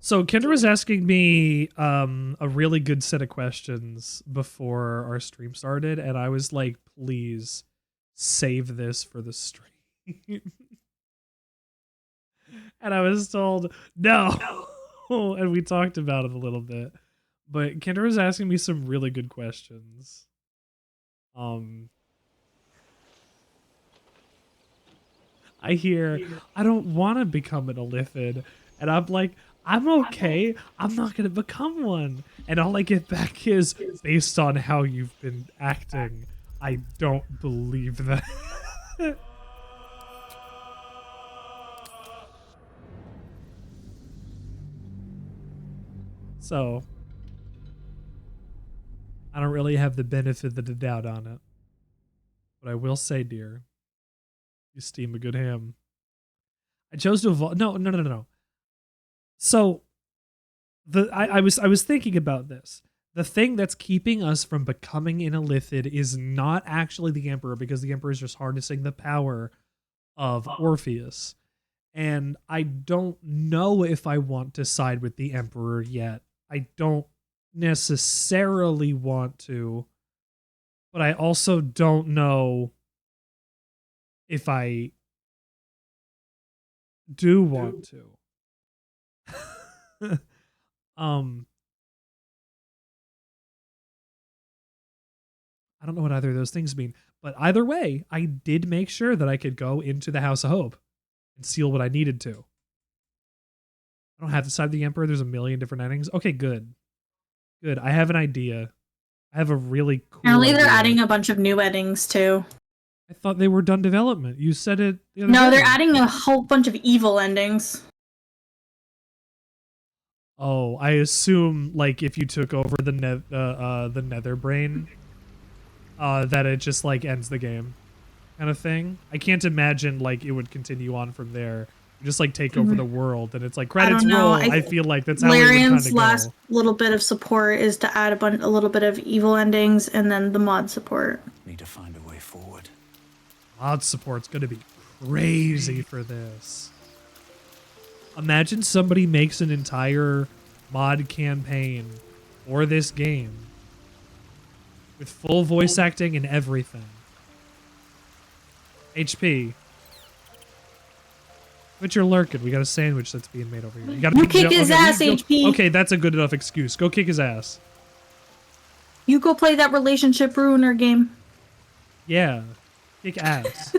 So Kendra was asking me a really good set of questions before our stream started, and I was like, please save this for the stream. And I was told, no. And we talked about it a little bit. But Kendra was asking me some really good questions. I hear, I don't want to become an Illithid. And I'm like, I'm okay. I'm not going to become one. And all I get back is, based on how you've been acting, I don't believe that. So, I don't really have the benefit of the doubt on it. But I will say, dear, you steam a good ham. I chose to evolve. No. So, I was thinking about this. The thing that's keeping us from becoming an Illithid is not actually the Emperor, because the Emperor is just harnessing the power of Orpheus. And I don't know if I want to side with the Emperor yet. I don't necessarily want to, but I also don't know if I do want to. I don't know what either of those things mean, but either way, I did make sure that I could go into the House of Hope and seal what I needed to. I don't have to side with the Emperor. There's a million different endings. Okay, good. Good. I have an idea. I have a really cool Apparently they're idea. adding a bunch of new endings too. I thought they were done development. You said it the other No, day. they're adding a whole bunch of evil endings. Oh, I assume like if you took over the Nether Brain, that it just like ends the game, kind of thing. I can't imagine like it would continue on from there. You just like take over the world, and it's like credits roll. I feel like that's how Larian's it would last go. little bit of support is to add a little bit of evil endings, and then the mod support. Need to find a way forward. Mod support's gonna be crazy for this. Imagine somebody makes an entire mod campaign for this game with full voice acting and everything. HP. But you're lurking. We got a sandwich that's being made over here. You gotta kick his ass, HP. Okay, that's a good enough excuse. Go kick his ass. You go play that relationship ruiner game. Yeah. Kick ass.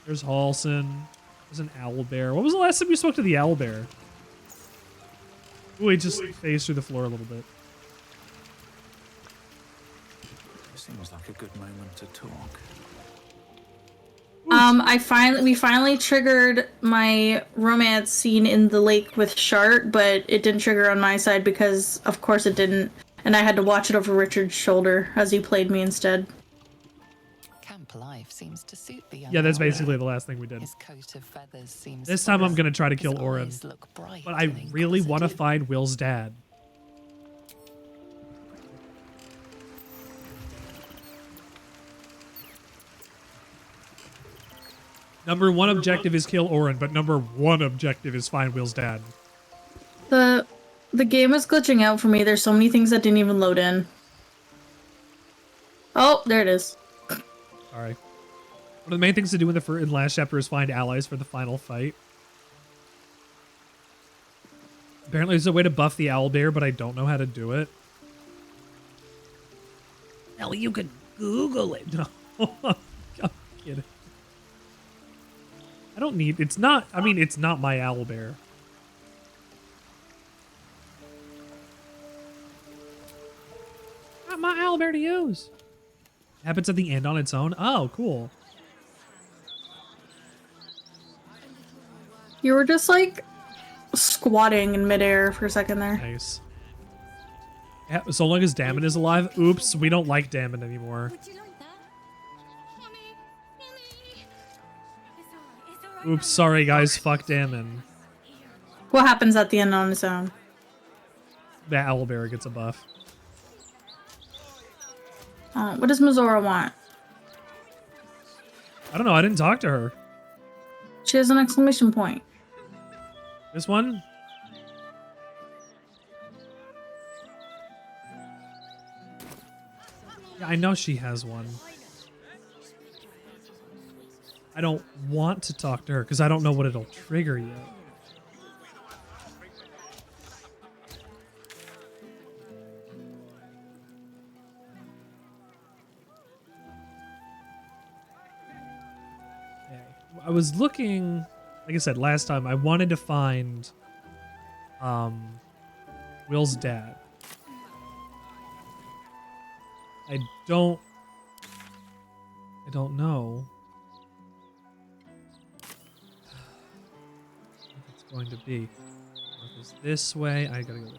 There's Halson. There's an owlbear. What was the last time you spoke to the owlbear? Ooh, he just phased through the floor a little bit. Seems like a good moment to talk. We finally triggered my romance scene in the lake with Shart, but it didn't trigger on my side because, of course, it didn't, and I had to watch it over Richard's shoulder as he played me instead. Camp life seems to suit the young. Yeah, that's basically the last thing we did. His coat of feathers seems this time I'm gonna try to kill his Orin, eyes look bright but I and really want to inquisitive. find Will's dad. Number one objective is kill Orin, but number one objective is find Will's dad. The game is glitching out for me. There's so many things that didn't even load in. Oh, there it is. Sorry. One of the main things to do in the last chapter is find allies for the final fight. Apparently there's a way to buff the owlbear, but I don't know how to do it. Hell, you could Google it. No, I'm kidding. I don't need, it's not my owlbear. Not my owlbear to use. Happens at the end on its own. Oh, cool. You were just like squatting in midair for a second there. Nice. Yeah, so long as Damon is alive. Oops, we don't like Damon anymore. Oops, sorry guys, fuck Damon. What happens at the end on its own? The owlbear gets a buff. What does Mizora want? I don't know, I didn't talk to her. She has an exclamation point. This one? Yeah, I know she has one. I don't want to talk to her because I don't know what it'll trigger yet. Okay. I was looking, like I said last time, I wanted to find Will's dad. I don't know what it's going to be. North is this way. I gotta go this way.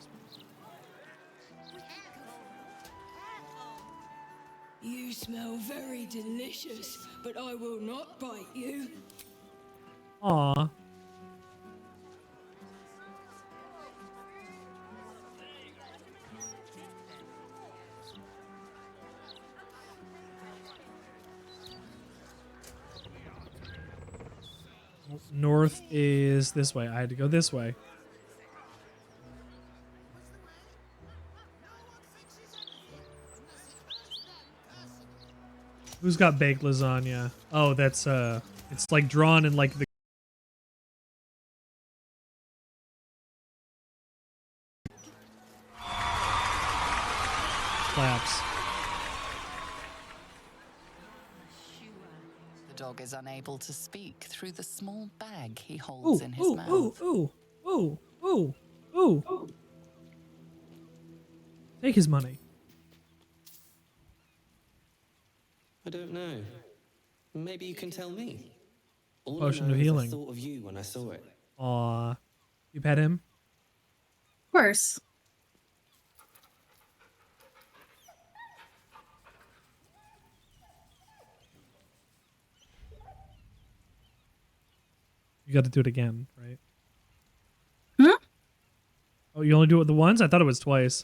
You smell very delicious, but I will not bite you. Aw. North is this way. I had to go this way. Who's got baked lasagna? Oh, that's it's like drawn in like the claps. The dog is unable to speak through the small bag he holds in his mouth. Ooh. Take his money. I don't know. Maybe you can tell me. All Potion I know of is healing. I thought of you when I saw it. Aw. You pet him? Of course. You got to do it again, right? Hmm? Oh, you only do it the once? I thought it was twice.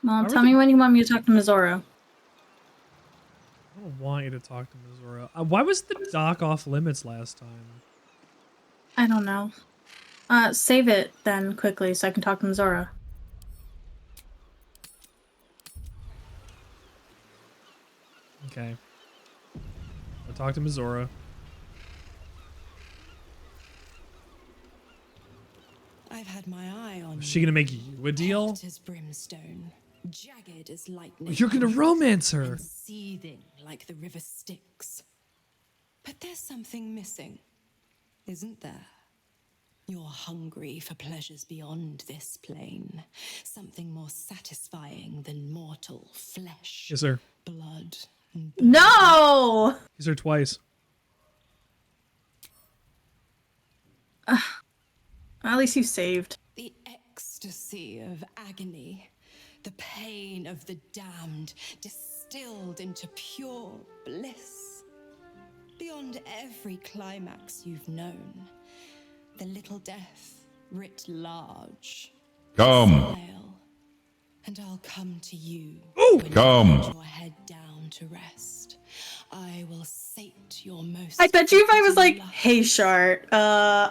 Well, tell me when you want me to talk to Mizora. I don't want you to talk to Mizora. Why was the dock off limits last time? I don't know. Save it then quickly so I can talk to Mizora. Okay. I'll talk to Mizora. I've had my eye on Is she gonna make you a deal? hot as brimstone, jagged as lightning. You're gonna romance her. and seething like the river Styx. But there's something missing, isn't there? You're hungry for pleasures beyond this plane. Something more satisfying than mortal flesh, Kiss her. blood, and No! Kiss her twice. At least you saved. the ecstasy of agony, the pain of the damned, distilled into pure bliss. Beyond every climax you've known, the little death writ large. Come. Smile, and I'll come to you. Ooh! when Come. you put your head down to rest. I will sate your most. I bet you if I was like, lust. hey, Shart, Or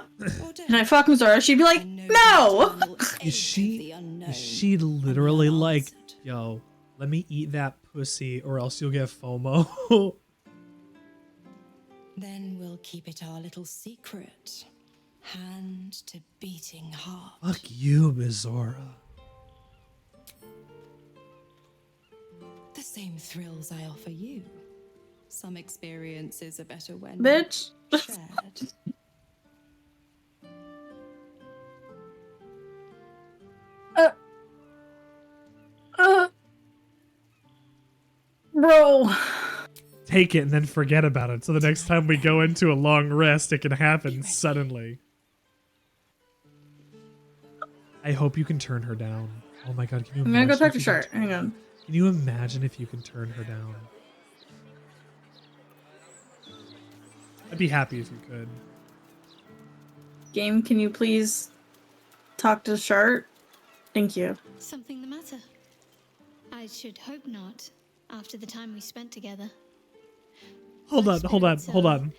can I fuck Mizora? She'd be like, I know no! the eternal ache Is of she? the unknown Is she literally like, unanswered. yo, let me eat that pussy or else you'll get FOMO? Then we'll keep it our little secret. Hand to beating heart. Fuck you, Mizora. The same thrills I offer you. Some experiences are better when Bitch. shared. Bro. Take it and then forget about it. So the next time we go into a long rest, it can happen suddenly. I hope you can turn her down. Oh my god, can you I'm gonna go imagine talk if to you can Shart. Hang on. Can you imagine if you can turn her down? I'd be happy if you could. Game, can you please talk to Shart? Thank you. Something the matter? I should hope not, after the time we spent together. Hold on, hold on, hold on.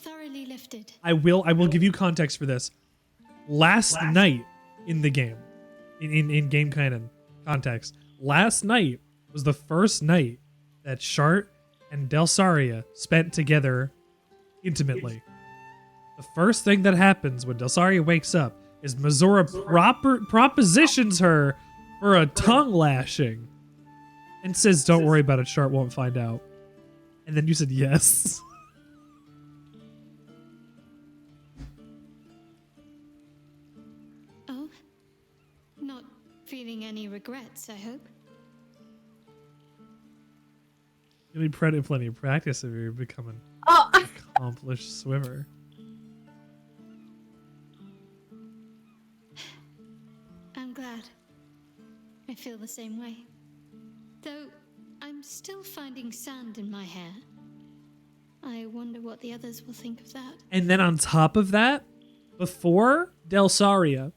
thoroughly lifted. I will give you context for this. Last night in the game, in game canon context, last night was the first night that Shart and Delsaria spent together intimately. The first thing that happens when Delsaria wakes up is Mazora propositions her for a tongue lashing and says, "Don't worry about it, Shart won't find out." And then you said yes. Oh? Not feeling any regrets, I hope? You need plenty of practice if you're becoming Oh, an accomplished swimmer. I'm glad. I feel the same way. Though I'm still finding sand in my hair. I wonder what the others will think of that. And then on top of that, before Delsaria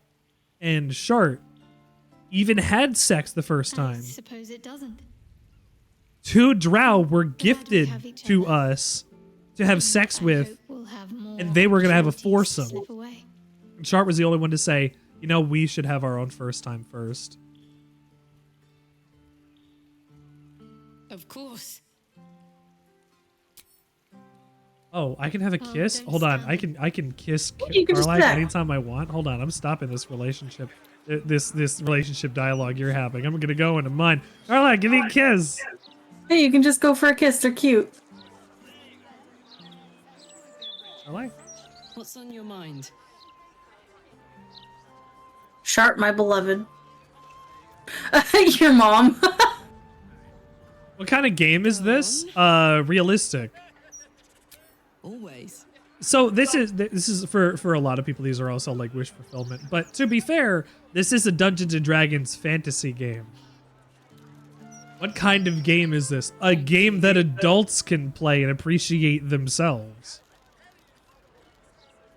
and Shart even had sex the first I time, suppose it doesn't. 2 drow were Glad we gifted have each to other. us to have sex I with, hope we'll have more and they were going to have a opportunities to foursome. slip away. And Shart was the only one to say, you know, we should have our own first time first. Of course. Oh, I can have a Oh, kiss? don't Hold on. stand. I can kiss You can just Carly do that. anytime I want. Hold on. I'm stopping this relationship. This relationship dialogue you're having. I'm going to go into mine. Carly, give me a kiss. hey, you can just go for a kiss. They're cute. Carly? What's on your mind? Sharp, my beloved. Your mom. What kind of game is this? Realistic. Always. So this is for a lot of people, these are also like wish fulfillment. But to be fair, this is a Dungeons and Dragons fantasy game. What kind of game is this? A game that adults can play and appreciate themselves.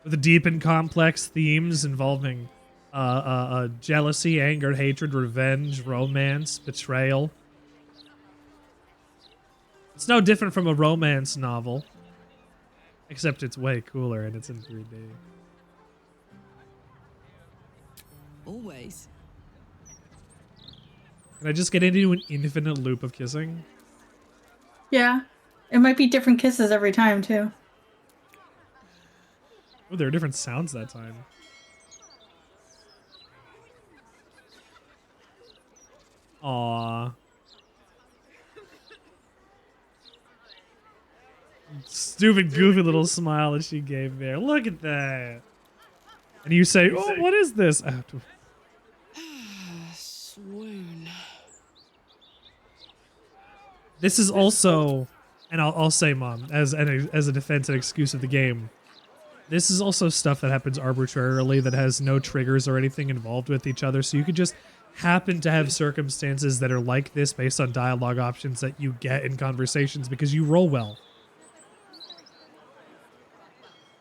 With deep and complex themes involving jealousy, anger, hatred, revenge, romance, betrayal. It's no different from a romance novel. Except it's way cooler and it's in 3D. Always. Can I just get into an infinite loop of kissing? Yeah. It might be different kisses every time, too. Oh, there are different sounds that time. Aww. Stupid, goofy little smile that she gave there. Look at that. And you say, oh, what is this? I have to... Swoon. This is also, and I'll say, Mom, as a defense and excuse of the game, this is also stuff that happens arbitrarily that has no triggers or anything involved with each other. So you could just happen to have circumstances that are like this based on dialogue options that you get in conversations because you roll well.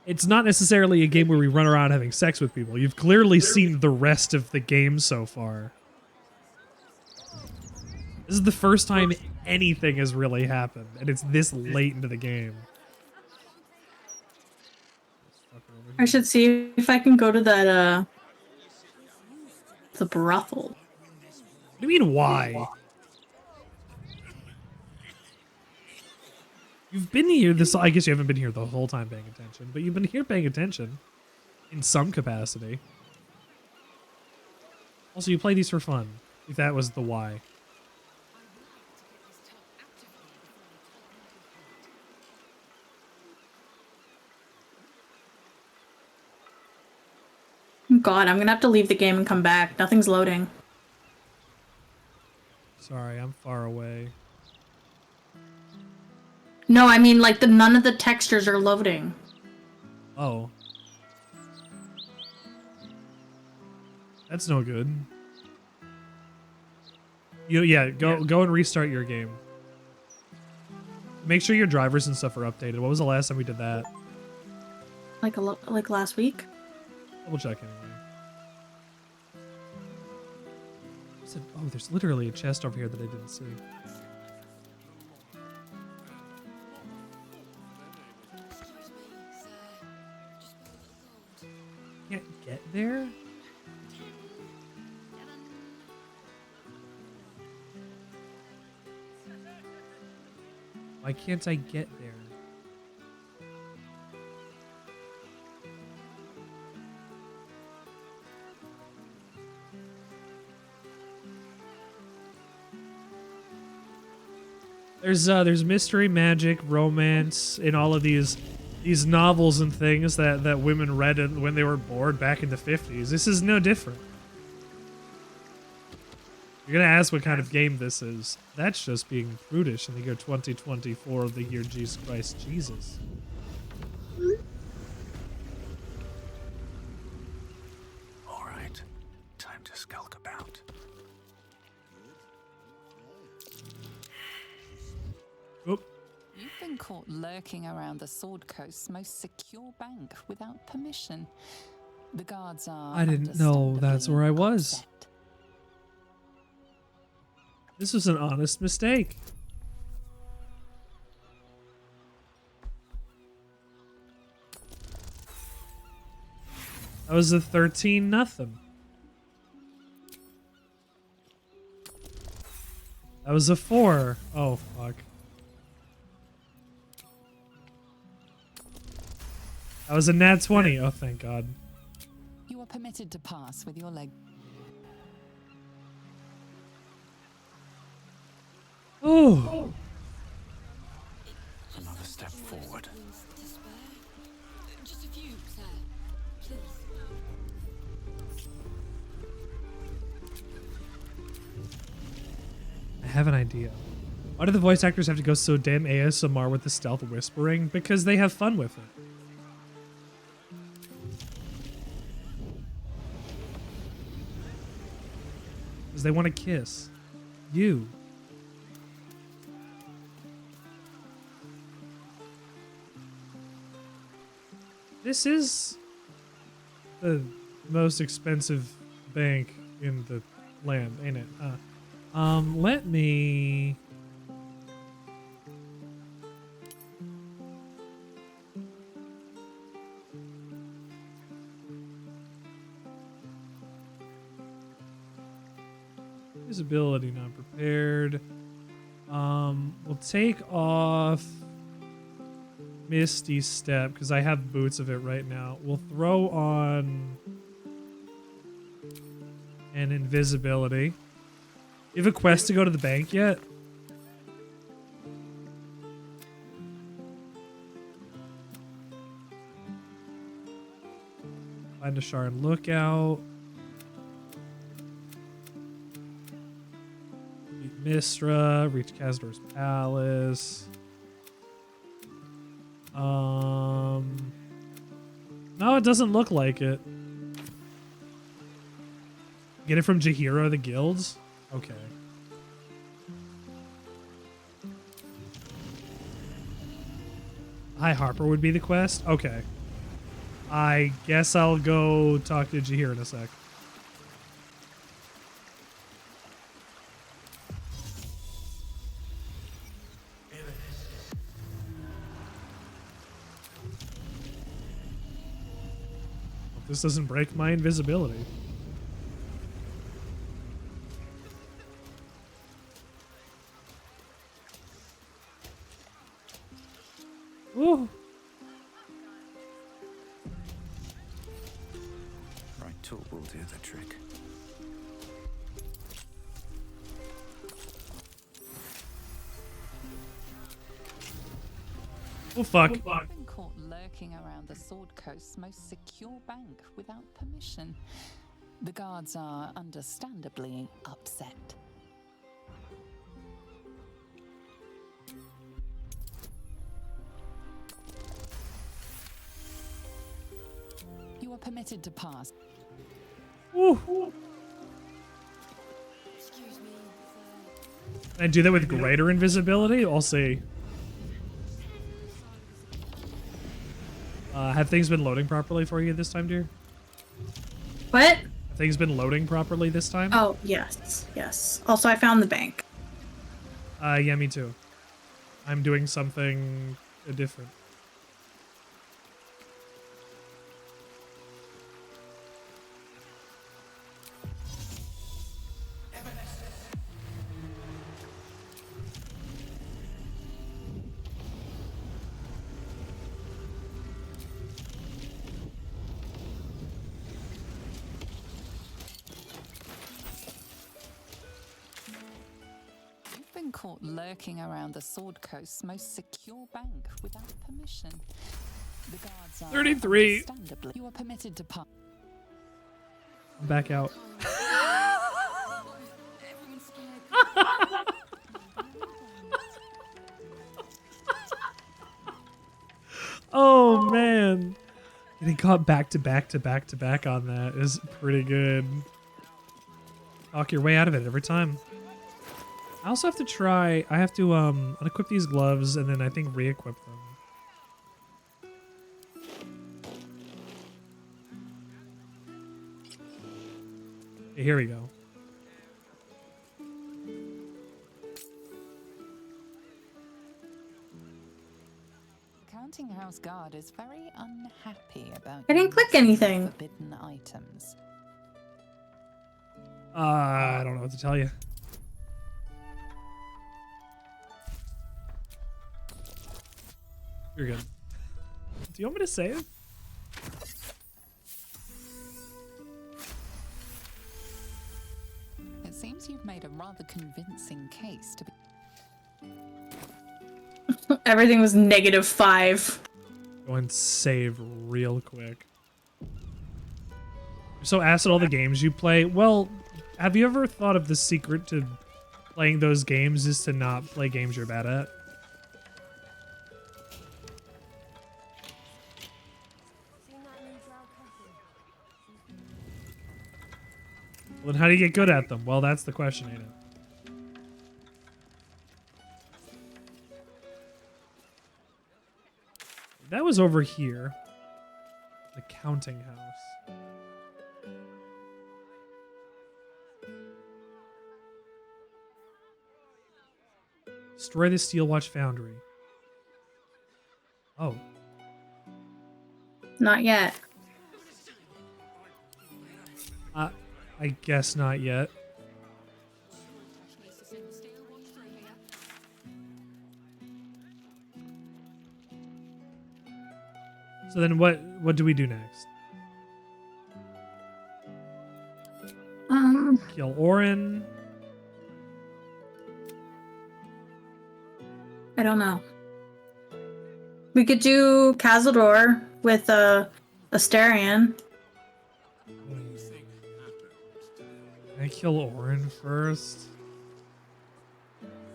It's not necessarily a game where we run around having sex with people. You've clearly seen the rest of the game so far. This is the first time anything has really happened, and it's this late into the game. I should see if I can go to that, the brothel. What do you mean, why? You've been here this... I guess you haven't been here the whole time paying attention, but you've been here paying attention in some capacity. Also, you play these for fun, if that was the why. God, I'm gonna have to leave the game and come back. Nothing's loading. Sorry, I'm far away. No, I mean, like, none of the textures are loading. Oh. That's no good. Go and restart your game. Make sure your drivers and stuff are updated. What was the last time we did that? Like last week? Double check anyway. Oh, there's literally a chest over here that I didn't see. can't get there? Why can't I get there? There's mystery, magic, romance in all of these novels and things that women read when they were bored back in the 50s. This is no different. You're gonna ask what kind of game this is. That's just being prudish in the year 2024 of the year Jesus Christ Jesus. All right, time to skulk about. Oop. You've been caught lurking around the Sword Coast's most secure bank without permission. The guards are. I didn't know that's where I was. upset. This was an honest mistake. That was a 13-0. That was a 4. Oh, fuck. That was a nat 20. Oh, thank God. You are permitted to pass with your leg. Oh. Another step forward. Just a few, sir. Please. I have an idea. Why do the voice actors have to go so damn ASMR with the stealth whispering? Because they have fun with it. Because they want to kiss. You. This is the most expensive bank in the land, ain't it? Let me... Visibility not prepared. We'll take off Misty Step because I have boots of it right now. We'll throw on an invisibility. You have a quest to go to the bank yet? Find a Sharon lookout. Beat Mistra. Reach Kazdor's palace. No, it doesn't look like it. Get it from Jahira, the guilds? Okay. Hi, Harper would be the quest? Okay. I guess I'll go talk to Jahira in a sec. Hope this doesn't break my invisibility. Ooh. Right tool will do the trick. Oh, fuck. You've been caught lurking around the Sword Coast's most secure bank without permission. The guards are understandably upset. You are permitted to pass. Ooh. Excuse me, sir. Can I do that with greater invisibility? I'll see. Have things been loading properly for you this time, dear? What? Have things been loading properly this time? Oh, yes. Yes. Also, I found the bank. Yeah, me too. I'm doing something different. been caught lurking around the Sword Coast's most secure bank without permission. The guards are 33. understandably. You are permitted to pass. I'm back out. Oh man, getting caught back to back to back to back on that is pretty good. Talk your way out of it every time. I also have to try. I have to unequip these gloves and then I think re-equip them. Okay, here we go. The counting house guard is very unhappy about. I didn't click anything. Forbidden items. I don't know what to tell you. You're good. Do you want me to save? It seems you've made a rather convincing case to be. Everything was -5. Go and save real quick. So asked all the games you play. Well, have you ever thought of the secret to playing those games is to not play games you're bad at? Well, then how do you get good at them? Well, that's the question, ain't it? That was over here. The counting house. Destroy the Steel Watch Foundry. Oh. Not yet. I guess not yet. So then what do we do next? Kill Orin. I don't know. We could do Cazador with Astarion. Can I kill Orin first?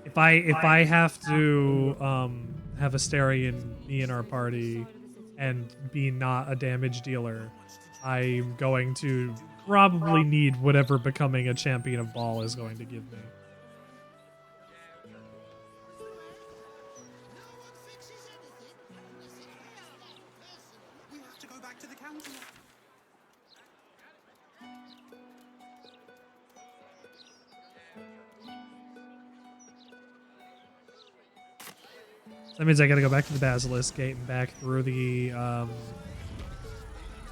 If I have to have Astarion be in our party and be not a damage dealer, I'm going to probably need whatever becoming a champion of Ball is going to give me. That means I gotta go back to the Basilisk Gate and back through the, If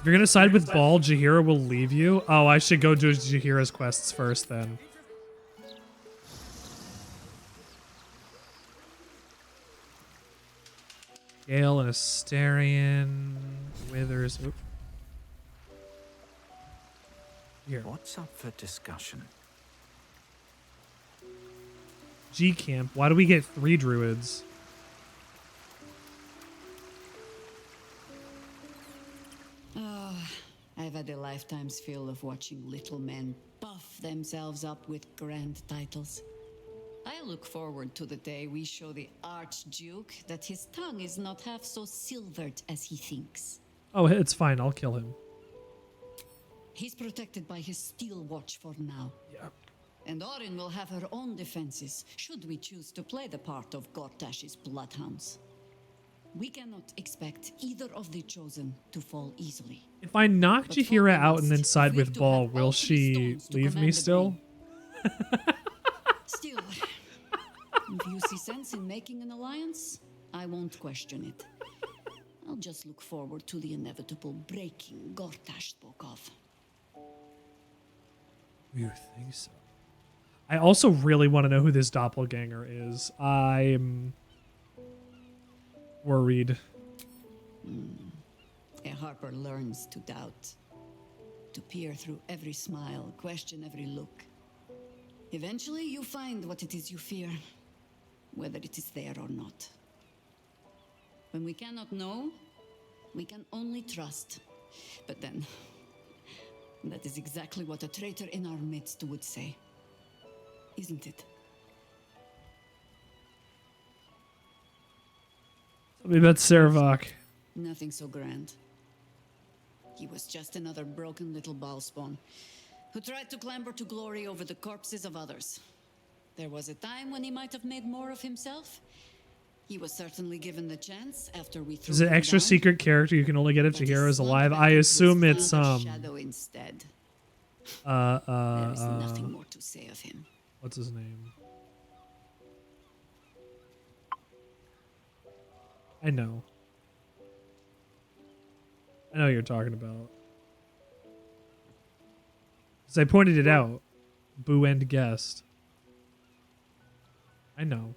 you're gonna side with Ball, Jaheira will leave you. Oh, I should go do Jaheira's quests first then. Gale and Astarion. Withers. Oop. Here. What's up for discussion? G Camp. Why do we get 3 druids? I've had a lifetime's fill of watching little men buff themselves up with grand titles. I look forward to the day we show the Archduke that his tongue is not half so silvered as he thinks. Oh, it's fine. I'll kill him. He's protected by his steel watch for now. Yeah. And Orin will have her own defenses, should we choose to play the part of Gortash's bloodhounds. We cannot expect either of the chosen to fall easily. If I knock But Jaheira for out and then once, side we have with to Ball, have will all she 3 stones to leave me command the still? Still, if you see sense in making an alliance, I won't question it. I'll just look forward to the inevitable breaking Gortash spoke of. You think so? I also really want to know who this doppelganger is. I'm worried. A Harper learns to doubt, to peer through every smile, question every look. Eventually, you find what it is you fear, whether it is there or not. When we cannot know, we can only trust. But then, that is exactly what a traitor in our midst would say. Isn't it? Tell me about Saravok. Nothing so grand. He was just another broken little ballspawn who tried to clamber to glory over the corpses of others. There was a time when he might have made more of himself. He was certainly given the chance after we threw Is it him extra down, secret character you can only get if but he Chihiro is slumped alive? back I into his assume it's father's shadow instead. There is nothing more to say of him. What's his name? I know what you're talking about. As I pointed it out, Boo End guest. I know.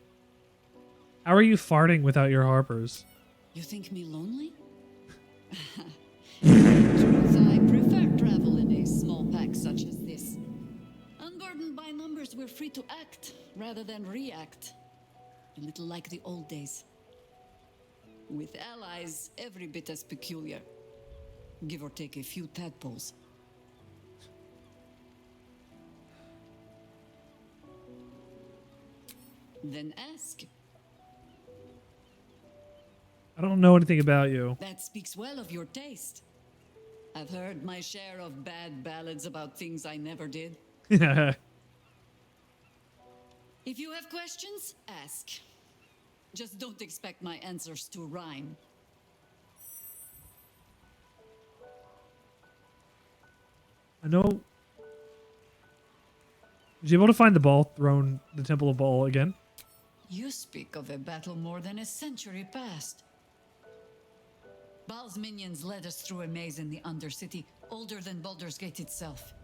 How are you farting without your harpers? You think me lonely? Truth, I prefer travel in a small pack such as this. Unburdened by numbers, we're free to act rather than react. A little like the old days. With allies every bit as peculiar. Give or take a few tadpoles. Then ask. I don't know anything about you. That speaks well of your taste. I've heard my share of bad ballads about things I never did. If you have questions, ask. Just don't expect my answers to rhyme. I know. Was you able to find the ball thrown, the Temple of Ball again? You speak of a battle more than a century past. Baal's minions led us through a maze in the Undercity, older than Baldur's Gate itself.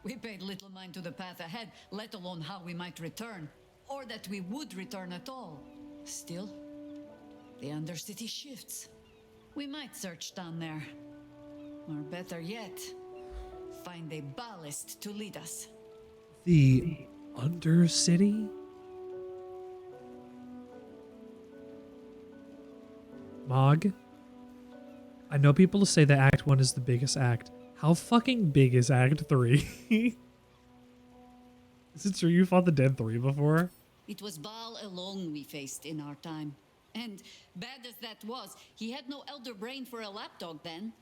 We paid little mind to the path ahead, let alone how we might return, or that we would return at all. Still, the Undercity shifts. We might search down there. Or better yet, find a ballast to lead us. The Undercity? Mog? I know people say that Act 1 is the biggest act. How fucking big is Act 3? Is it true you fought the Dead 3 before? It was Baal alone we faced in our time. And bad as that was, he had no elder brain for a lapdog then.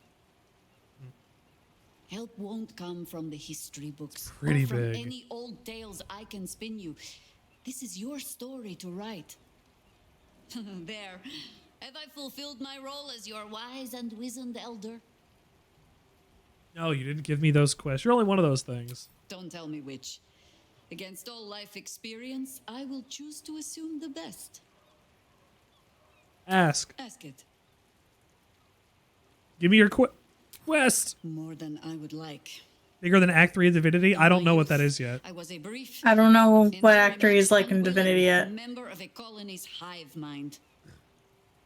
Help won't come from the history books Pretty or from big. any old tales I can spin you. This is your story to write. There. Have I fulfilled my role as your wise and wizened elder? No, you didn't give me those quests. You're only one of those things. Don't tell me which. Against all life experience, I will choose to assume the best. Ask. Ask it. Give me your quest. More than I would like. Bigger than Act 3 of Divinity? I don't know what that is yet. I was a brief. I don't know what and Act 3 is like in unwilling Divinity yet. member of a colony's hive mind.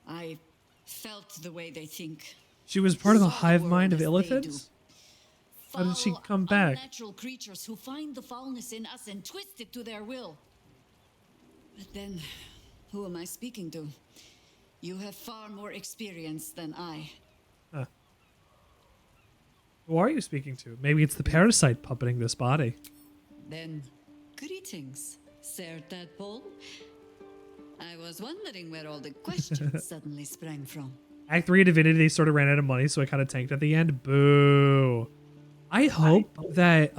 I felt the way they think. She was part of the Saw hive world mind of as they elephants? do. How did she Foul, come back? Unnatural creatures who find the foulness in us and twist it to their will. But then, who am I speaking to? You have far more experience than I. Huh. Who are you speaking to? Maybe it's the parasite puppeting this body. Then, greetings, Sir Tadpole. I was wondering where all the questions suddenly sprang from. Act 3 of Divinity, they sort of ran out of money, so I kind of tanked at the end. Boo. I hope that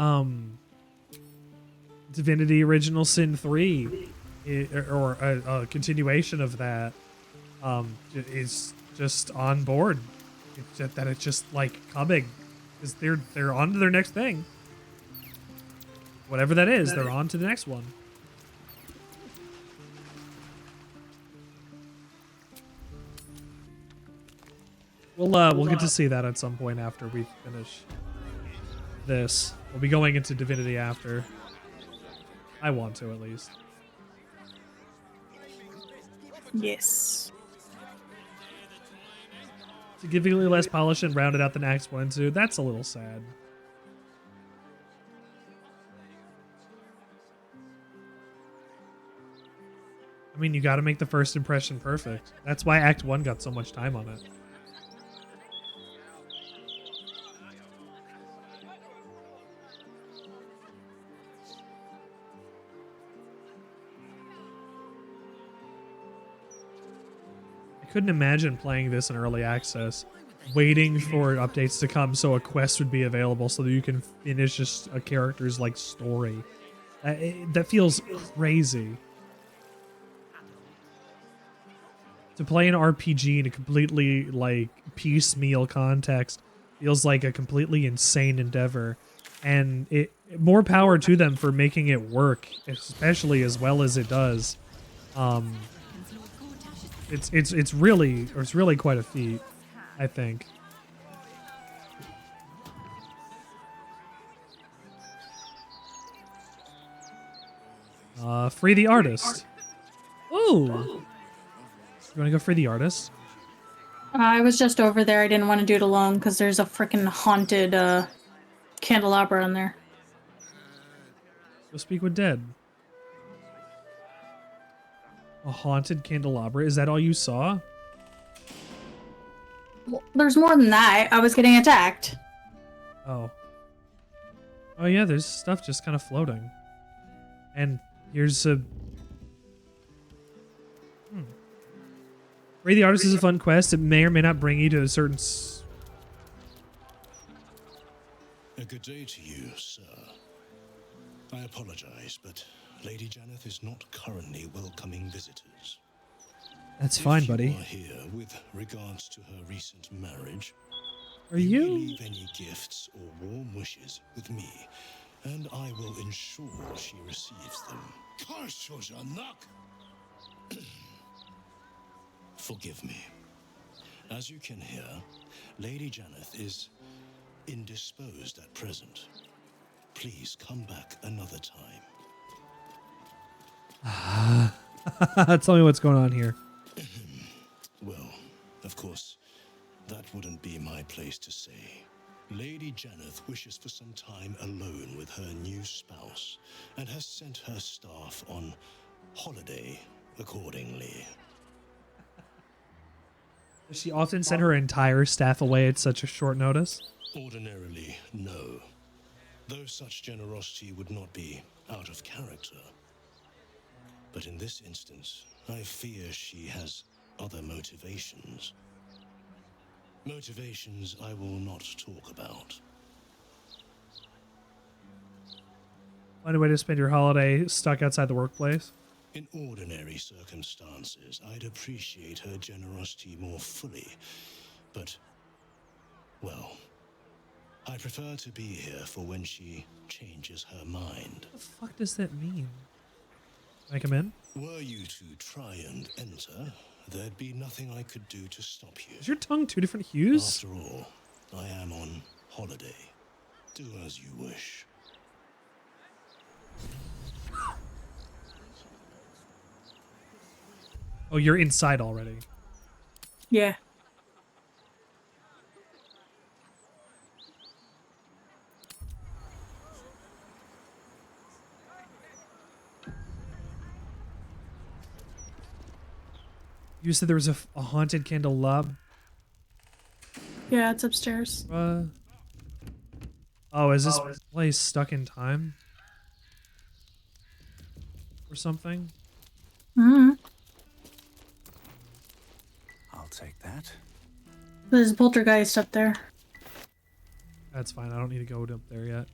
Divinity Original Sin 3 or a continuation of that is just on board. It's just that it's just like coming. Because they're on to their next thing. Whatever that is, they're on to the next one. We'll get to see that at some point after we finish this. We'll be going into Divinity after. I want to, at least. Yes. Significantly less polished and rounded out than Acts 1 and 2. That's a little sad. I mean, you got to make the first impression perfect. That's why Act 1 got so much time on it. I couldn't imagine playing this in early access, waiting for updates to come so a quest would be available so that you can finish just a character's like story. That feels crazy. To play an RPG in a completely like piecemeal context feels like a completely insane endeavor, and more power to them for making it work, especially as well as it does. It's really quite a feat, I think. Free the artist. Ooh. You want to go free the artist? I was just over there. I didn't want to do it alone because there's a freaking haunted candelabra in there. Go speak with dead. A haunted candelabra? Is that all you saw? Well, there's more than that. I was getting attacked. Oh. Oh yeah, there's stuff just kind of floating. And here's a... Free the artist is a fun quest. It may or may not bring you to a certain... A good day to you, sir. I apologize, but Lady Janeth is not currently welcoming visitors. That's fine, buddy. You are here with regards to her recent marriage. Are you? Leave any gifts or warm wishes with me, and I will ensure she receives them. Forgive me. As you can hear, Lady Janeth is indisposed at present. Please come back another time. Tell me what's going on here. Well, of course, that wouldn't be my place to say. Lady Janeth wishes for some time alone with her new spouse and has sent her staff on holiday accordingly. Does she often send her entire staff away at such a short notice? Ordinarily, no. Though such generosity would not be out of character. But in this instance, I fear she has other motivations. Motivations I will not talk about. Find a way to spend your holiday stuck outside the workplace? In ordinary circumstances, I'd appreciate her generosity more fully. But, well, I prefer to be here for when she changes her mind. What the fuck does that mean? Can I come in? Were you to try and enter, there'd be nothing I could do to stop you. Is your tongue two different hues? After all, I am on holiday. Do as you wish. Oh, you're inside already. Yeah. You said there was a haunted candelabra? Yeah, it's upstairs. Oh, is this place stuck in time? Or something? Mm-hmm. I'll take that. There's a poltergeist up there. That's fine. I don't need to go up there yet.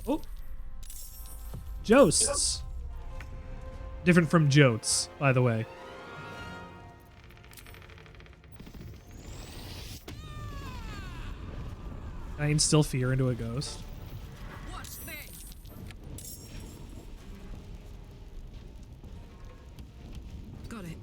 Oh. Josts. Different from jotes, by the way. I instill fear into a ghost. Got it.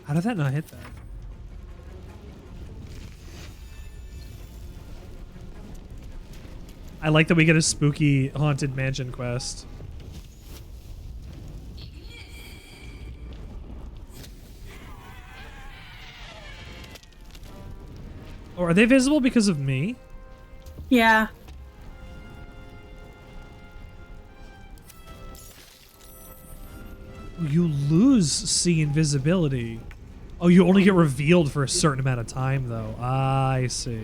How did that not hit that? I like that we get a spooky haunted mansion quest. Or are they visible because of me? Yeah. You lose see invisibility. Oh, you only get revealed for a certain amount of time, though. I see.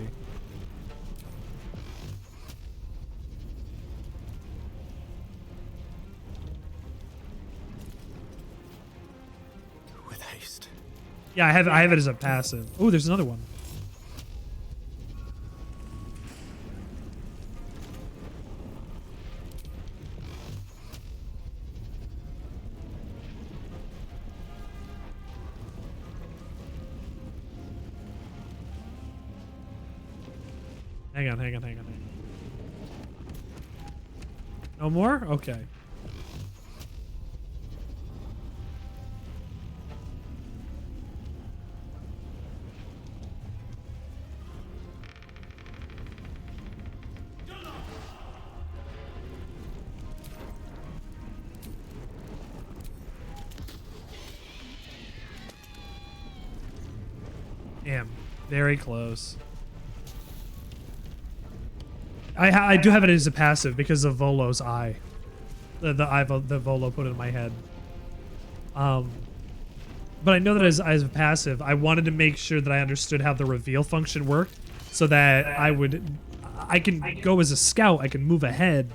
With haste. Yeah, I have it as a passive. Oh, there's another one. Hang on. No more? Okay. Damn. Very close. I do have it as a passive because of Volo's eye. The eye that Volo put in my head. But I know that as a passive, I wanted to make sure that I understood how the reveal function worked so that I can go as a scout, I can move ahead,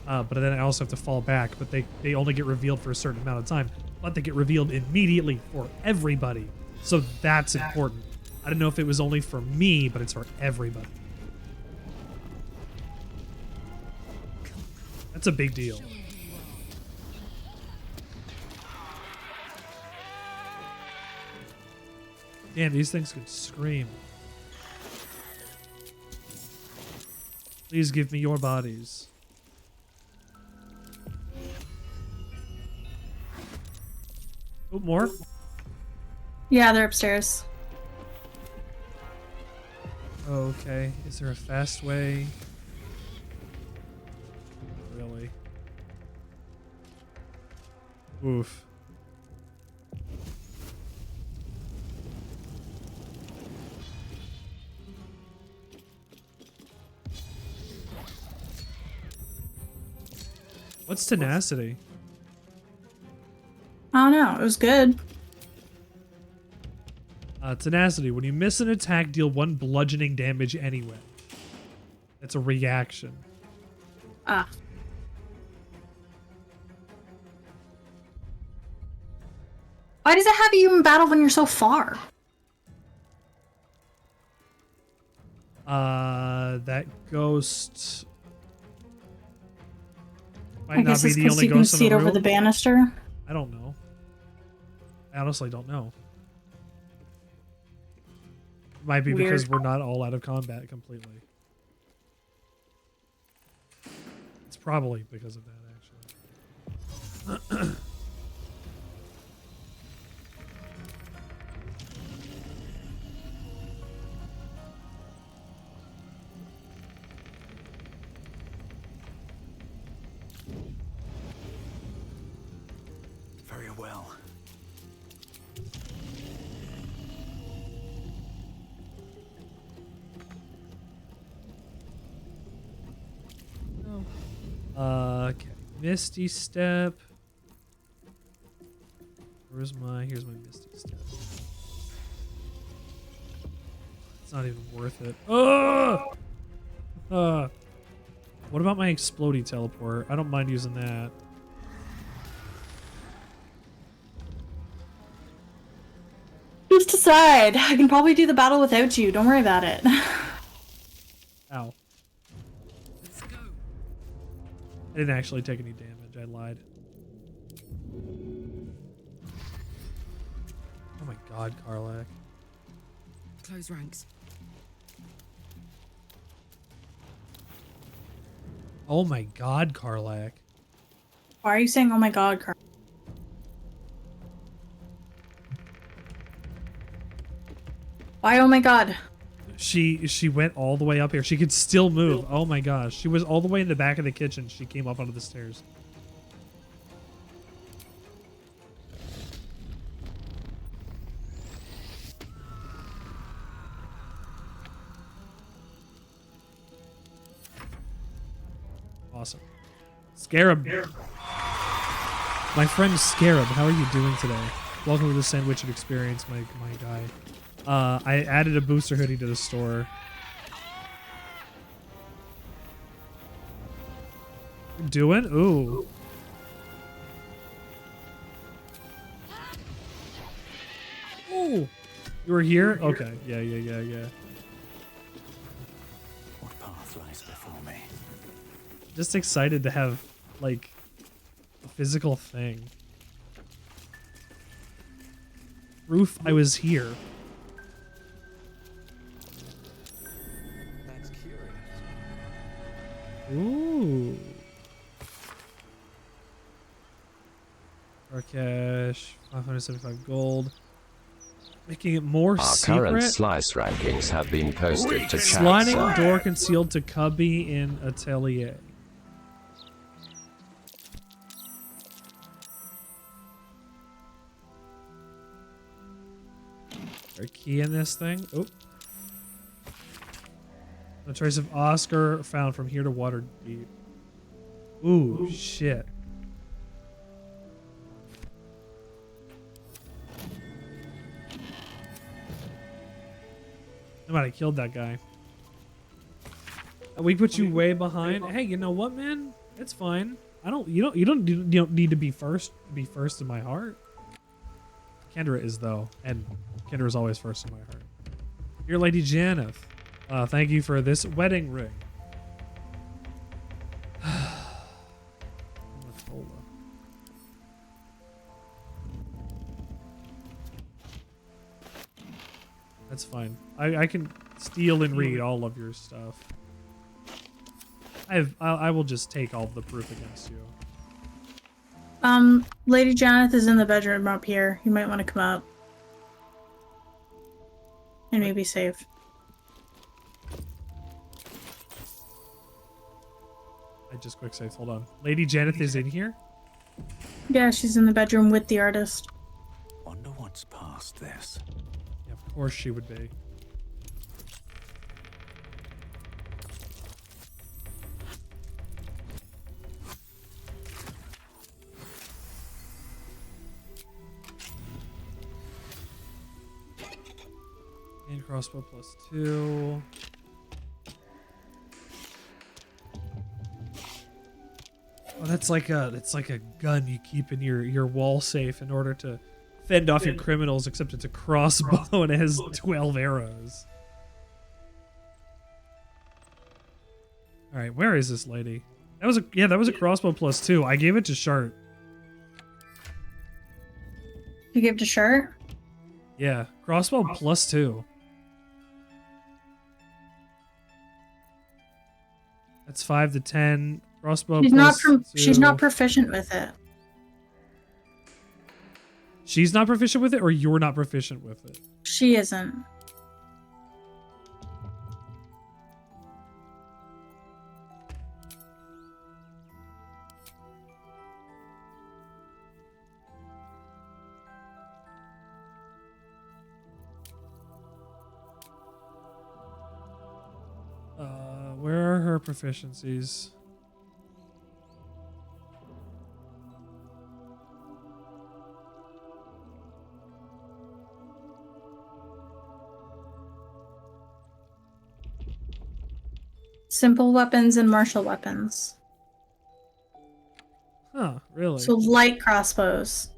but then I also have to fall back, but they only get revealed for a certain amount of time, but they get revealed immediately for everybody. So that's important. I don't know if it was only for me, but it's for everybody. That's a big deal. Damn, these things could scream. Please give me your bodies. Oh, more? Yeah, they're upstairs. Okay, is there a fast way? Really? Oof. What's tenacity? I don't know. It was good. Tenacity. When you miss an attack, deal 1 bludgeoning damage anyway. That's a reaction. Ah. Why does it have you in battle when you're so far? That ghost I might not guess be it's the because only you can ghost in see the it over room. the banister. I don't know. I honestly don't know. Might be Weird. because we're not all out of combat completely. It's probably because of that, actually. Very well. Okay. Misty Step. Here's my Misty Step. It's not even worth it. What about my Explodey Teleport? I don't mind using that. Just decide. I can probably do the battle without you. Don't worry about it. Ow. I didn't actually take any damage. I lied. Oh my god, Karlak. Close ranks. Oh my god, Karlak. Why are you saying, oh my god, Carl? Why, oh my god? She went all the way up here. She could still move. Oh my gosh. She was all the way in the back of the kitchen. She came up onto the stairs. Awesome. Scarab. My friend Scarab, how are you doing today? Welcome to the Sandwichard experience, my guy. I added a booster hoodie to the store. Doing? Ooh. Ooh. You were here? Okay. Yeah. What path lies before me? Just excited to have, like, a physical thing. Proof I was here. That's curious. Ooh. Arcash, 575 gold. Making it more Our secret. current slice rankings have been posted to chat. Sliding door concealed to cubby in atelier. Is there a key in this thing? Oh. No trace of Oskar found from here to water deep. Ooh, shit. I might have killed that guy. We put you way behind. Hey, you know what, man? It's fine. You don't need to be first. Be first in my heart. Kendra is though, and Kendra is always first in my heart. Dear Lady Janeth, thank you for this wedding ring. That's fine. I can steal and read all of your stuff. I will just take all the proof against you. Lady Janeth is in the bedroom up here. You might want to come up. And maybe save. I just quick save. Hold on. Lady Janeth is in here? Yeah, she's in the bedroom with the artist. Wonder what's past this. Yeah, of course she would be. And crossbow +2. Oh, that's like a gun you keep in your wall safe in order to fend off your criminals, except it's a crossbow and it has 12 arrows. All right, where is this lady? That was a crossbow +2. I gave it to Shart. You gave it to Shart? Yeah, crossbow +2. That's 5 to 10. Crossbow She's not proficient with it. She's not proficient with it, or you're not proficient with it? She isn't. Where are her proficiencies? Simple weapons and martial weapons. Huh, really? So light crossbows.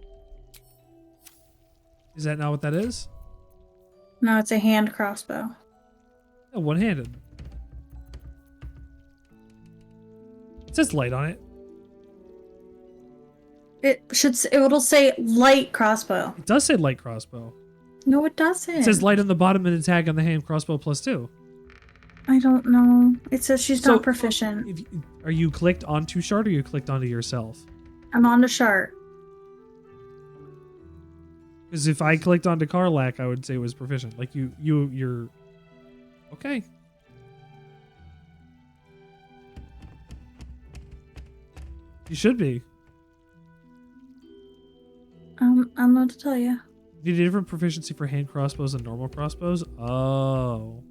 Is that not what that is? No, it's a hand crossbow. Oh, one-handed. It says light on it. It'll say light crossbow. It does say light crossbow. No, it doesn't. It says light on the bottom and the tag on the hand crossbow +2. I don't know. It says she's not proficient. Are you clicked onto Shard or you clicked onto yourself? I'm on the Shart. Because if I clicked onto Karlak, I would say it was proficient. Like you're. Okay. You should be. I don't know what to tell you. You need a different proficiency for hand crossbows and normal crossbows? Oh.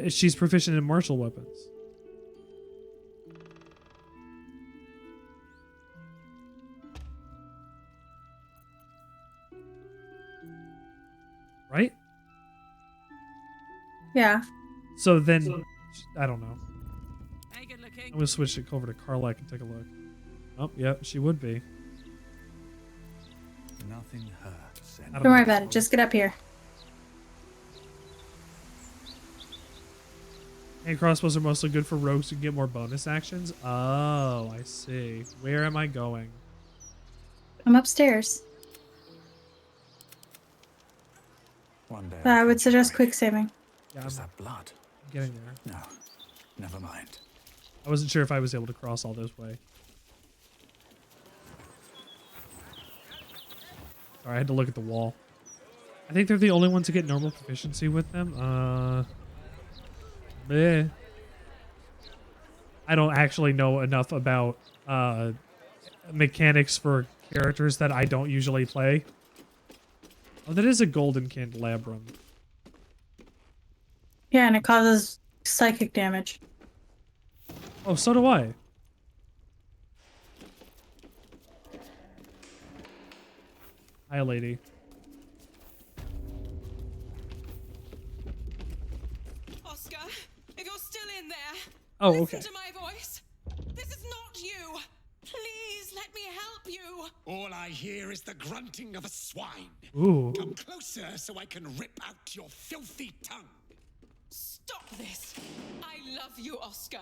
She's proficient in martial weapons. Right? Yeah. So then, I don't know. I'm going to switch it over to Karlak and take a look. Oh, yeah, she would be. Nothing hurts. Don't worry about it. Just get up here. Hand crossbows are mostly good for rogues who get more bonus actions. Oh, I see. Where am I going? I'm upstairs. One day But I would suggest quick saving. Yeah, Is that blood? I'm getting there. No, never mind. I wasn't sure if I was able to cross all this way. Sorry, I had to look at the wall. I think they're the only ones to get normal proficiency with them. Bleh. I don't actually know enough about mechanics for characters that I don't usually play. Oh, that is a golden candelabrum. Yeah, and it causes psychic damage. Oh, so do I. Hi, lady. Oskar, if you're still in there, Oh, listen okay. to my voice. This is not you. Please let me help you. All I hear is the grunting of a swine. Ooh. Come closer so I can rip out your filthy tongue. Stop this. I love you, Oskar,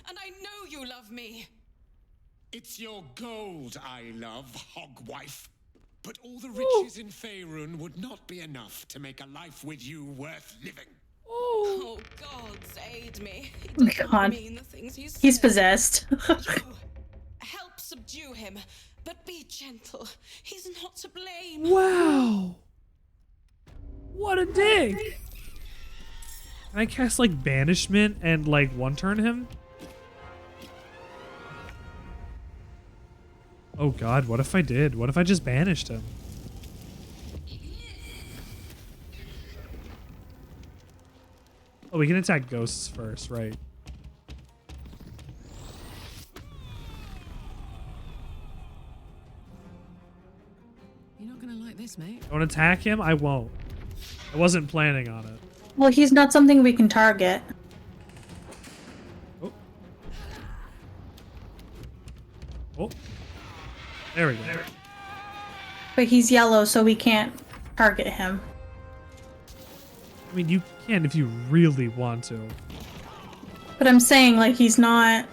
and I know you love me. It's your gold I love, hogwife. But all the riches in Faerun would not be enough to make a life with you worth living. Oh, gods aid me. He Oh my doesn't God. mean the things he says. He's possessed. Help subdue him, but be gentle. He's not to blame. Wow. What a dig. Can I cast like banishment and like one turn him? Oh god, what if I did? What if I just banished him? Oh, we can attack ghosts first, right? You're not gonna like this, mate. Don't attack him? I won't. I wasn't planning on it. Well, he's not something we can target. Oh. Oh. There we go. But he's yellow, so we can't target him. I mean, you can if you really want to. But I'm saying, like, he's not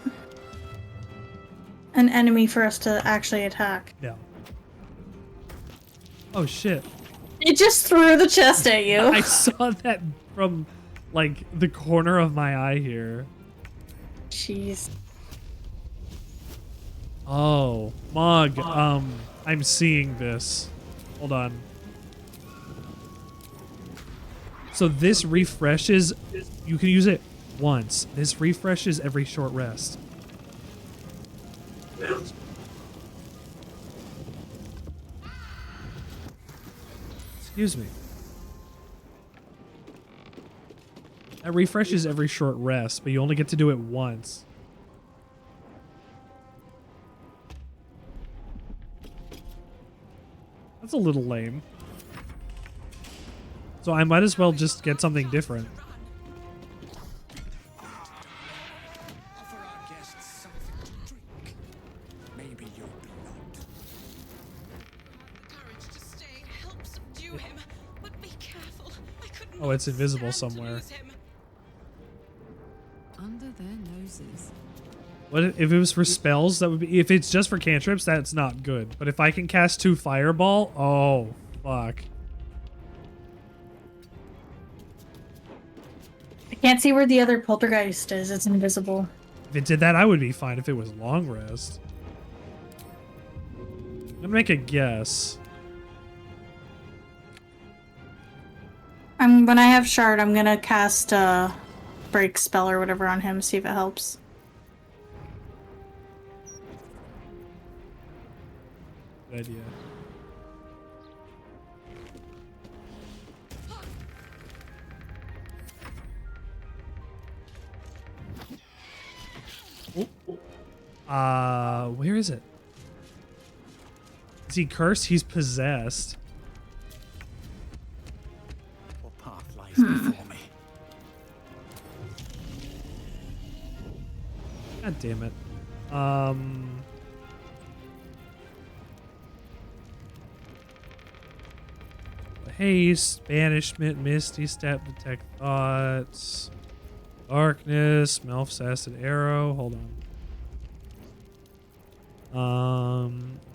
an enemy for us to actually attack. Yeah. Oh, shit. It just threw the chest at you. I saw that from, like, the corner of my eye here. Jeez. Oh, Mog, I'm seeing this. Hold on. So this refreshes, you can use it once. This refreshes every short rest. Excuse me. That refreshes every short rest, but you only get to do it once. That's a little lame. So I might as well just get something different. Offer our guests something to drink. Maybe you'll be not. Courage to stay, help subdue him, but be careful. I couldn't. Oh, it's invisible stand to somewhere. lose him. Under their noses. What if it was for spells? That would be. If it's just for cantrips, that's not good. But if I can cast 2 fireball, oh fuck. I can't see where the other poltergeist is. It's invisible. If it did that, I would be fine. If it was long rest, I'm gonna make a guess. When I have shard, I'm gonna cast break spell or whatever on him, see if it helps. Good idea. Where is it? Is he cursed? He's possessed. What path lies before me? God damn it. Haste, banishment, misty step, detect thoughts, darkness, Melf's acid arrow. Hold on.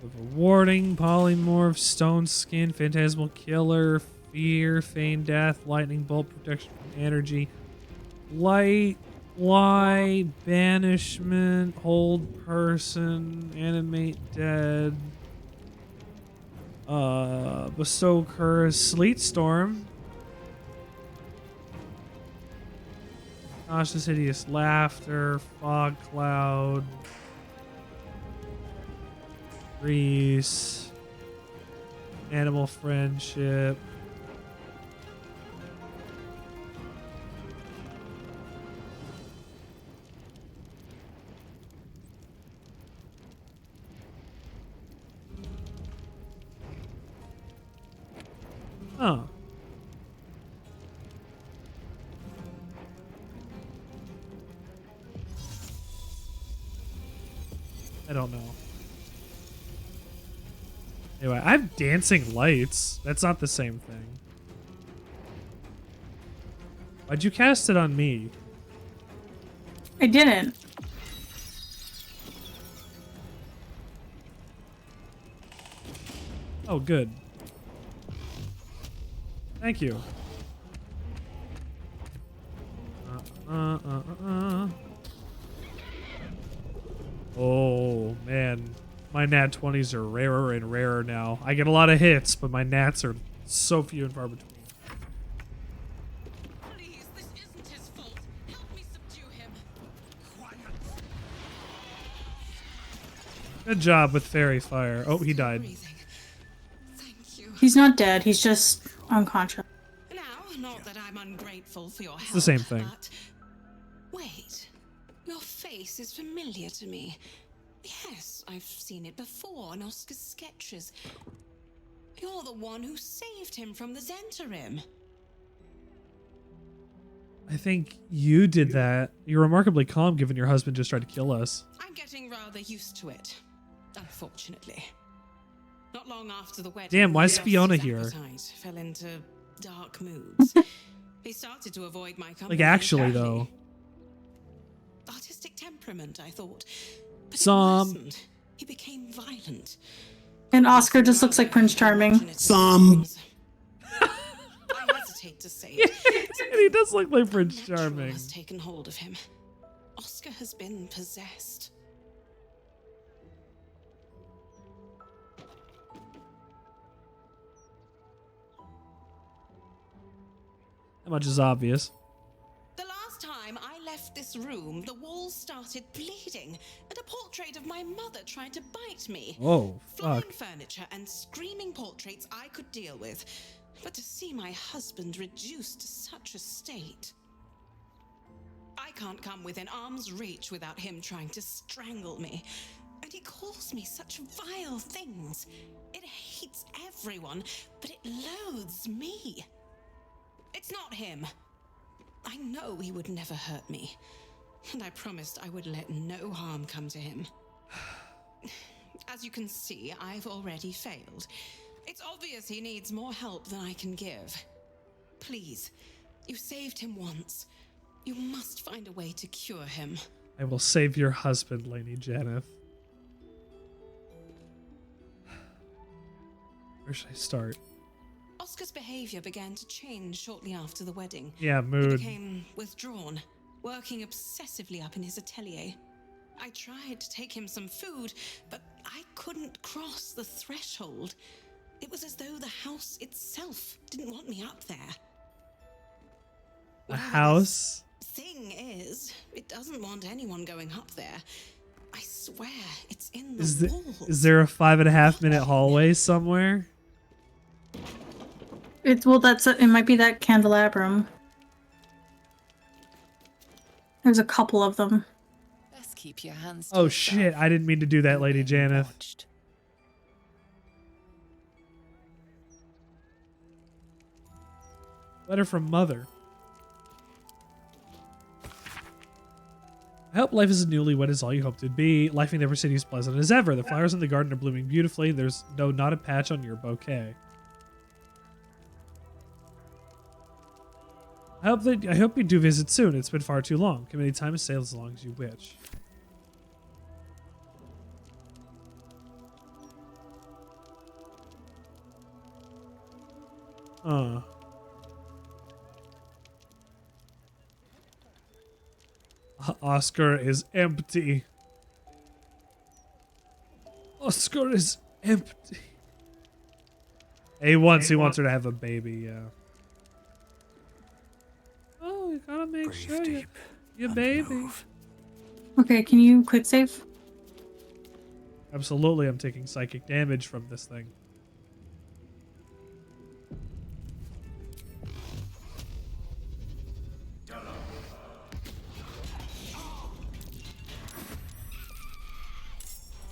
Rewarding, polymorph, stone skin, phantasmal killer, fear, feign death, lightning bolt, protection from energy, light, banishment, hold person, animate dead, bestow curse, sleet storm, cautious hideous laughter, fog cloud, grease, animal friendship. Oh. I don't know. Anyway, I have dancing lights. That's not the same thing. Why'd you cast it on me? I didn't. Oh, good. Thank you. Oh, man. My nat 20s are rarer and rarer now. I get a lot of hits, but my nats are so few and far between. Please, this isn't his fault. Help me subdue him. Good job with fairy fire. Oh, he died. Thank you. He's not dead, he's just unconscious. Now, not that I'm ungrateful for your help. It's the same thing. But wait, your face is familiar to me. Yes, I've seen it before in Oskar's sketches. You're the one who saved him from the Zentarim. I think you did that. You're remarkably calm given your husband just tried to kill us. I'm getting rather used to it, unfortunately. Not long after the wedding, Damn, why is Ross's Fiona here? appetite fell into dark moods. He started to avoid my company. Like, actually, entirely. though. Artistic temperament, I thought. But it Some. worsened. He became violent. And Oskar just looks like Prince Charming. I hesitate to say it. He does look like Prince Charming. Has taken hold of him. Oskar has been possessed. That much is obvious. The last time I left this room, the walls started bleeding, and a portrait of my mother tried to bite me. Oh, Flying fuck. furniture and screaming portraits I could deal with, but to see my husband reduced to such a state. I can't come within arm's reach without him trying to strangle me. And he calls me such vile things. It hates everyone, but it loathes me. It's not him. I know he would never hurt me, and I promised I would let no harm come to him. As you can see, I've already failed. It's obvious he needs more help than I can give. Please, you saved him once. You must find a way to cure him. I will save your husband, Lady Janeth. Where should I start? Oskar's behavior began to change shortly after the wedding. Yeah, mood. He became withdrawn, working obsessively up in his atelier. I tried to take him some food, but I couldn't cross the threshold. It was as though the house itself didn't want me up there. A house? Thing is, it doesn't want anyone going up there. I swear, it's in the walls. Is there a 5.5-minute hallway somewhere? It might be that candelabrum. There's a couple of them. Best keep your hands to Oh yourself. shit, I didn't mean to do that, Lady Janeth. Watched. Letter from Mother. I hope life is as newlywed as all you hoped it'd be. Life in Never City is pleasant as ever. The flowers in the garden are blooming beautifully. There's not a patch on your bouquet. I hope you do visit soon. It's been far too long. Come anytime and stay as long as you wish. Oskar is empty. Oskar is empty. He wants her to have a baby, yeah. Oh, you gotta make sure your baby. Okay, can you quick save? Absolutely, I'm taking psychic damage from this thing.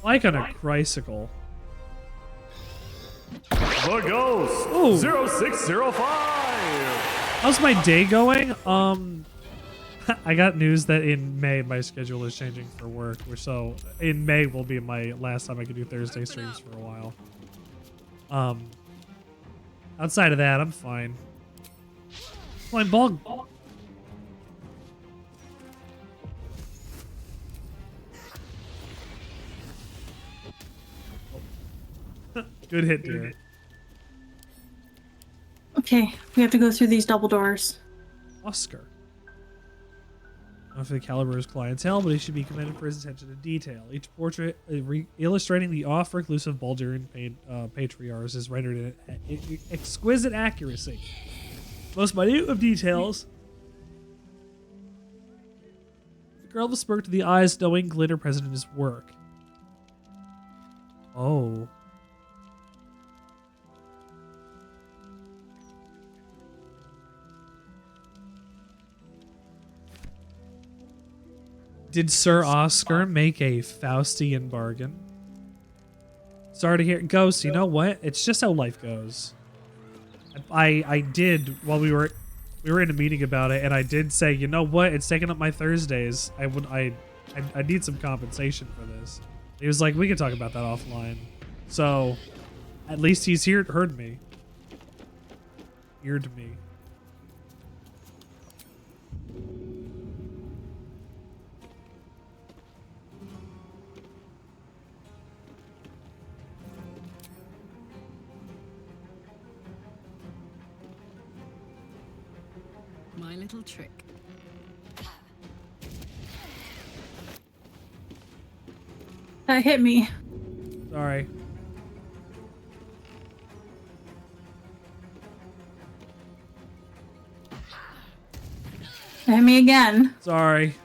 Like on a Chrysicle. The Ghost. Ooh. 0605. How's my day going? I got news that in May my schedule is changing for work, so in May will be my last time I can do Thursday streams for a while. Outside of that, I'm fine. Playing ball. Good hit, dear. Okay, we have to go through these double doors. Oskar. Not for the caliber of his clientele, but he should be commended for his attention to detail. Each portrait illustrating the oft-reclusive Baldur patriarchs is rendered in exquisite accuracy. Most minute of details. The girl was smirked to the eyes, knowing glitter present in his work. Oh. Did Sir Oskar make a Faustian bargain? Sorry to hear. Ghost, you know what? It's just how life goes. I did, while we were in a meeting about it, and I did say, you know what? It's taking up my Thursdays. I need some compensation for this. He was like, we can talk about that offline. So, at least he's heard me. Heard me. My little trick. That hit me. Sorry. That hit me again. Sorry.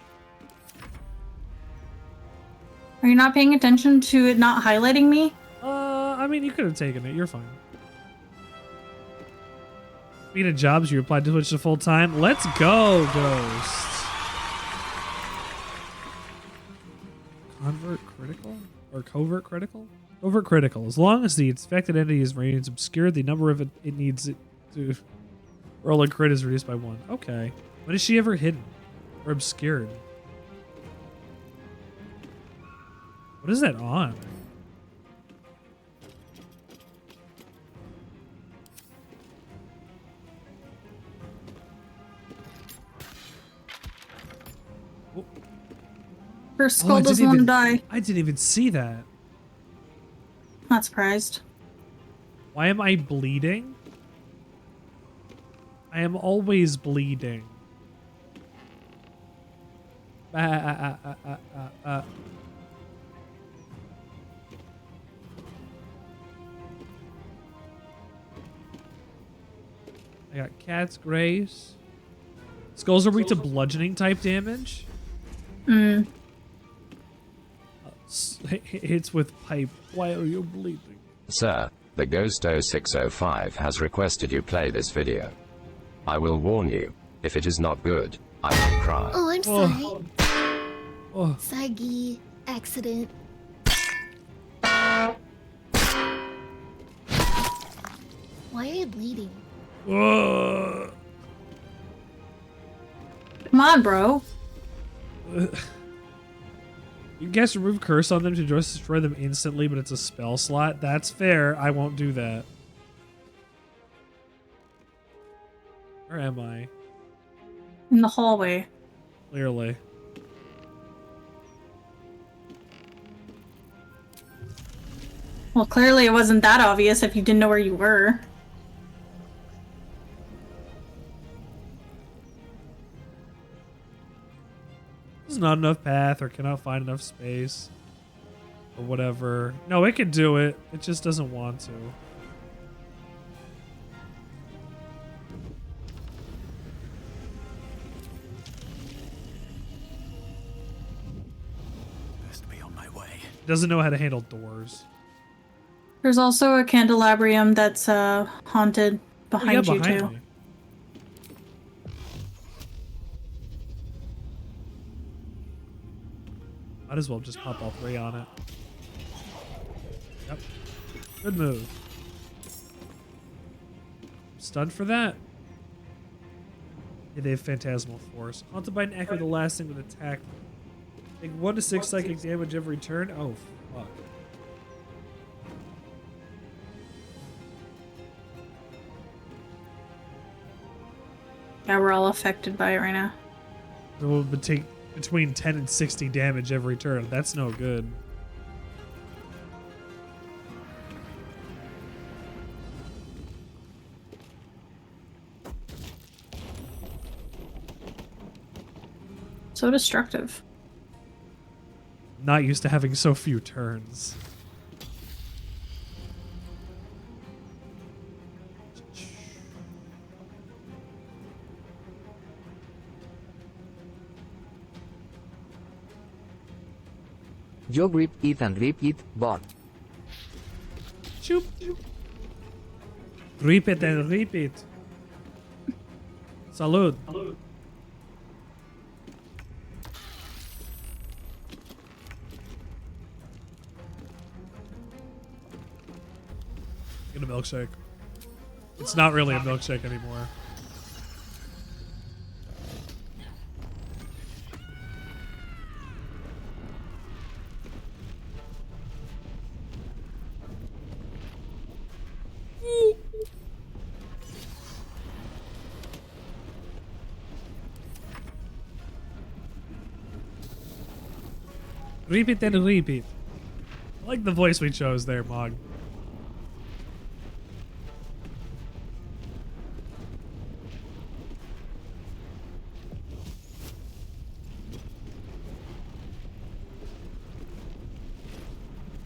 Are you not paying attention to it not highlighting me? I mean, you could have taken it. You're fine. Speaking of jobs, you applied to switch to full time. Let's go, Ghost. Convert critical or covert critical? Covert critical. As long as the infected entity is remains obscured, the number of it needs it to roll a crit is reduced by 1. Okay. When is she ever hidden or obscured? What is that on? Her skull doesn't want to die. I didn't even see that. Not surprised. Why am I bleeding? I am always bleeding. I got Cat's Grace, Skulls are weak to bludgeoning type damage. Hits with pipe. Why are you bleeding? Sir, the Ghost 0605 has requested you play this video. I will warn you, if it is not good, I will cry. Oh, I'm sorry. Oh. Saggy. Accident. Why are you bleeding? Come on, bro. You guys remove curse on them to just destroy them instantly, but it's a spell slot. That's fair. I won't do that. Where am I? In the hallway. Clearly. Well, clearly it wasn't that obvious if you didn't know where you were. There's not enough path or cannot find enough space. Or whatever. No, it can do it. It just doesn't want to. Best be on my way. Doesn't know how to handle doors. There's also a candelabrium that's haunted behind you behind too. me. Might as well just pop all three on it. Yep. Good move. Stunned for that. Yeah, they have Phantasmal Force. Haunted by an echo, the last thing that attacked them. Take 1 to 6 psychic damage every turn. Oh, fuck. Yeah, we're all affected by it right now. It will take between 10 and 60 damage every turn. That's no good. So destructive. Not used to having so few turns. Yo grip it and grip it, bot. Shoop. Rip it and rip it. Salud. Get a milkshake. It's not really a milkshake anymore. Repeat and repeat. I like the voice we chose there, Mog.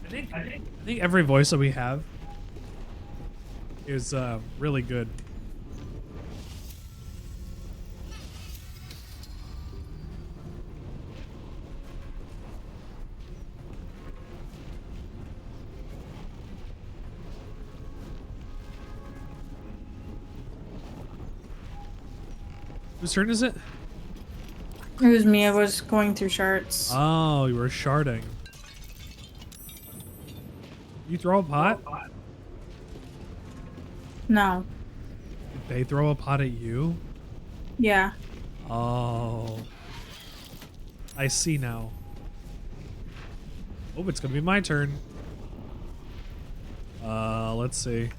I think every voice that we have is really good. Whose turn is it? It was me. I was going through charts. Oh, you were sharding. You throw a pot? No. Did they throw a pot at you? Yeah. Oh. I see now. Oh, it's gonna be my turn. Let's see.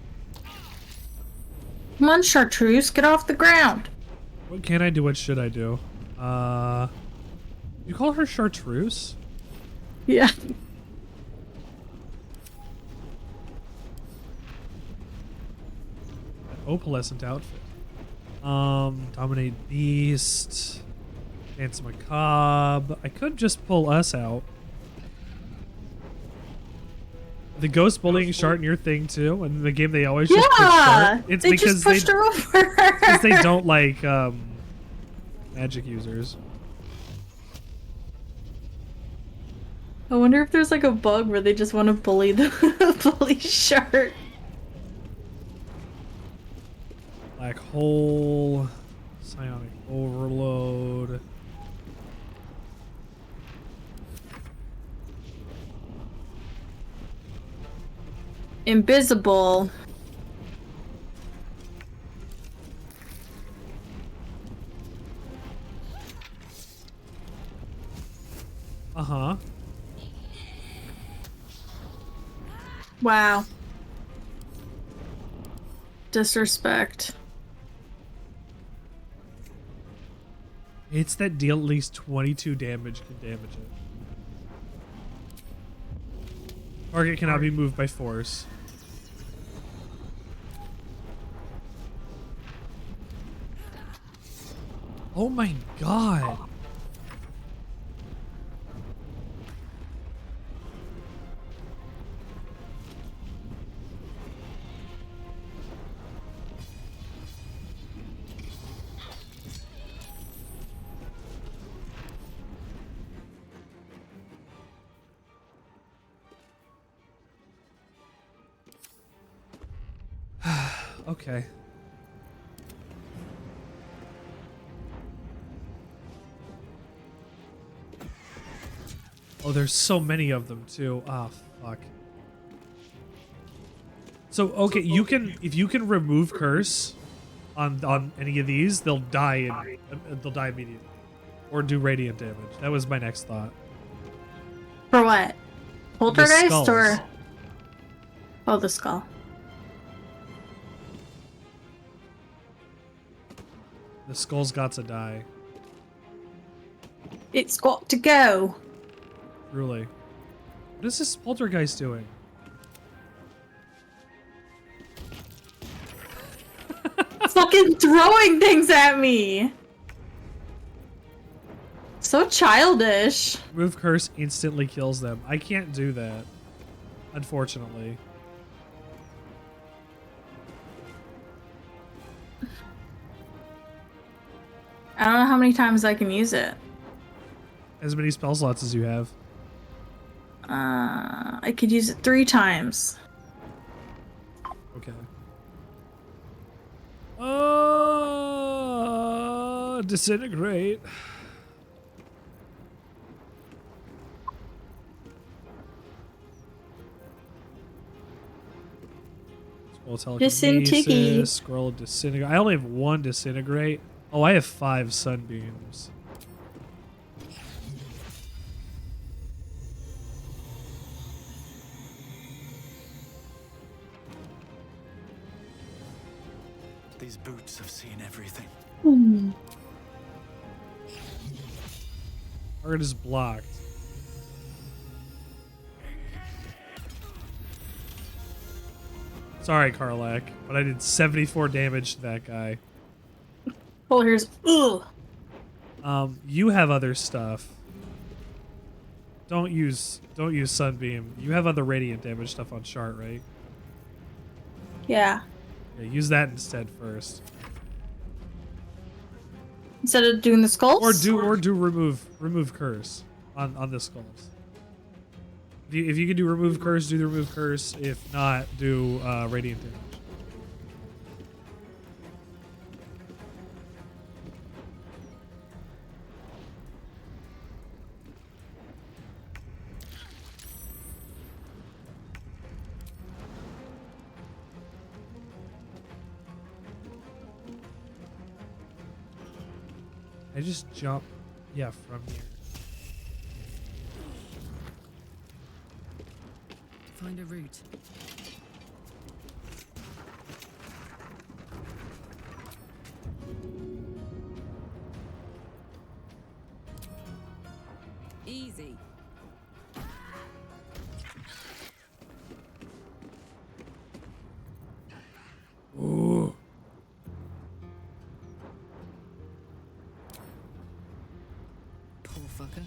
Come on, Chartreuse, get off the ground. What can I do? What should I do? You call her Chartreuse? Yeah. Opalescent outfit. Dominate Beast. Dance Macabre. I could just pull us out. The ghost bullying Shart in your thing too, and in the game they always just push Shart. It's they because just pushed her over. because they don't like magic users. I wonder if there's like a bug where they just want to bully the bully Shart. Black hole, psionic overload. Invisible. Uh-huh. Wow. Disrespect. Hits that deal at least 22 damage can damage it. Target cannot be moved by force. Oh my god. Okay. Oh, there's so many of them too. Ah, fuck. So okay, you can if you can remove curse on any of these, they'll die immediately, or do radiant damage. That was my next thought. For what? Poltergeist skulls. or? Oh, the skull. The skull's got to die. It's got to go. Truly. What is this poltergeist doing? Fucking throwing things at me. So childish. Remove curse instantly kills them. I can't do that, unfortunately. I don't know how many times I can use it. As many spell slots as you have. I could use it 3 times. Okay. Disintegrate. Scroll telekinesis. Scroll disintegrate. I only have 1 disintegrate. Oh, I have 5 sunbeams. These boots have seen everything. Target is blocked. Sorry, Karlak, but I did 74 damage to that guy. Oh, here's ugh. You have other stuff. Don't use sunbeam. You have other radiant damage stuff on Shart, right? Yeah. Yeah, use that instead first. Instead of doing the skulls? Or do remove curse on the skulls. If you can do remove curse, do the remove curse. If not, do radiant damage. I just jump, yeah, from here. Find a route. Easy. Ooh. Poor fucker.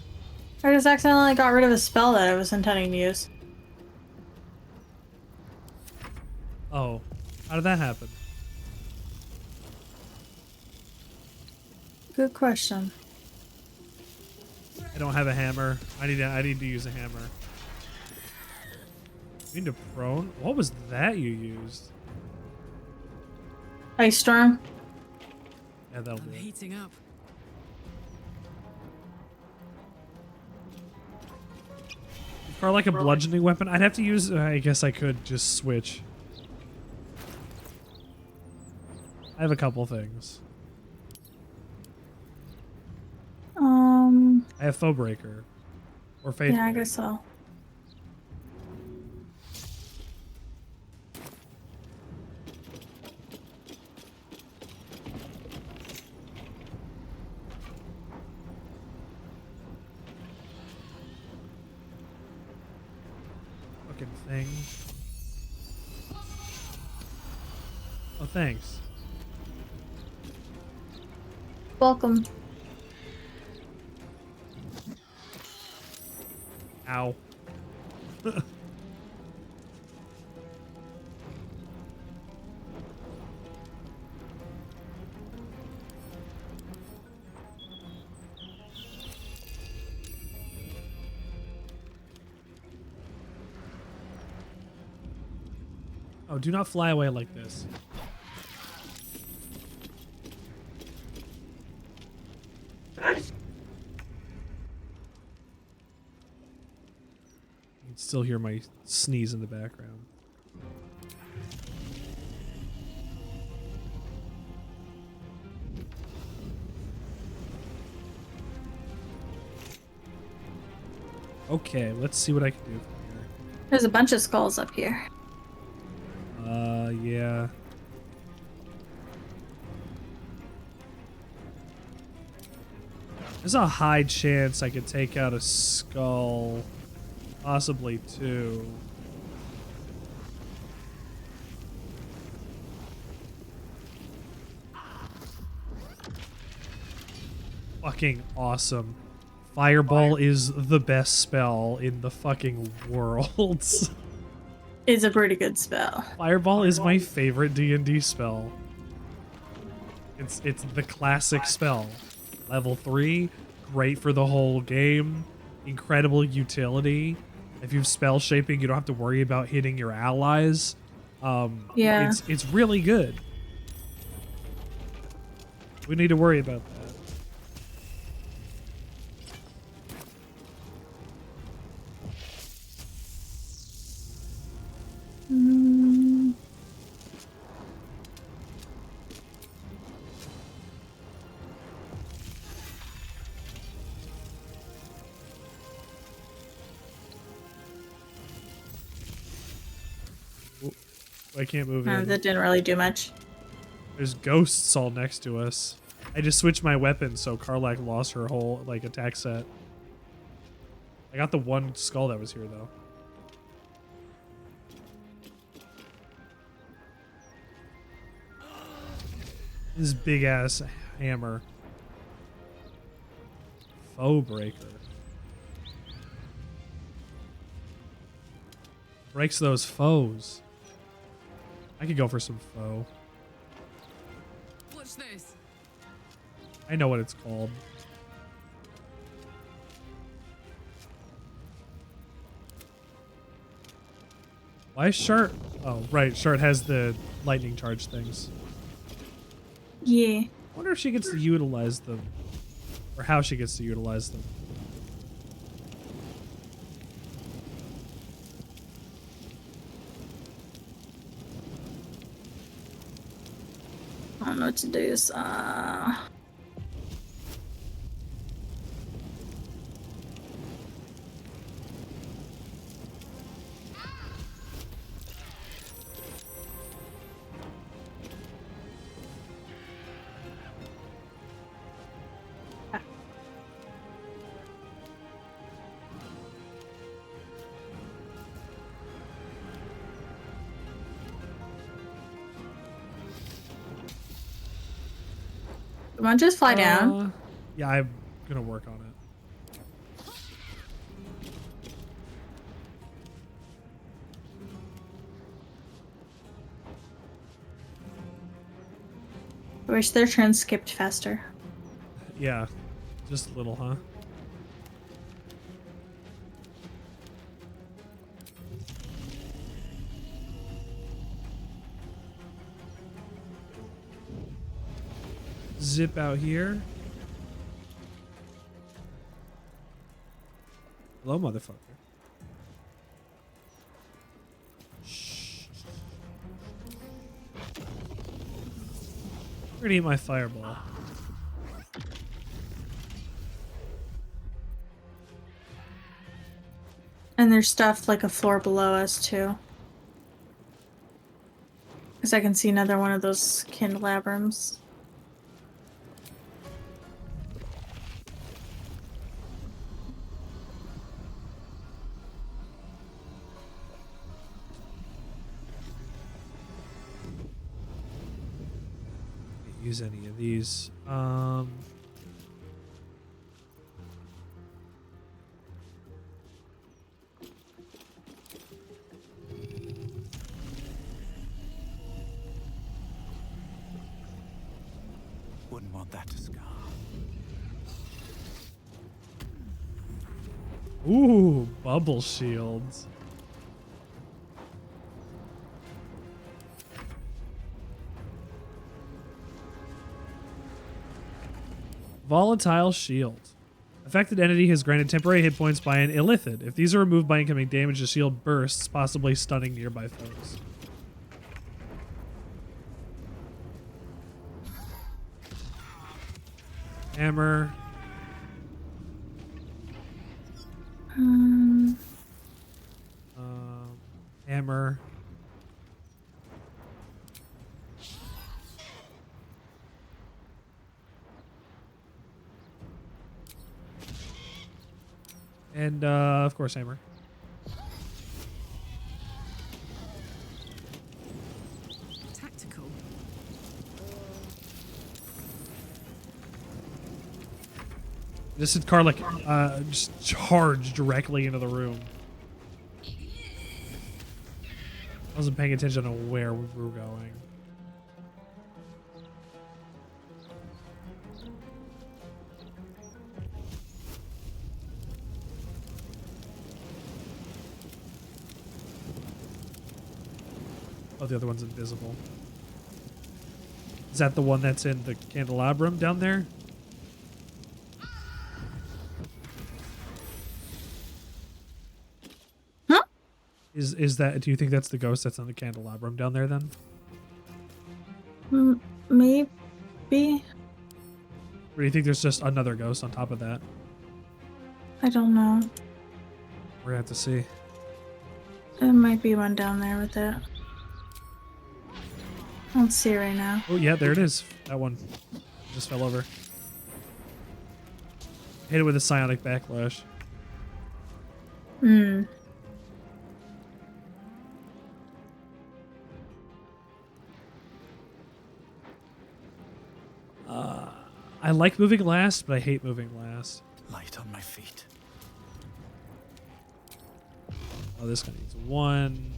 I just accidentally got rid of a spell that I was intending to use. Oh, how did that happen? Good question. I don't have a hammer. I need to use a hammer. You need to prone? What was that you used? Ice storm. Yeah, that'll do I'm it. heating up. For like a bludgeoning weapon, I'd have to use. I guess I could just switch. I have a couple things. I have Foe Breaker. Or Faith. Yeah, I guess so. Fucking thing. Oh, thanks. Welcome. Ow. Oh, do not fly away like this. You can still hear my sneeze in the background. Okay, let's see what I can do from here. There's a bunch of skulls up here. Yeah. There's a high chance I could take out a skull. Possibly two. Fucking awesome. Fireball is the best spell in the fucking world. It's a pretty good spell. Fireball is my favorite D&D spell. It's the classic spell. Level 3, great for the whole game. Incredible utility. If you have spell shaping, you don't have to worry about hitting your allies. Yeah. It's really good. We need to worry about that. I can't move in. That didn't really do much. There's ghosts all next to us. I just switched my weapon, so Karlak lost her whole like attack set. I got the one skull that was here though. This big ass hammer. Foe breaker. Breaks those foes. I could go for some foe. Watch this. I know what it's called. Why is Shart? Oh, right. Shart has the lightning charge things. Yeah. I wonder if she gets to utilize them. Or how she gets to utilize them. I don't know what to do. So, come on, just fly down. Yeah, I'm gonna work on it. I wish their turn skipped faster. Yeah, just a little, huh? Zip out here. Hello, motherfucker. Shh. I'm gonna eat my fireball. And there's stuff like a floor below us too. Because I can see another one of those candelabrums. Can't use any of these. Wouldn't want that to scar. Ooh, bubble shields. Volatile shield. Affected entity has granted temporary hit points by an illithid. If these are removed by incoming damage, the shield bursts, possibly stunning nearby foes. Hammer. Hammer. And, of course, hammer. Tactical. This is car, like, just charged directly into the room. I wasn't paying attention to where we were going. Oh, the other one's invisible. Is that the one that's in the candelabrum down there? Huh? Is that? Do you think that's the ghost that's in the candelabrum down there then? Maybe. Or do you think there's just another ghost on top of that? I don't know. We're gonna have to see. There might be one down there with it. I don't see it right now. Oh yeah, there it is. That one just fell over. Hit it with a psionic backlash. Hmm. I like moving last, but I hate moving last. Light on my feet. Oh, this guy needs one.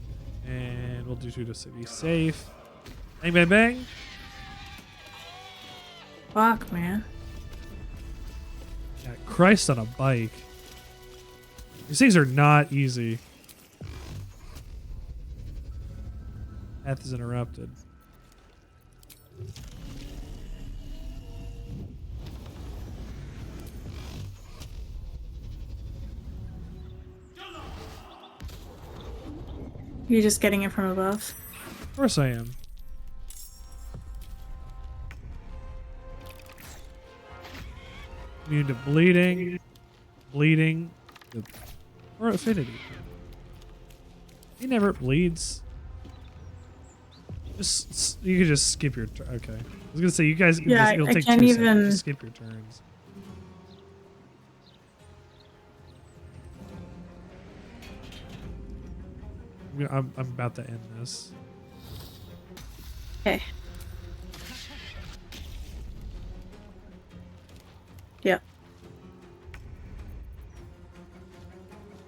And we'll do two to be safe. Bang, bang, bang. Fuck, man. Yeah, Christ on a bike. These things are not easy. Path is interrupted. You're just getting it from above. Of course I am. Immune to bleeding. Bleeding. Or affinity. He never bleeds. Just you can just skip your turn. Okay. I was gonna say you guys. Yeah, it'll I take can't 2 even- seconds. Just skip your turns. I'm about to end this. Okay. Yep.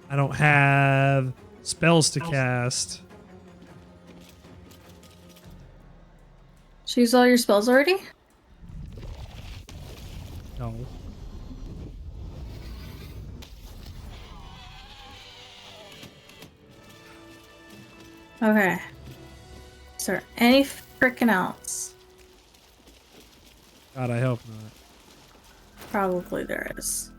I don't have spells to cast. Did you use all your spells already? No. Okay. Is there any frickin' else? God, I hope not. Probably there is.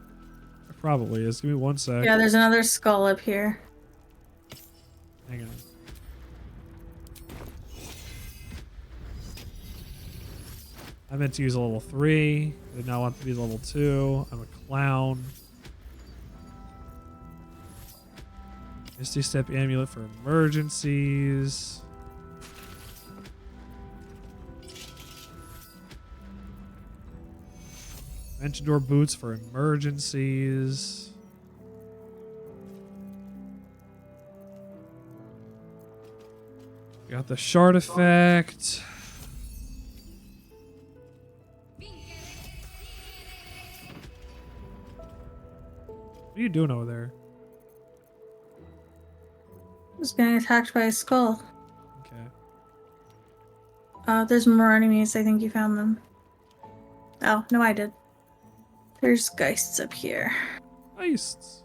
There probably is. Give me 1 sec. Yeah, there's another skull up here. Hang on. I meant to use a level 3. I now want to be level 2. I'm a clown. Misty Step Amulet for emergencies. Ventador Boots for emergencies. We got the shard effect. What are you doing over there? I was getting attacked by a skull. Okay. There's more enemies. I think you found them. Oh, no, I did. There's geists up here. Geists.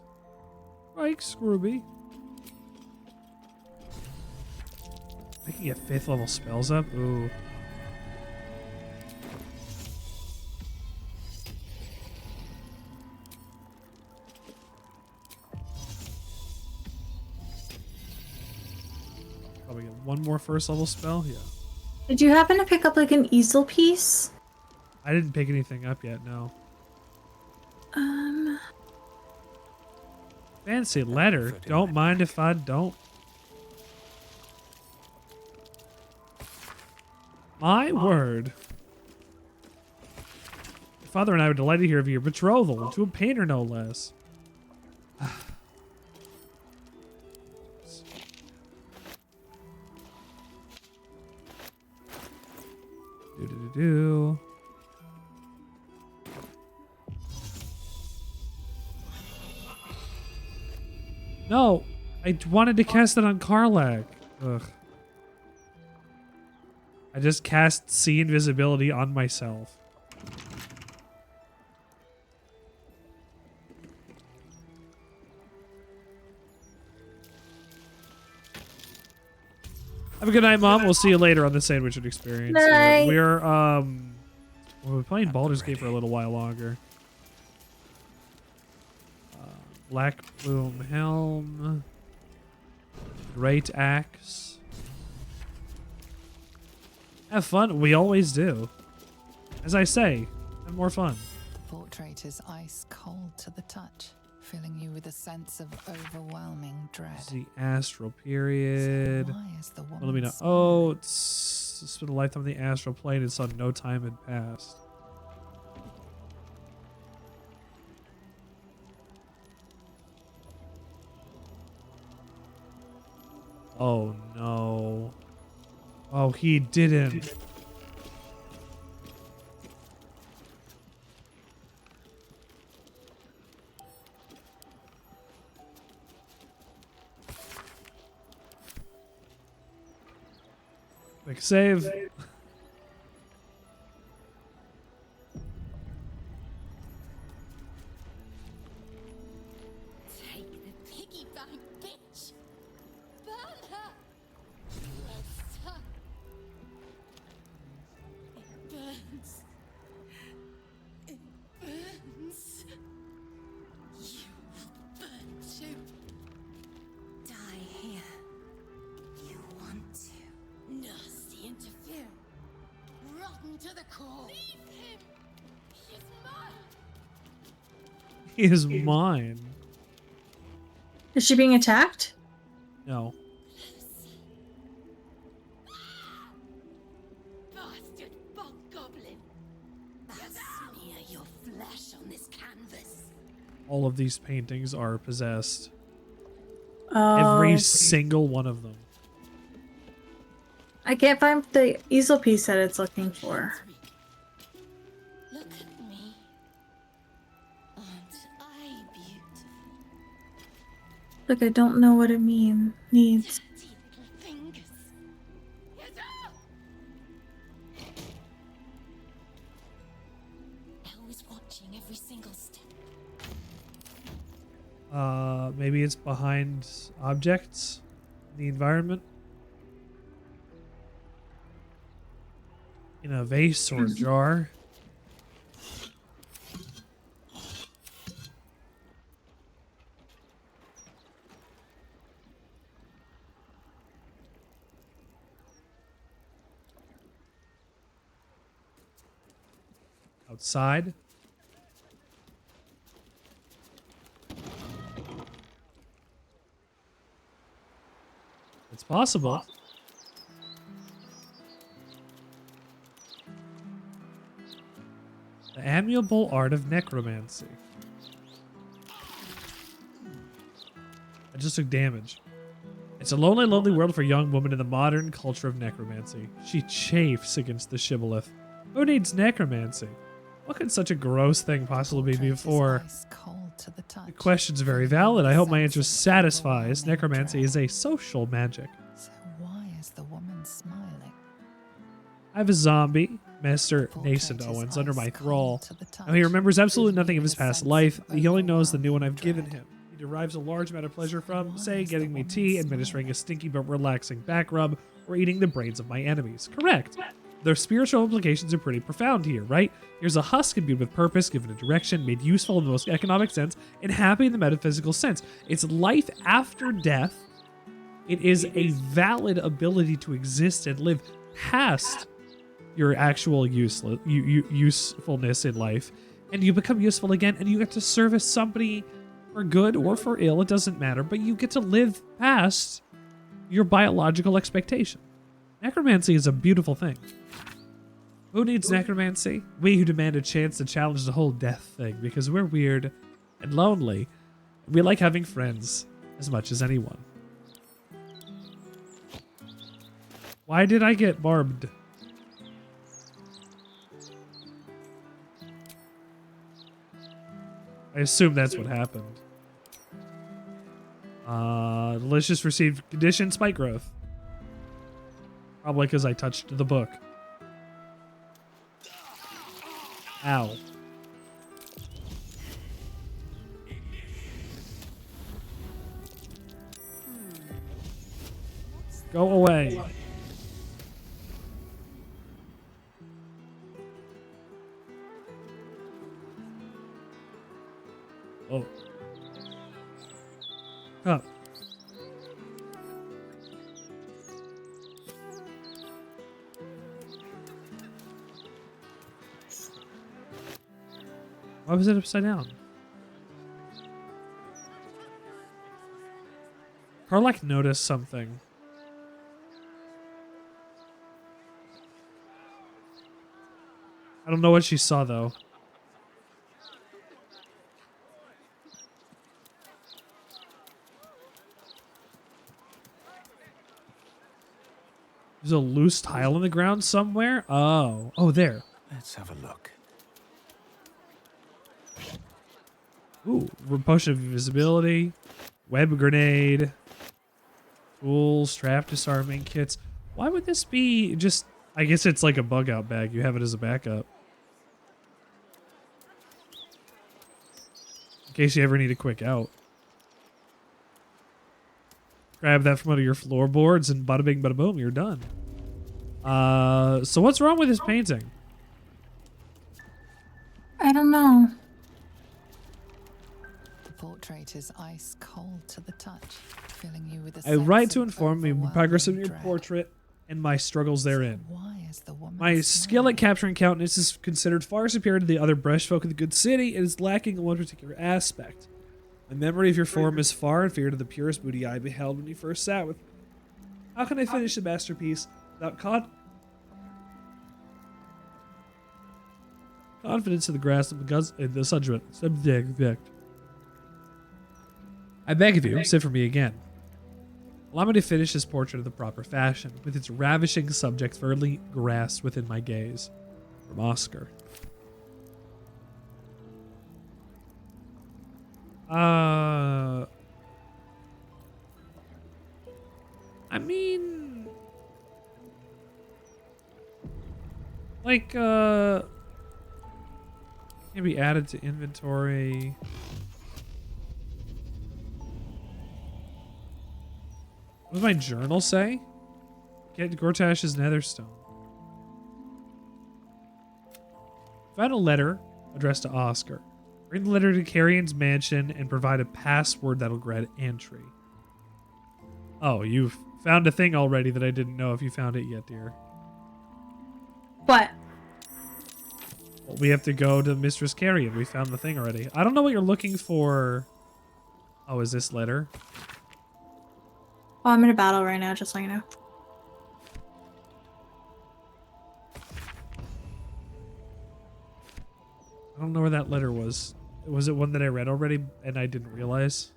Like Scrooby. I can get 5th level spells up. Ooh. Probably get 1 more 1st level spell. Yeah. Did you happen to pick up like an easel piece? I didn't pick anything up yet. No. Fancy letter. Don't mind if I don't. My word. Your father and I were delighted to hear of your betrothal to a painter, no less. Do. No, I wanted to cast it on Karlach. Ugh. I just cast See Invisibility on myself. Have a good night, Mom. We'll see you later on the Sandwichard experience. Night. We're playing Baldur's Gate for a little while longer. Black Plume Helm. Great Axe. Have fun. We always do. As I say, have more fun. Portrait is ice cold to the touch, filling you with a sense of overwhelming dread. The astral period. So why is the woman Let me know. Oh, it's spent a lifetime in the astral plane and saw no time had passed. Oh no. Oh, he didn't. Quick save. Take the piggy bank, bitch! Burn her! Yes. It burns. It burns. You burn too. Die here. You want to. Nasty interfere. Rotten to the core. Leave him! He's mine! He is mine. Is she being attacked? No. Bastard bog goblin! I'll smear your flesh on this canvas. All of these paintings are possessed. Oh. Every single one of them. I can't find the easel piece that it's looking for. Look at me. Aren't I beautiful? Look, I don't know what it needs. Dirty little fingers. Yes, ah! always watching every single step. Maybe it's behind objects in the environment. In a vase or a jar. Outside. It's possible. The amiable art of necromancy. I just took damage. It's a lonely, lonely world for a young woman in the modern culture of necromancy. She chafes against the shibboleth. Who needs necromancy? What could such a gross thing possibly be before? The question's very valid. I hope my answer satisfies. Necromancy is a social magic. So why is the woman smiling? I have a zombie, Master Nascent Owens, under my thrall. Now he remembers absolutely nothing of his past life. He only knows the new one I've given him. He derives a large amount of pleasure from, say, getting me tea, administering a stinky but relaxing back rub, or eating the brains of my enemies. Correct. The spiritual implications are pretty profound here, right? Here's a husk imbued with purpose, given a direction, made useful in the most economic sense, and happy in the metaphysical sense. It's life after death. It is a valid ability to exist and live past your actual usefulness in life, and you become useful again, and you get to service somebody for good or for ill, it doesn't matter, but you get to live past your biological expectation. Necromancy is a beautiful thing. Who needs necromancy? We who demand a chance to challenge the whole death thing, because we're weird and lonely. We like having friends as much as anyone. Why did I get barbed? I assume that's what happened. Delicious received condition spike growth. Probably because I touched the book. Ow. Go away. Oh. Up. Why was it upside down? Karlak noticed something. I don't know what she saw though. There's a loose tile in the ground somewhere? Oh. Oh, there. Let's have a look. Ooh, potion of invisibility, web grenade, tools, trap disarming kits. Why would this be just... I guess it's like a bug out bag. You have it as a backup. In case you ever need a quick out. Grab that from under your floorboards and bada bing bada boom, you're done. So what's wrong with this painting? I don't know. The portrait is ice cold to the touch, filling you with a I write sense to of inform me of the progress of your dread. portrait and my struggles therein. Why is the woman My skill at capturing countenance is considered far superior to the other brush folk of the good city. It is lacking in one particular aspect. My memory of your form is far inferior to the purest beauty I beheld when you first sat with me. How can I finish the masterpiece without confidence in the grasp of the subject? I beg of you, sit for me again. Allow me to finish this portrait of the proper fashion, with its ravishing subject firmly grasped within my gaze. From Oskar. I mean... Like, Can be added to inventory. What does my journal say? Get Gortash's netherstone. Found a letter addressed to Oskar. Bring the letter to Carrion's mansion and provide a password that'll grant entry. Oh, you've found a thing already that I didn't know if you found it yet, dear. What? Well, we have to go to Mistress Carrion. We found the thing already. I don't know what you're looking for. Oh, is this letter? Oh, I'm in a battle right now, just so you know. I don't know where that letter was. Was it one that I read already and I didn't realize?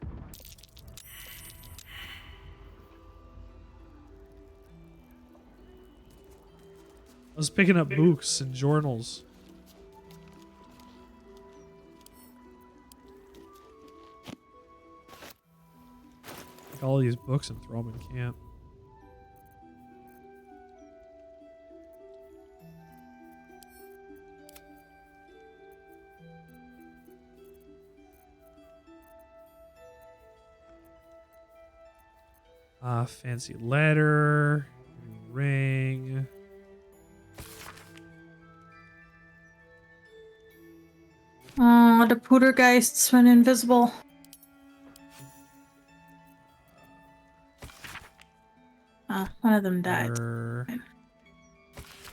I was picking up books and journals. Take all these books and throw them in camp. Fancy letter, ring. Oh, the Poltergeists went invisible. One of them died.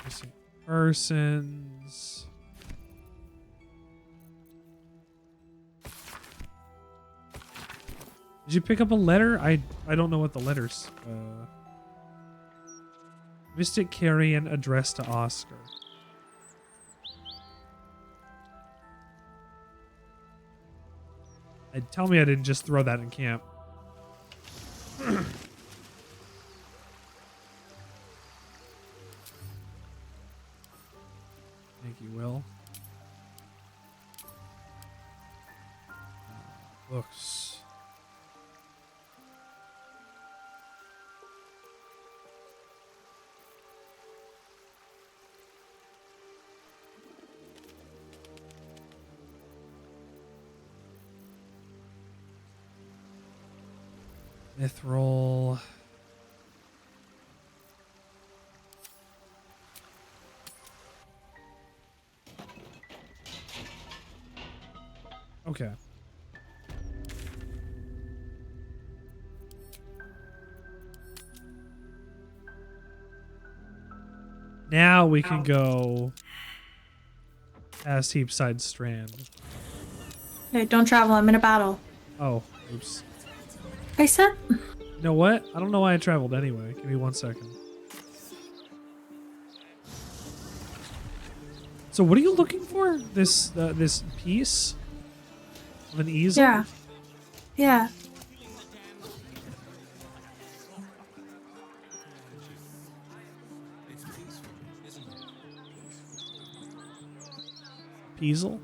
Missing persons. Did you pick up a letter? I don't know what the letters. Mystic Carrion addressed to Oskar. Tell me I didn't just throw that in camp. Thank you, Will. Books. Mithril. Okay. Now we can go past Heapside Strand. Hey, don't travel. I'm in a battle. Oh, oops. I said. You know what? I don't know why I traveled anyway. Give me 1 second. So what are you looking for? This piece of an easel? Yeah. Yeah. Easel?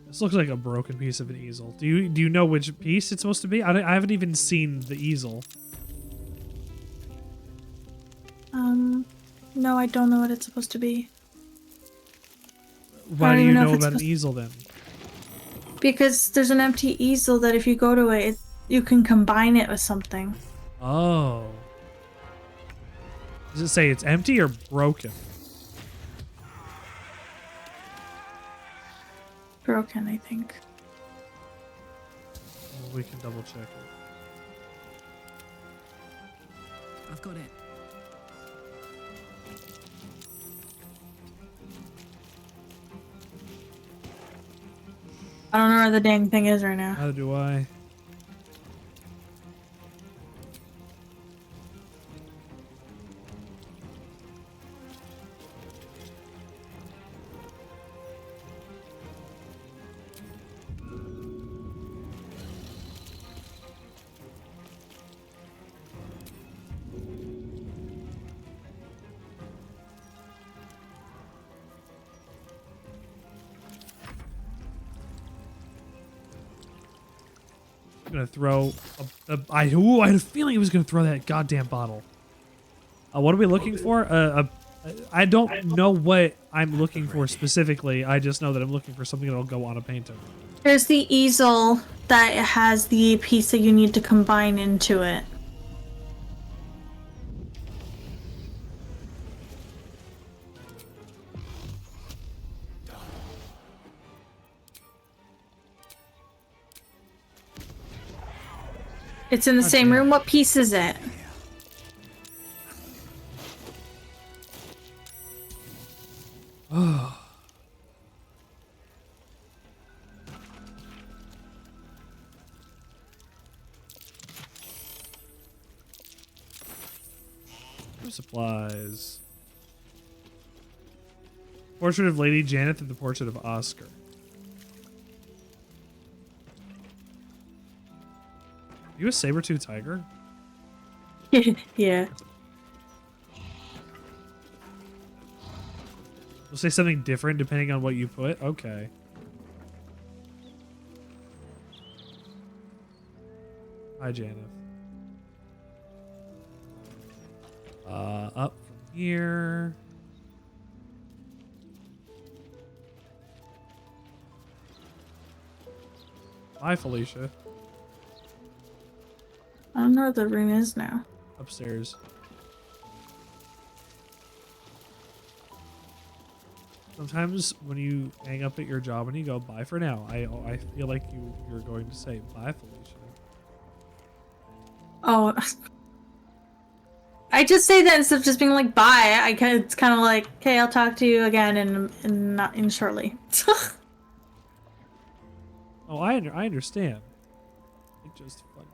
This looks like a broken piece of an easel. Do you know which piece it's supposed to be? I haven't even seen the easel. No, I don't know what it's supposed to be. Why do you know about an easel then? Because there's an empty easel that if you go to it, you can combine it with something. Oh. Does it say it's empty or broken? Broken, I think. Well, we can double check it. I've got it. I don't know where the dang thing is right now. How do I? I'm gonna throw I had a feeling he was gonna throw that goddamn bottle. What are we looking for? I don't know what I'm looking for specifically. I just know that I'm looking for something that'll go on a painting. There's the easel that has the piece that you need to combine into it. It's in the same room. What piece is it? Oh. Supplies. Portrait of Lady Janet and the portrait of Oskar. Are you a saber-tooth tiger? Yeah. We'll say something different depending on what you put. Okay. Hi, Janet. Up from here. Hi, Felicia. I don't know where the room is now. Upstairs. Sometimes when you hang up at your job and you go, bye for now, I feel like you're going to say, bye, Felicia. Oh. I just say that instead of just being like, bye. It's kind of like, okay, I'll talk to you again in shortly. Oh, I understand. It just funny.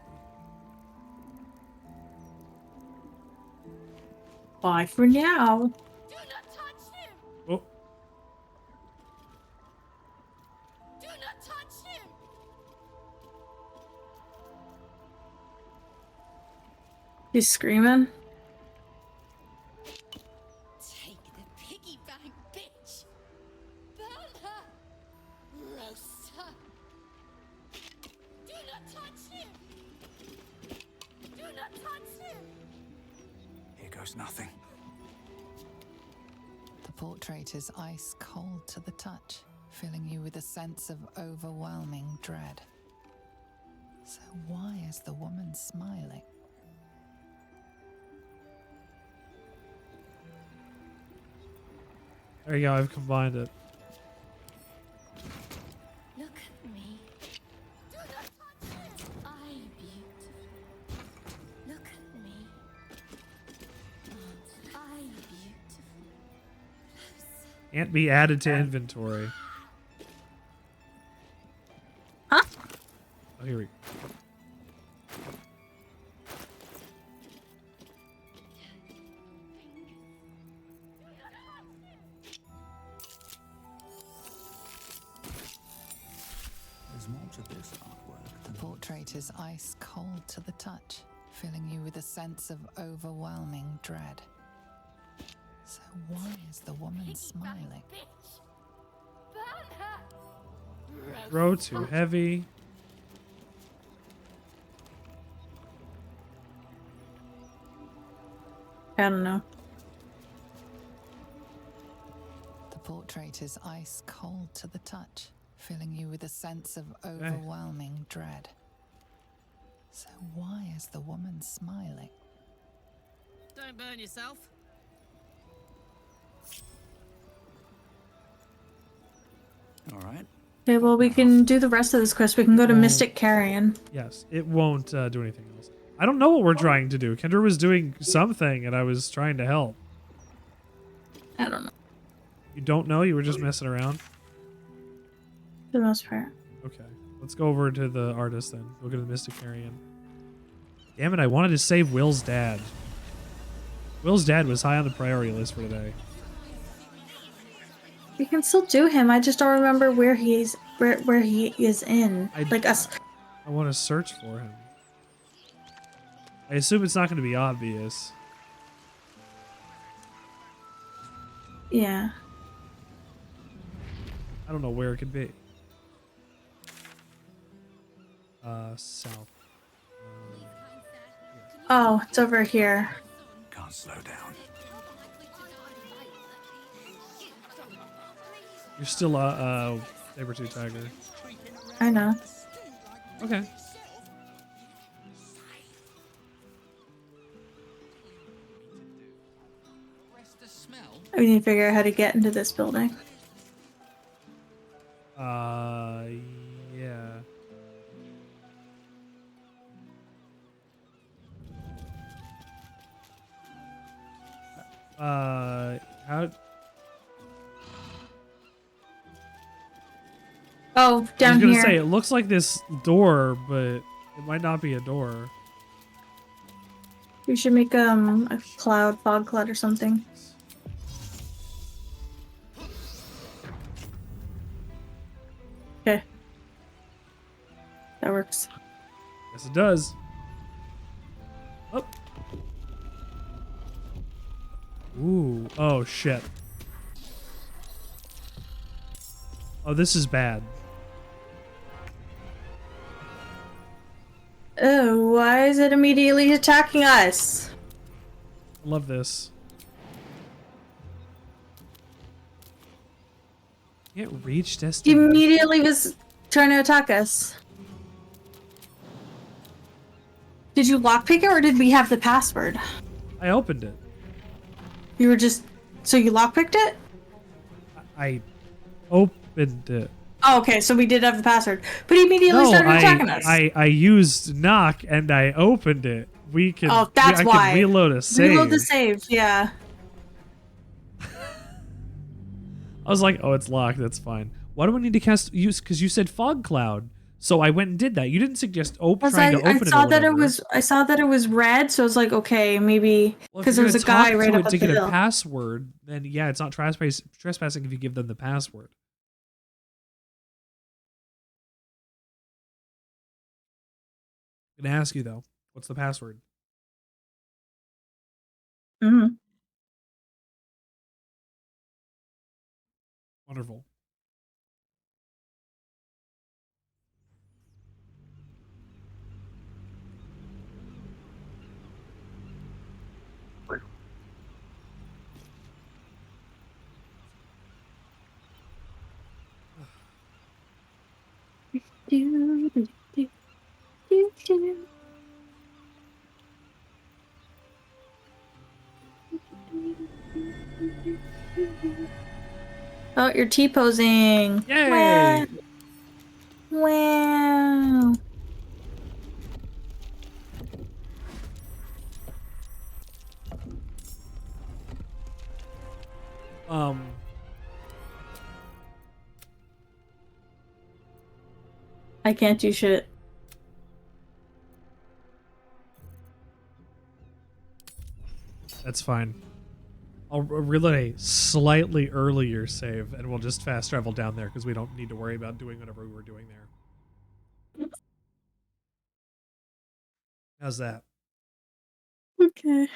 Bye for now. Do not touch him! Oh. Do not touch him! He's screaming. Take the piggy bank, bitch! Burn her! Roast her! Do not touch him! Do not touch him! Here goes nothing. The portrait is ice cold to the touch, filling you with a sense of overwhelming dread. So why is the woman smiling? There you go, I've combined it. Look at me. Do not touch him! I beautiful. Look at me. Aren't I beautiful? Can't be added to inventory. Huh? Oh, here we go. There's more to this artwork. The portrait is ice cold to the touch, filling you with a sense of overwhelming dread. So why is the woman smiling? Burn her! Throw too heavy. I don't know. The portrait is ice cold to the touch, filling you with a sense of overwhelming dread. So why is the woman smiling? Don't burn yourself. All right. Okay, well, we can do the rest of this quest. We can go to Mystic Carrion. Yes, it won't do anything else. I don't know what we're trying to do. Kendra was doing something and I was trying to help. I don't know. You don't know? You were just messing around? For the most part. Okay. Let's go over to the artist then. Look at the Mystic Carrion. Damn it, I wanted to save Will's dad. Will's dad was high on the priority list for today. We can still do him. I just don't remember where he is. Where he is in. Like us. I want to search for him. I assume it's not going to be obvious. Yeah. I don't know where it could be. South. Oh, it's over here. Can't slow down. You're still saber-tooth tiger. I know. Okay. We need to figure out how to get into this building. Yeah. How? Oh, down I was gonna here. say it looks like this door, but it might not be a door. We should make a fog cloud or something. Okay. That works. Yes, it does. Oh. Ooh. Oh shit. Oh, this is bad. Oh, why is it immediately attacking us? Love this. Can't reach He destination. immediately was trying to attack us. Did you lockpick it or did we have the password? I opened it. You were just... So you lockpicked it? I opened it. Oh, okay, so we did have the password. But he immediately started attacking us. I used knock and I opened it. We can. Oh, that's I why. can reload a save. Reload the save, yeah. I was like, oh, it's locked. That's fine. Why do I need to cast use? Because you said fog cloud, so I went and did that. You didn't suggest trying to open it. I saw that it was red, so I was like, okay, maybe because there was a guy right up to the get hill. a password. Then yeah, it's not trespassing if you give them the password. I'm gonna ask you though, what's the password? Mm-hmm. Wonderful. Oh, you're T-posing. Yay! Wow. I can't do shit. That's fine. I'll relay slightly earlier save, and we'll just fast travel down there because we don't need to worry about doing whatever we were doing there. How's that? Okay.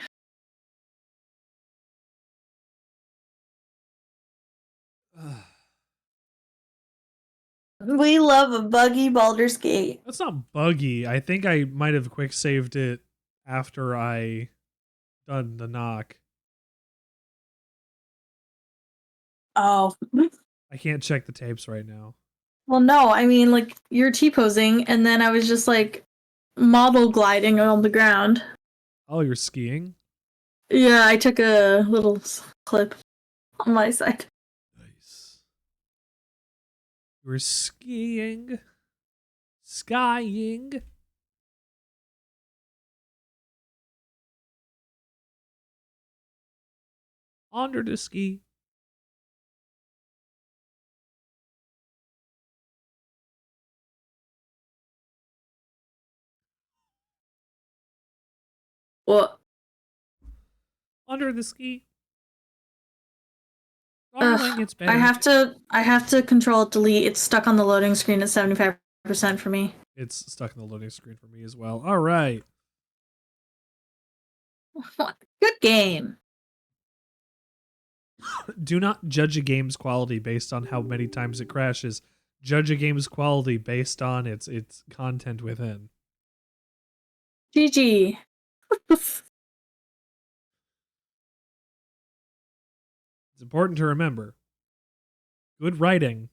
We love a buggy Baldur's Gate. That's not buggy. I think I might have quick saved it after I done the knock. Oh. I can't check the tapes right now. Well, no, I mean, like, you're T-posing, and then I was just, like, model gliding on the ground. Oh, you're skiing? Yeah, I took a little clip on my side. Nice. You were skiing. Skying. Under the ski. What? Under the ski. It's better. I have to control delete. It's stuck on the loading screen at 75% for me. It's stuck in the loading screen for me as well. All right. Good game. Do not judge a game's quality based on how many times it crashes. judge a game's quality based on its content within. GG. It's important to remember good writing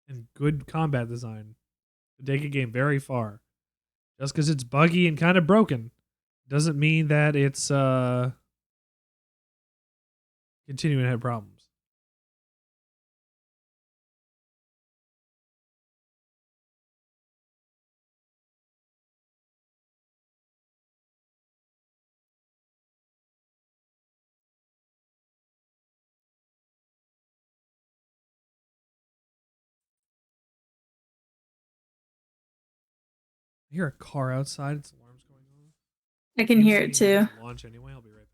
and good combat design to take a game very far. Just because it's buggy and kind of broken doesn't mean that it's continuing to have problems. I hear a car outside. Its alarm's going off. I can hear it too. Launch anyway. I'll be right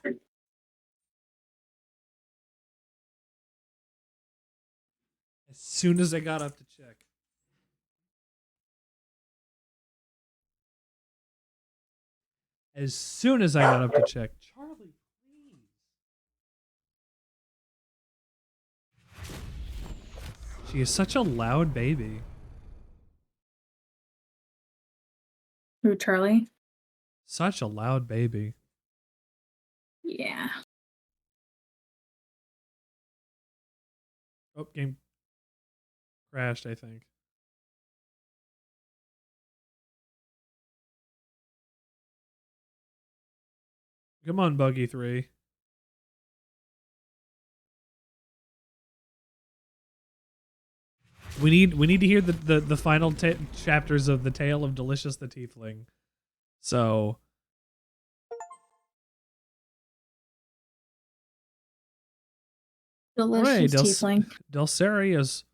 back. As soon as I got up to check. As soon as I got up to check. Charlie, please. She is such a loud baby. Who, Charlie? Such a loud baby. Yeah. Oh, game crashed, I think. Come on, Buggy 3. We need to hear the final chapters of the Tale of Delicious the Tiefling. So Delicious tiefling. Delsaria's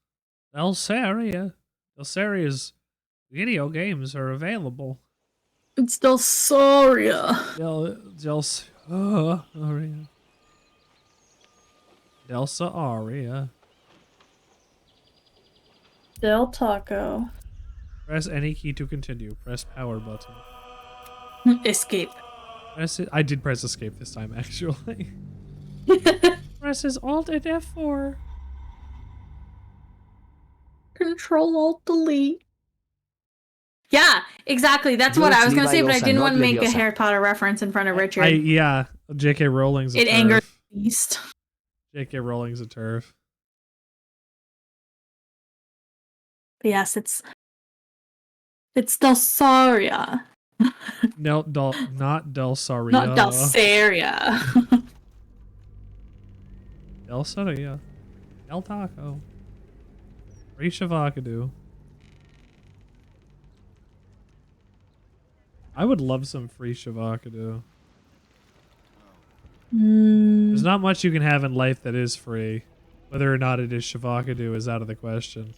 video games are available. It's Delsaria. Delsaria. Del Taco. Press any key to continue. Press power button. Escape. Press it. I did press escape this time, actually. Presses Alt and F4. Control Alt Delete. Yeah, exactly. That's what I was gonna say, but I didn't want to make a Harry Potter reference in front of Richard. Yeah, J.K. Rowling's a it turf. angered the beast. J.K. Rowling's a turf. But yes, it's Delsaria. No, not Delsaria. Not Delsaria. Delsaria. Del Taco. Free Shavakadu. I would love some free Shavakadu. There's not much you can have in life that is free. Whether or not it is Shavakadu is out of the question.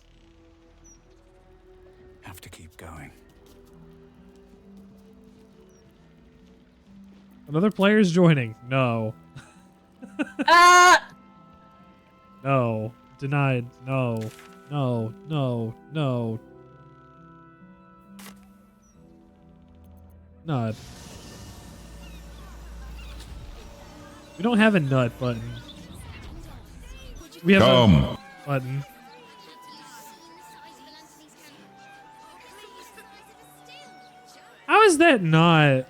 Have to keep going. Another player's joining. No. No. Denied. No. No. No. No. Nut. We don't have a nut button. We have a button. How is that not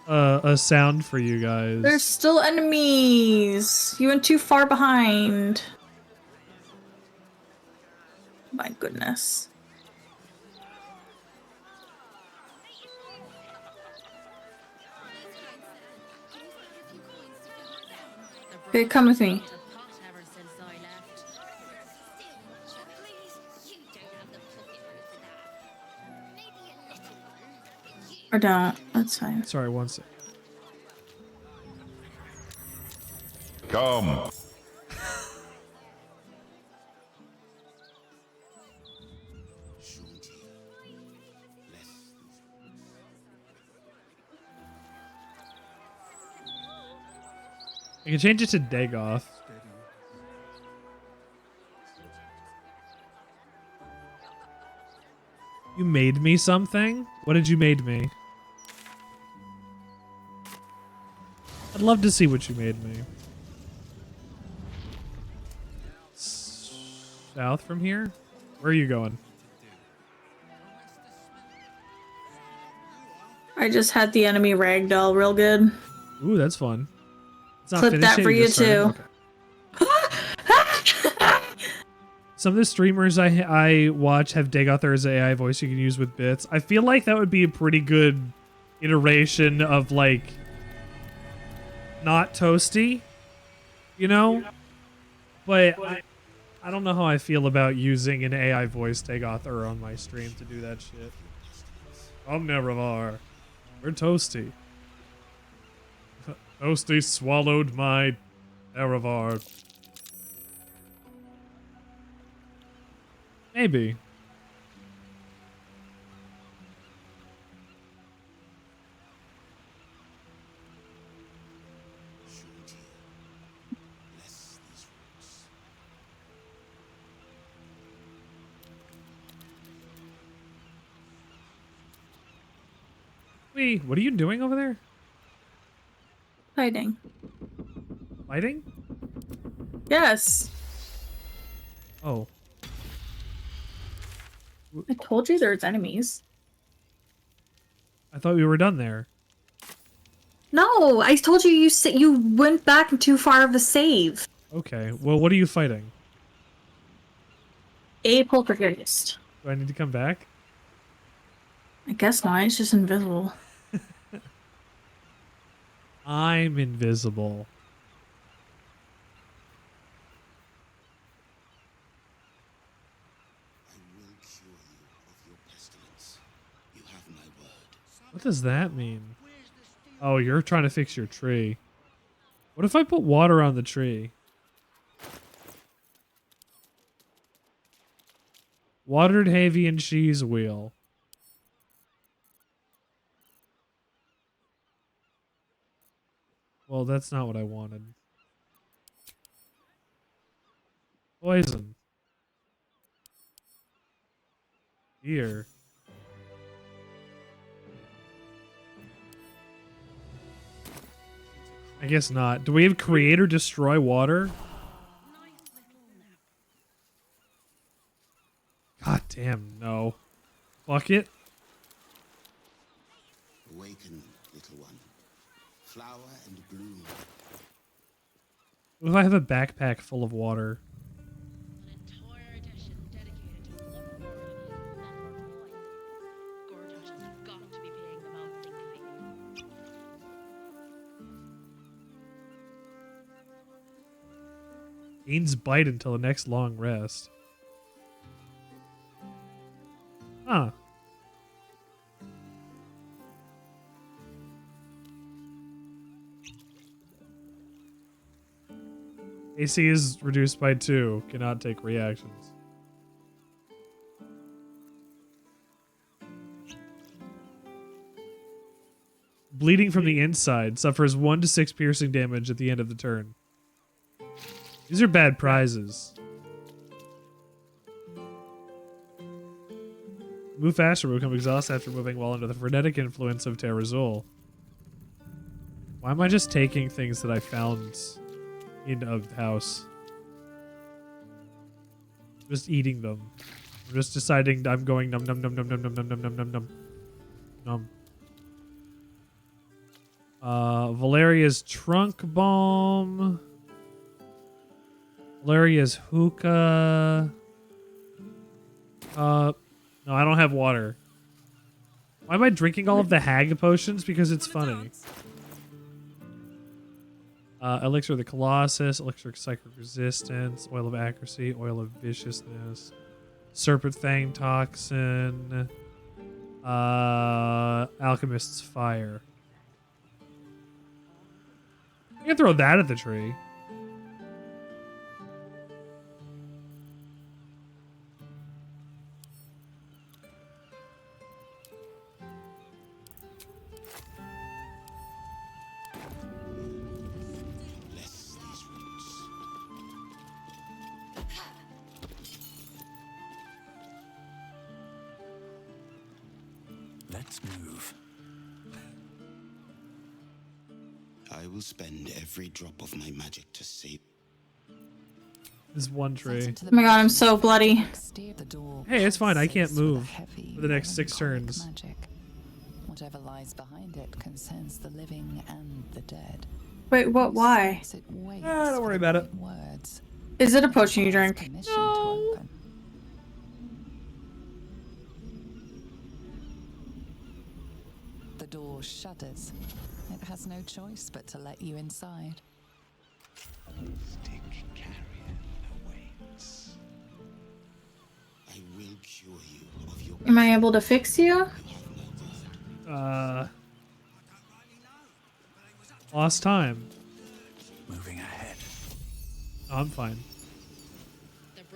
a sound for you guys? There's still enemies. You went too far behind. My goodness. Okay, come with me. Or don't. That's fine. Sorry, one sec. Come. I can change it to Dagoth. You made me something? What did you made me? I'd love to see what you made me. South from here? Where are you going? I just had the enemy ragdoll real good. Ooh, that's fun. It's not Clip finished that yet, for you just started? too. Okay. Some of the streamers I watch have Dagoth as AI voice you can use with bits. I feel like that would be a pretty good iteration of like not toasty, you know? But I don't know how I feel about using an AI voice Dagoth on my stream to do that shit. I'm Nerevar. We're toasty. Toasty swallowed my Nerevar. Maybe. Wait, what are you doing over there? Fighting. Fighting? Yes. Oh. I told you there's enemies. I thought we were done there. No, I told you you went back too far of a save. Okay. Well, what are you fighting? A poltergeist. Do I need to come back? I guess not. It's just invisible. I'm invisible. What does that mean? Oh, you're trying to fix your tree. What if I put water on the tree? Watered Havian cheese wheel. Well, that's not what I wanted. Poison. Here. I guess not. Do we have create or destroy water? God damn, no. Bucket? Awaken, little one. Flower and bloom. What if I have a backpack full of water? Gains bite until the next long rest. Huh. AC is reduced by 2. Cannot take reactions. Bleeding from the inside. Suffers 1 to 6 piercing damage at the end of the turn. These are bad prizes. Move faster, will become exhausted after moving while under the frenetic influence of Terrazul. Why am I just taking things that I found in a house? Just eating them. I'm just deciding I'm going num num num num num num num num num num num. Num. Valeria's trunk bomb. Valeria's hookah. No, I don't have water. Why am I drinking all of the hag potions? Because it's funny. Elixir of the Colossus, Elixir of Psychic Resistance, Oil of Accuracy, Oil of Viciousness, Serpent Fang Toxin, Alchemist's Fire. I can throw that at the tree. Let's move. I will spend every drop of my magic to save. This one tree. Oh my god, I'm so bloody. Hey, it's fine. I can't move for the next 6 turns. Magic. Whatever lies behind it concerns the living and the dead. Wait, what? Why? Don't worry about it. Words. Is it a potion you drink? No. The door shudders. It has no choice but to let you inside. Stick carrion awaits. I will cure you of your. Am I able to fix you? Lost time. Moving ahead. Oh, I'm fine.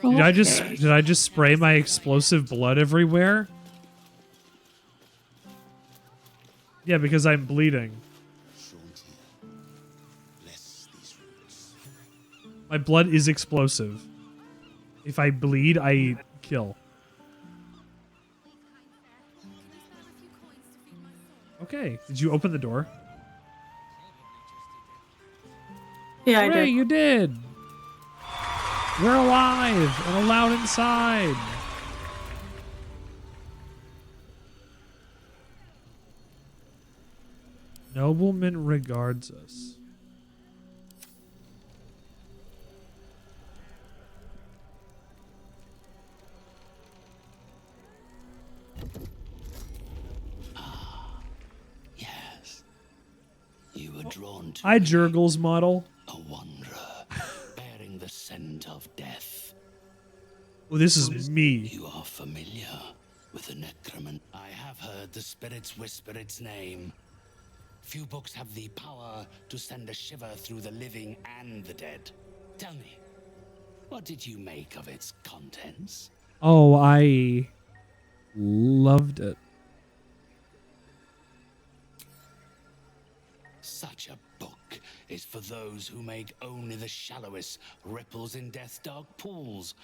Did I just spray my explosive blood everywhere? Yeah, because I'm bleeding. My blood is explosive. If I bleed, I kill. Okay, did you open the door? Yeah, I Hooray, did. you did! We're alive and allowed inside! Nobleman regards us. Yes. You were drawn to Hi, Jurgles model. a wanderer bearing the scent of death. Well, this is me. You are familiar with the necroman. I have heard the spirits whisper its name. Few books have the power to send a shiver through the living and the dead. Tell me, what did you make of its contents? Oh, I loved it. Such a book is for those who make only the shallowest ripples in death's dark pools.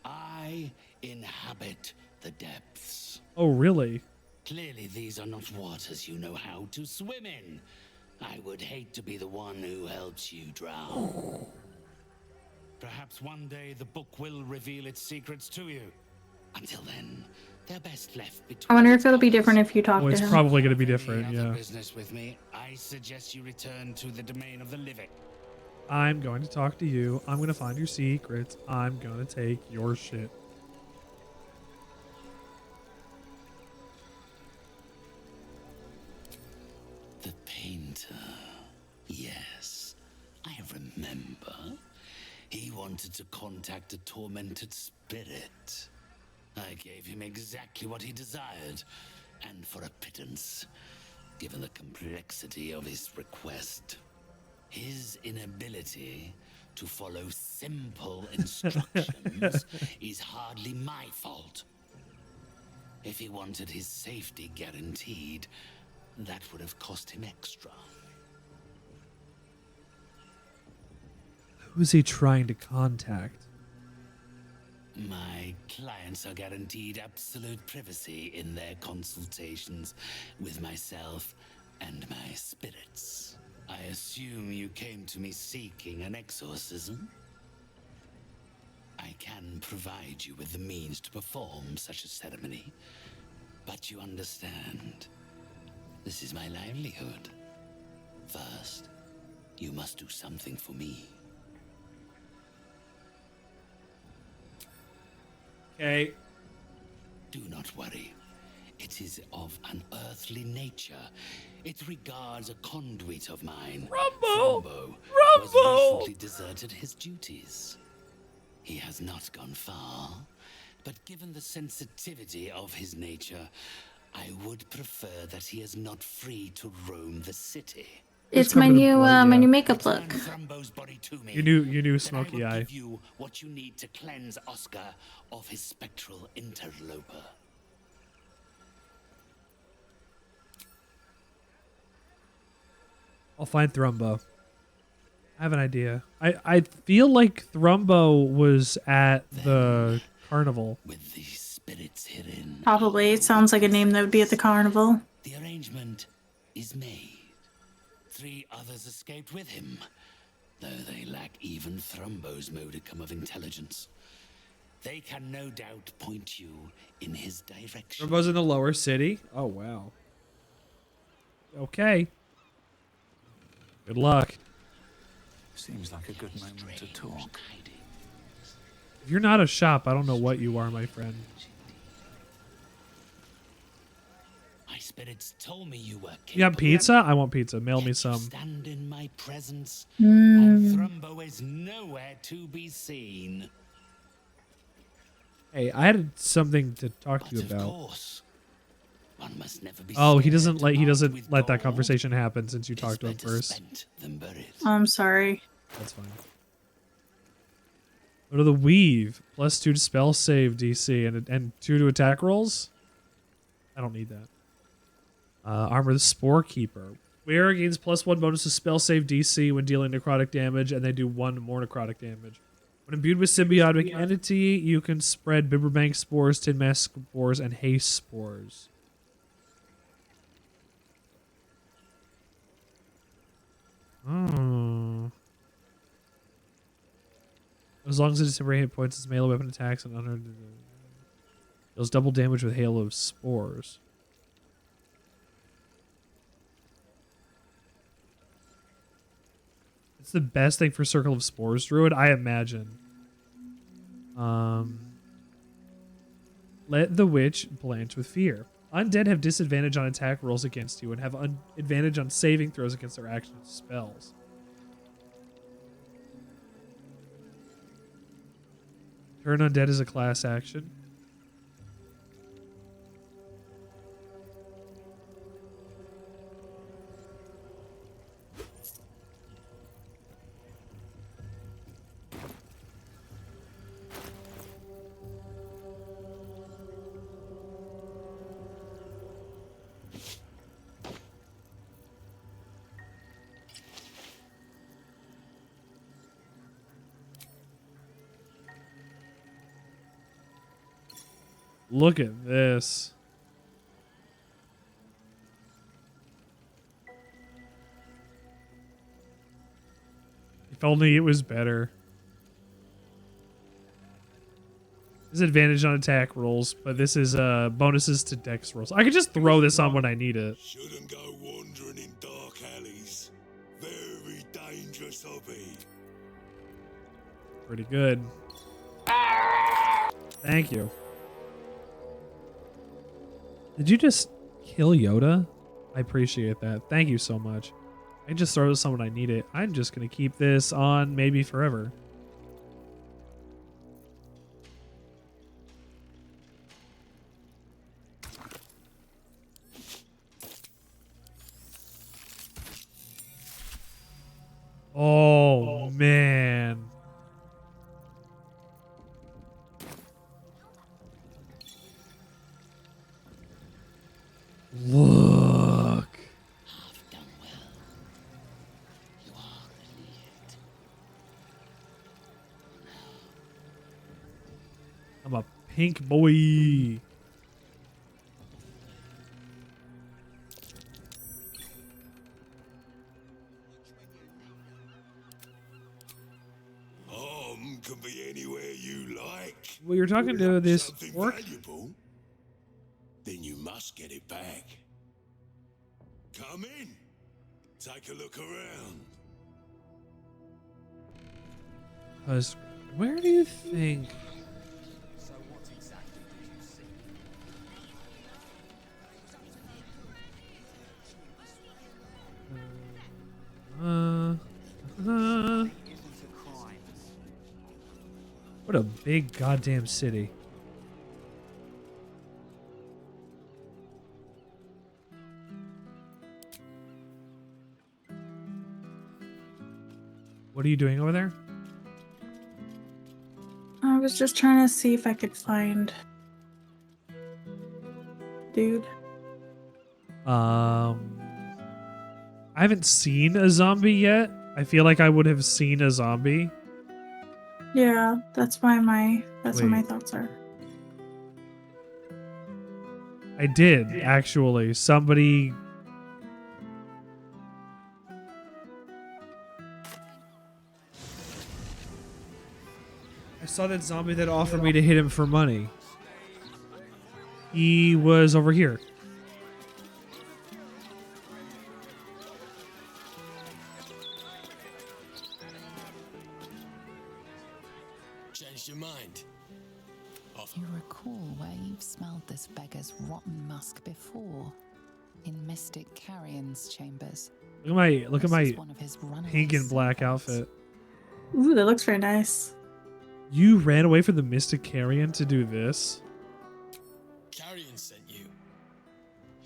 I inhabit the depths. Oh, really? Clearly these are not waters you know how to swim in. I would hate to be the one who helps you drown. Perhaps one day the book will reveal its secrets to you. Until then, they're best left between. I wonder if it'll be different if you talk Oh, to it's him. probably going to be different, Any other yeah. business with me, I suggest you return to the domain of the living. I'm going to talk to you. I'm going to find your secrets. I'm going to take your shit. The painter. Yes, I remember. He wanted to contact a tormented spirit. I gave him exactly what he desired, and for a pittance, given the complexity of his request. His inability to follow simple instructions is hardly my fault. If he wanted his safety guaranteed, that would have cost him extra. Who's he trying to contact? My clients are guaranteed absolute privacy in their consultations with myself and my spirits. I assume you came to me seeking an exorcism? I can provide you with the means to perform such a ceremony, but you understand, this is my livelihood. First, you must do something for me. Okay. Do not worry. It is of an earthly nature. It regards a conduit of mine. Rumbo has recently deserted his duties. He has not gone far, but given the sensitivity of his nature, I would prefer that he is not free to roam the city. It's my new makeup look. You knew Smoky Eye. Give you what you need to cleanse Oskar of his spectral interloper. I'll find Thrumbo. I have an idea. I feel like Thrumbo was at the carnival. With the spirits hidden. Probably. It sounds like a name that would be at the carnival. The arrangement is made. 3 others escaped with him, though they lack even Thrumbo's modicum of intelligence. They can no doubt point you in his direction. Thrumbo's in the lower city? Oh, wow. Okay. Good luck. Seems like a good moment to talk. If you're not a shop, I don't know what you are, my friend. My spirits told me you were You got pizza? I want pizza. Mail me some. stand in my presence, and Thrumbo is nowhere to be seen. Hey, I had something to talk to you about. Of course, one must never be Oh, he scared doesn't to let part with that gold. conversation happen since you It's talked to him better first. spent than buried. I'm sorry. That's fine. Go to the weave. +2 to spell save DC and 2 to attack rolls. I don't need that. Armor the Spore Keeper. Wearer gains +1 bonus to spell save DC when dealing necrotic damage, and they do 1 more necrotic damage. When imbued with symbiotic entity, you can spread Bibberbank spores, Tin Mask spores, and Haste spores. Oh. As long as it is temporary hit points, its melee weapon attacks and under deals double damage with hail of spores. It's the best thing for Circle of Spores Druid, I imagine. Let the witch blanch with fear. Undead have disadvantage on attack rolls against you and have advantage on saving throws against their actions and spells. Turn undead is a class action. Look at this. If only it was better. Disadvantage on attack rolls, but this is bonuses to dex rolls. I could just throw this on when I need it. Shouldn't go wandering in dark alleys. Very dangerous hobby. Pretty good. Thank you. Did you just kill Yoda? I appreciate that. Thank you so much. I can just throw this on when I need it. I'm just going to keep this on maybe forever. Oh, man. Look. Have done well. You are relieved. I'm a pink boy. Can be anywhere you like. Well, you're talking to this Something orc? valuable, then you must get it back. Come in. Take a look around. Where do you think? So what exactly did you see? What a big goddamn city. What are you doing over there? I was just trying to see if I could find dude. I haven't seen a zombie yet. I feel like I would have seen a zombie. Yeah, that's why what my Wait. thoughts are. I did, actually. Somebody... I saw that zombie that offered me to hit him for money. He was over here. Changed your mind? You recall where you've smelled this beggar's rotten musk before, in Mystic Carrion's chambers. Look at my One of his runaway pink and black servants. outfit. Ooh, that looks very nice. You ran away from the Mystic Carrion to do this? Carrion sent you.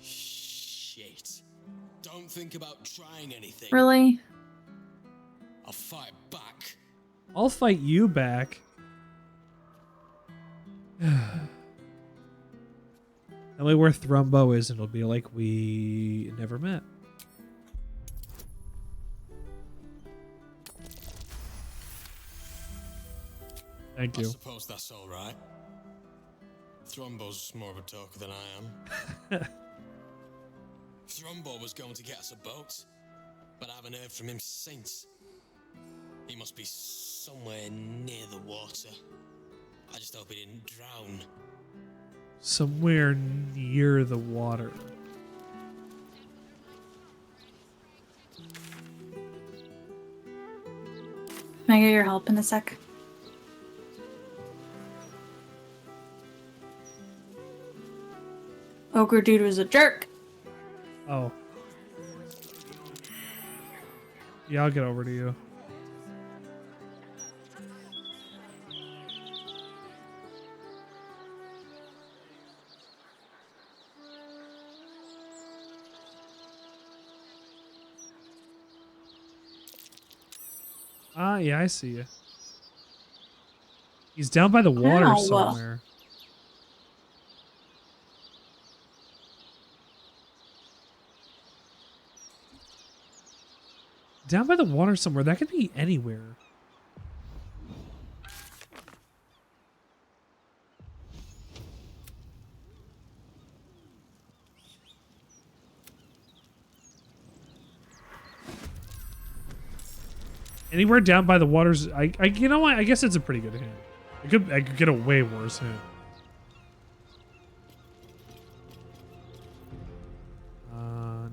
Shit. Don't think about trying anything. Really? I'll fight back. I'll fight you back. Tell me where Thrumbo is and it'll be like we never met. Thank you. I suppose that's all right. Thrumbo's more of a talker than I am. Thrumbo was going to get us a boat, but I haven't heard from him since. He must be somewhere near the water. I just hope he didn't drown. Somewhere near the water. Can I get your help in a sec? Ogre dude was a jerk. Oh. Yeah, I'll get over to you. Ah, yeah, I see you. He's down by the water Ow. somewhere. Down by the water somewhere. That could be anywhere. Anywhere down by the waters. You know what? I guess it's a pretty good hint. I could get a way worse hint.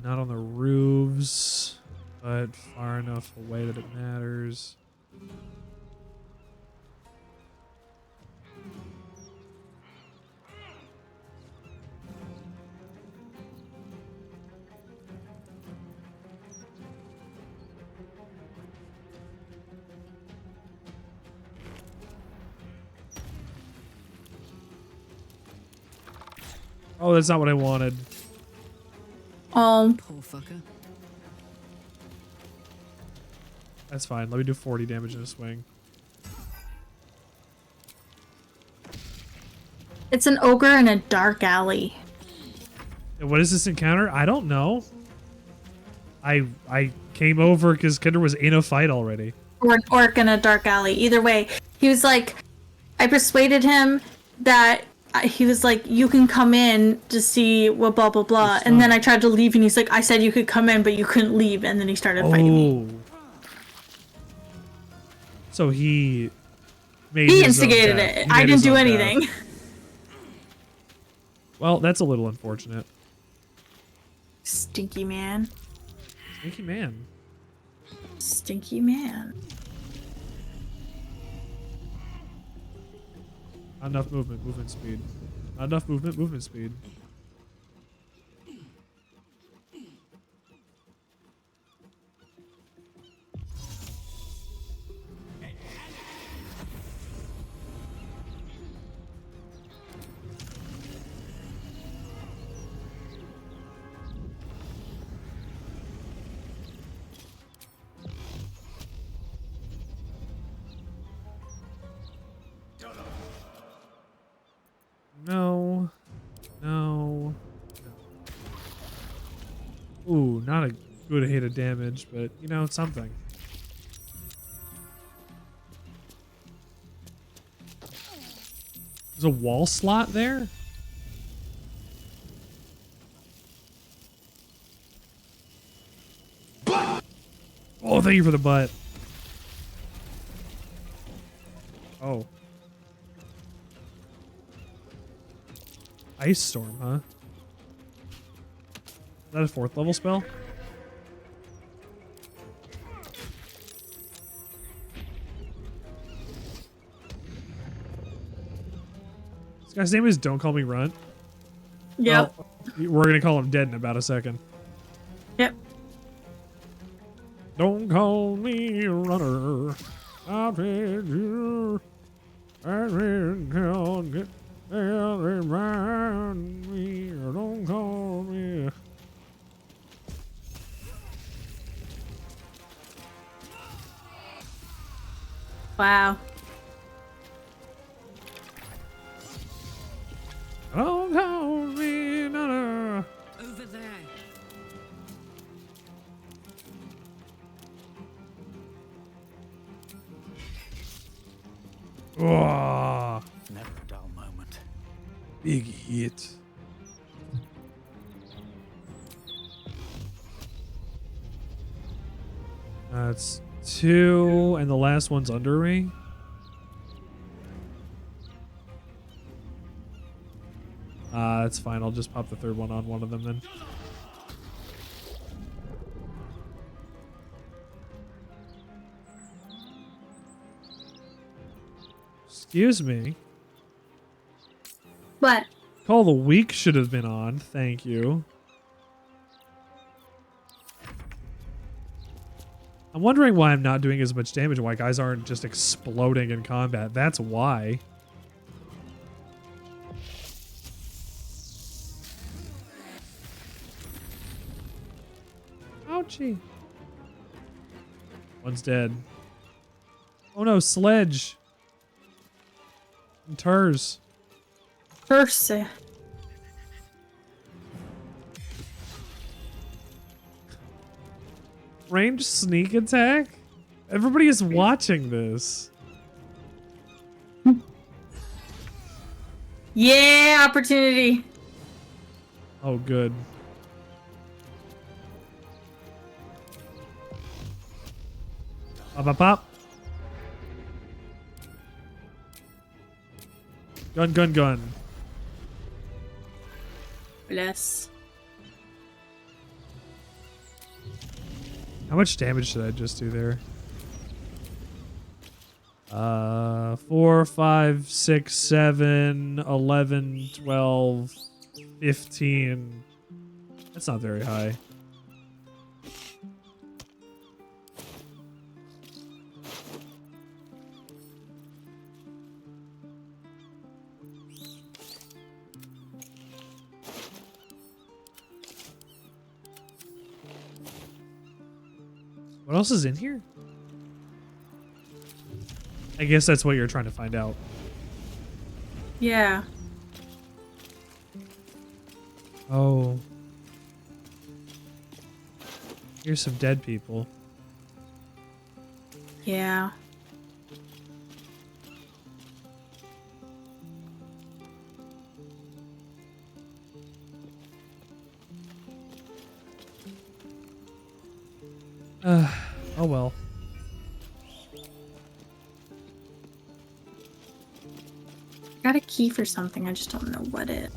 Not on the roofs, but far enough away that it matters. Oh, that's not what I wanted. Poor fucker. That's fine. Let me do 40 damage in a swing. It's an ogre in a dark alley. And what is this encounter? I don't know. I came over because Kinder was in a fight already. Or an orc in a dark alley. Either way, he was like, I persuaded him that he was like, you can come in to see what blah blah blah. And then I tried to leave and he's like, I said you could come in but you couldn't leave. And then he started fighting me. So he made He his own instigated death. it. He I made didn't his do own anything. death. Well, that's a little unfortunate. Stinky man. Stinky man. Stinky man. Not enough movement speed. Not enough movement speed. No. No. Ooh, not a good hit of damage, but, you know, something. There's a wall slot there? Oh, thank you for the butt. Oh. Ice Storm, huh? Is that a 4th level spell? This guy's name is Don't Call Me Runt. Yep. Well, we're gonna call him Dead in about a second. Yep. Don't call me runner. I'll tell you. I can't get there, remind me. Don't call me. Wow. Don't call me runner. Over there. Oh, Never a dull moment. big hit. That's 2, and the last one's under me. That's fine. I'll just pop the 3rd one on one of them then. Excuse me. What? Call of the week should have been on. Thank you. I'm wondering why I'm not doing as much damage, why guys aren't just exploding in combat. That's why. Ouchie. One's dead. Oh no, Sledge. And Turs. Percy. Range sneak attack? Everybody is watching this. Yeah, opportunity. Oh, good. Pop, pop, pop. Gun, gun, gun. Bless. How much damage should I just do there? 4, 5, 6, 7, 11, 12, 15. That's not very high. What else is in here? I guess that's what you're trying to find out. Yeah. Oh. Here's some dead people. Yeah. Oh well. Got a key for something, I just don't know what it.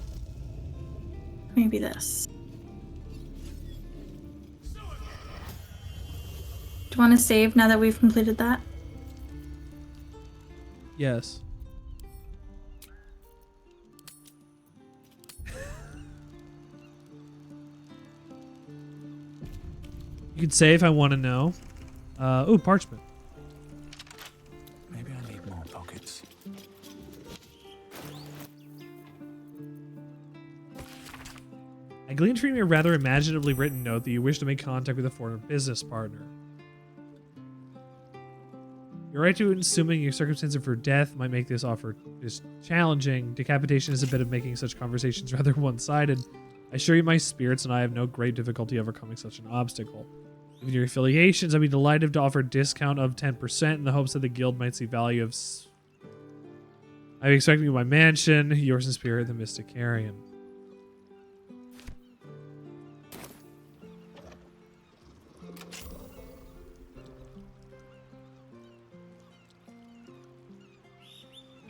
Maybe this. Do you want to save now that we've completed that? Yes. You can say if I want to know. Ooh, parchment. Maybe I need more pockets. I gleaned from your rather imaginatively written note that you wish to make contact with a former business partner. You're right to assuming your circumstances for death might make this offer just challenging. Decapitation is a bit of making such conversations rather one-sided. I assure you my spirits and I have no great difficulty overcoming such an obstacle. Given your affiliations, I'd be delighted to offer a discount of 10% in the hopes that the guild might see value of... I'm expecting you my mansion, yours in spirit, the Mysticarian.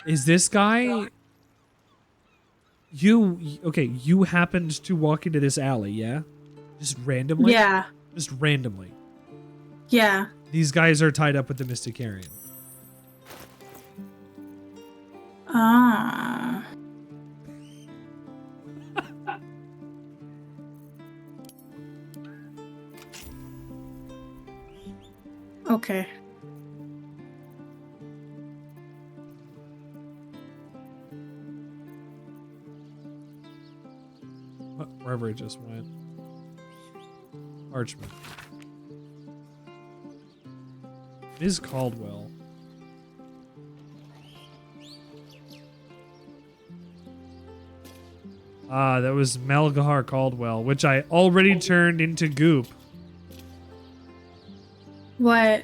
Is this guy? You happened to walk into this alley, yeah? Just randomly? Yeah. Just randomly. Yeah. These guys are tied up with the Mysticarian. Ah. Okay. Wherever it just went. Archman. Ms. Caldwell. Ah, that was Malgahar Caldwell, which I already turned into goop. What?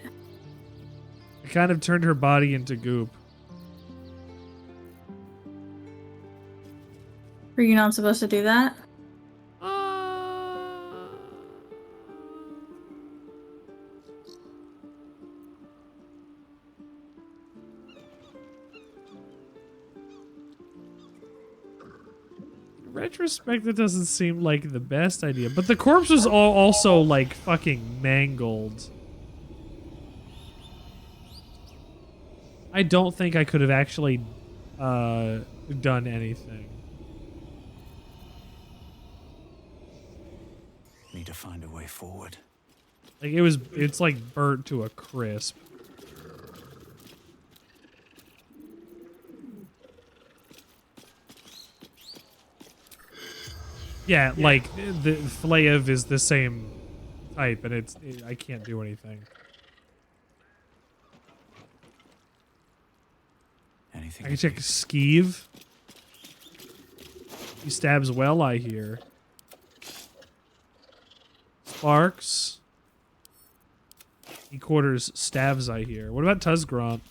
I kind of turned her body into goop. Were you not supposed to do that? In retrospect, that doesn't seem like the best idea. But the corpse was also like fucking mangled. I don't think I could have actually done anything. Need to find a way forward. Like it's like burnt to a crisp. Yeah, like the Flaev is the same type, and I can't do anything. Anything? I can check Skeeve. He stabs well, I hear. Sparks. He quarters stabs, I hear. What about Tusgrant?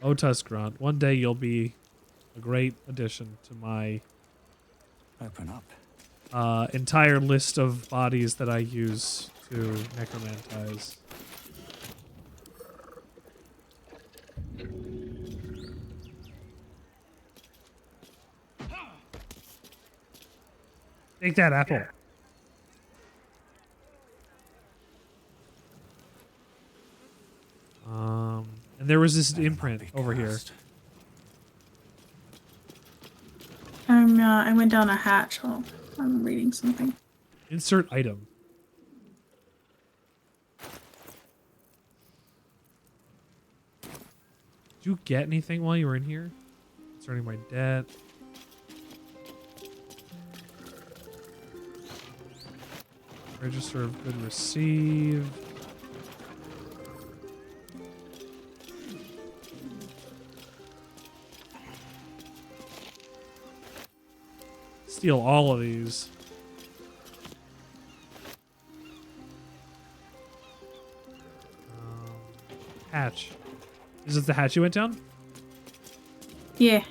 Oh, Tusgrant. One day you'll be a great addition to my open up entire list of bodies that I use to necromantize. Take that apple. And there was this imprint over here. I went down a hatch. Oh, I'm reading something. Insert item. Did you get anything while you were in here? Concerning my debt. Register of good received. Steal all of these. Hatch. Is this the hatch you went down? Yeah.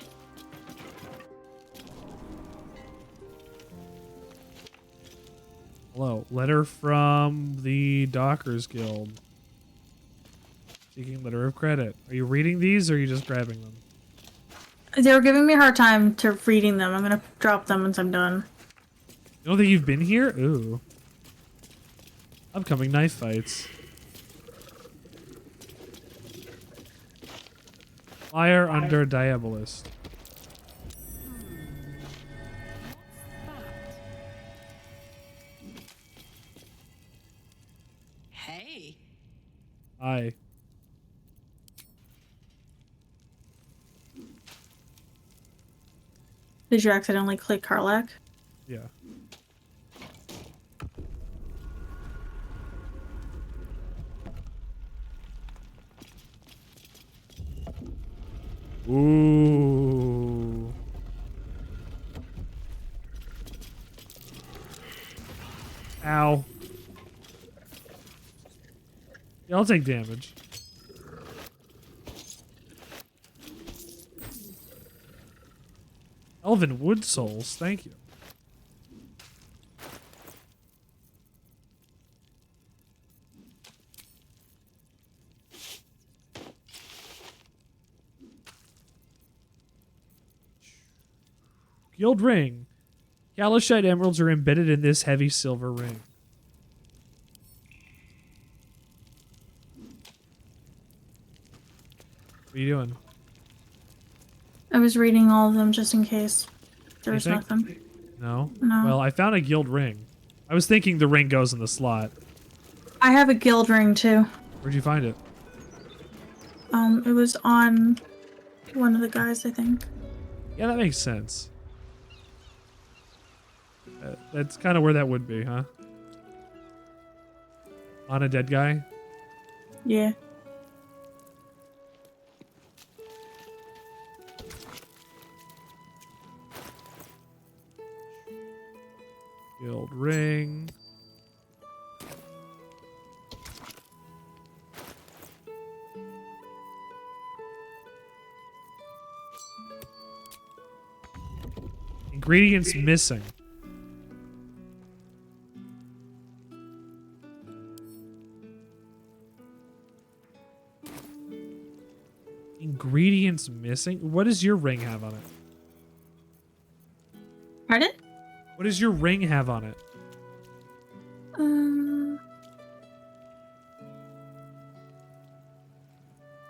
Hello. Letter from the Dockers Guild. Seeking letter of credit. Are you reading these or are you just grabbing them? They were giving me a hard time to reading them. I'm gonna drop them once I'm done. You don't think you've been here? Ooh. Upcoming knife fights. Fire under Diabolist. Hey. Hi. Did you accidentally click Karlak? Yeah. Ooh. Ow. Yeah, I'll take damage. Elven wood souls, thank you. Guild ring. Calishite emeralds are embedded in this heavy silver ring. What are you doing? I was reading all of them just in case there was Anything? nothing. No? No. Well, I found a guild ring. I was thinking the ring goes in the slot. I have a guild ring too. Where'd you find it? It was on one of the guys, I think. Yeah, that makes sense. That's kind of where that would be, huh? On a dead guy? Yeah. Guild ring. Ingredients missing. Ingredients missing? What does your ring have on it? Pardon? What does your ring have on it?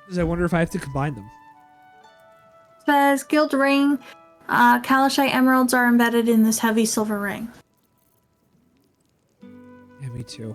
Because I wonder if I have to combine them. Says guild ring. Calishite emeralds are embedded in this heavy silver ring. Yeah, me too.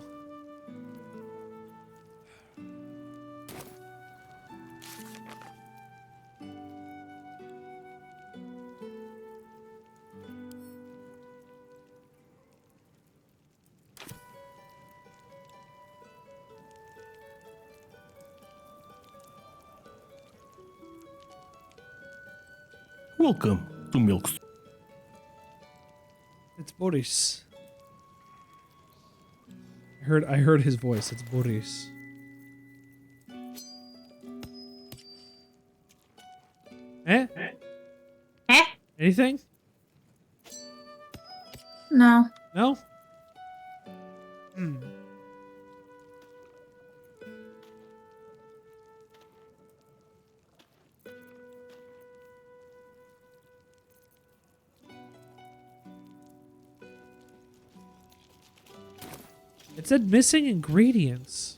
Welcome to Milk. It's Boris. I heard his voice. It's Boris. Eh? Eh? Anything? No. No? Hmm. It said missing ingredients.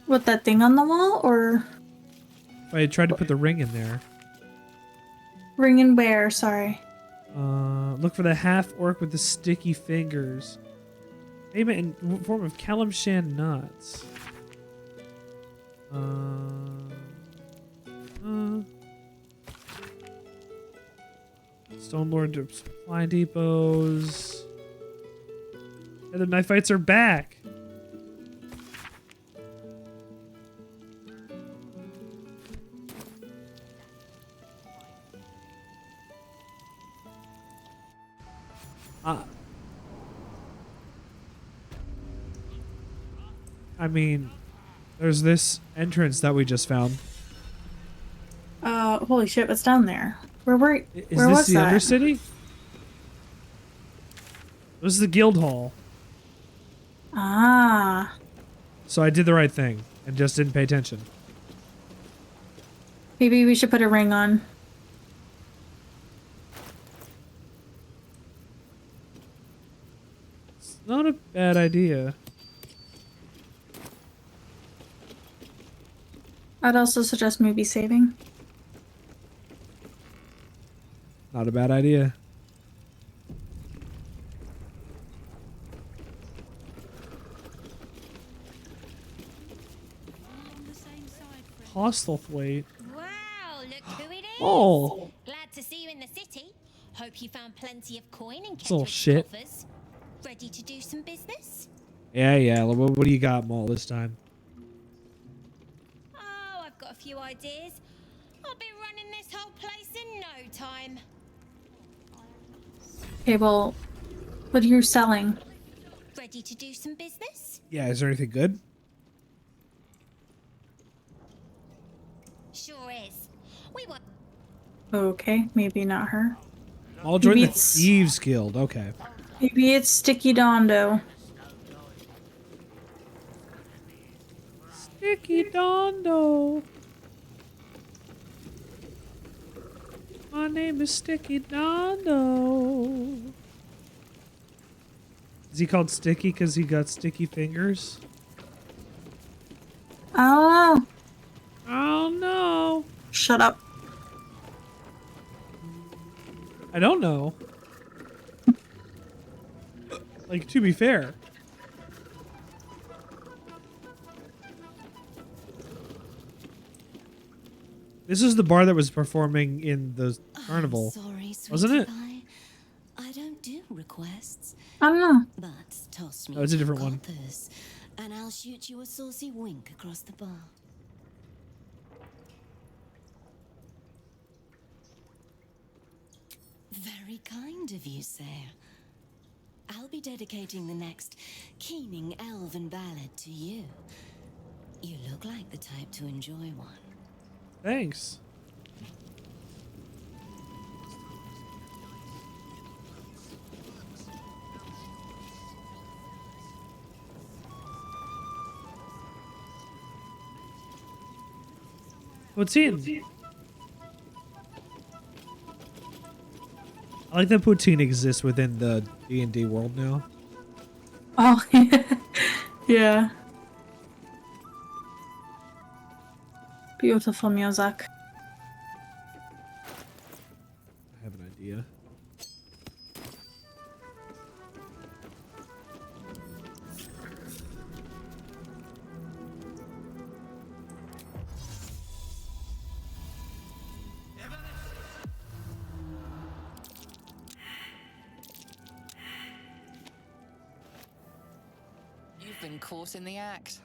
What, that thing on the wall, or If I had tried to put the ring in there. ring and where? Sorry. Look for the half orc with the sticky fingers. Payment in form of Kalimshan nuts. Stone Lord supply depots. And the knife fights are back. I mean, there's this entrance that we just found. Holy shit, what's down there? Where Is where this was the that? Undercity? This is the guild hall. Ah. So I did the right thing and just didn't pay attention. Maybe we should put a ring on. It's not a bad idea. I'd also suggest maybe saving. Not a bad idea. Hostile fleet. Wow, look who it is. Oh. Glad to see you in the city. Hope you found plenty of coin and This little Ketridge shit. coffers. Ready to do some business? Yeah. What do you got, Maul, this time? Oh, I've got a few ideas. I'll be running this whole place in no time. Okay, well, what are you selling? Ready to do some business? Yeah, is there anything good? Sure is. We want. Okay, maybe not her. I'll join Maybe the Thieves Guild. Okay. Maybe it's Sticky Dondo. Sticky Dondo. My name is Sticky Dondo. Is he called Sticky because he got sticky fingers? Oh. Oh no. Shut up. I don't know. Like, to be fair. This is the bar that was performing in the carnival, Sorry, wasn't it? I don't do requests. I don't know. But toss me Oh, it's a different one. coppers, and I'll shoot you a saucy wink across the bar. Very kind of you, sir. I'll be dedicating the next keening elven ballad to you. You look like the type to enjoy one. Thanks. Poutine. I like that poutine exists within the D&D world now. Oh, yeah. Beautiful music. I have an idea. You've been caught in the act.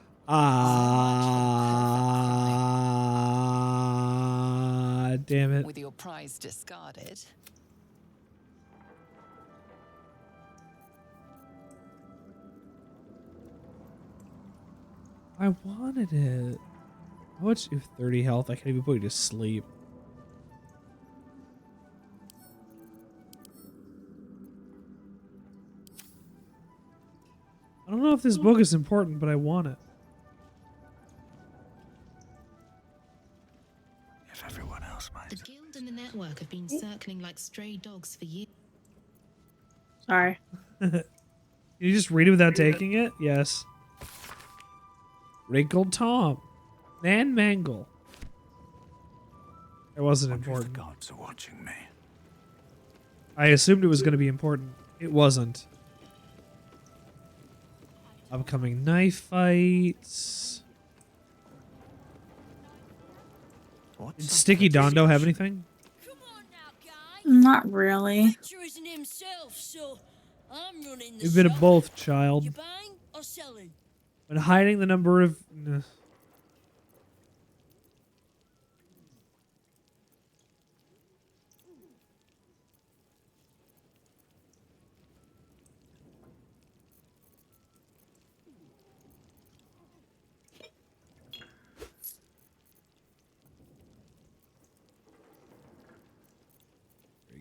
Damn it. With your prize discarded. I wanted it. How much? 30 health. I can't even put you to sleep. I don't know if this book is important, but I want it. If everyone else might. The guild and the network have been circling like stray dogs for years. Sorry. Can you just read it without taking it? Yes. Wrinkled Tom. Nan Mangle. It wasn't important. The gods are watching me. I assumed it was going to be important. It wasn't. Upcoming knife fights. Did Sticky Dondo have anything? Not really. A bit of both, child. But hiding the number of...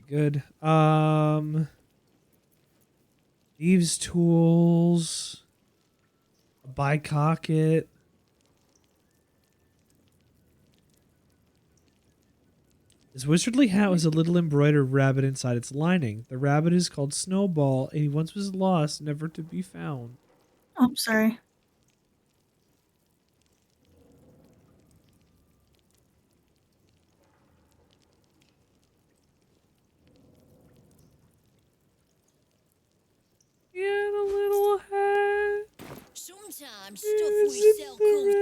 Good. Thieves' tools. A bicocket. His wizardly hat was a little embroidered rabbit inside its lining. The rabbit is called Snowball, and he once was lost, never to be found. Oh, sorry. Yeah, the little hat. Sometimes stuff we sell comes.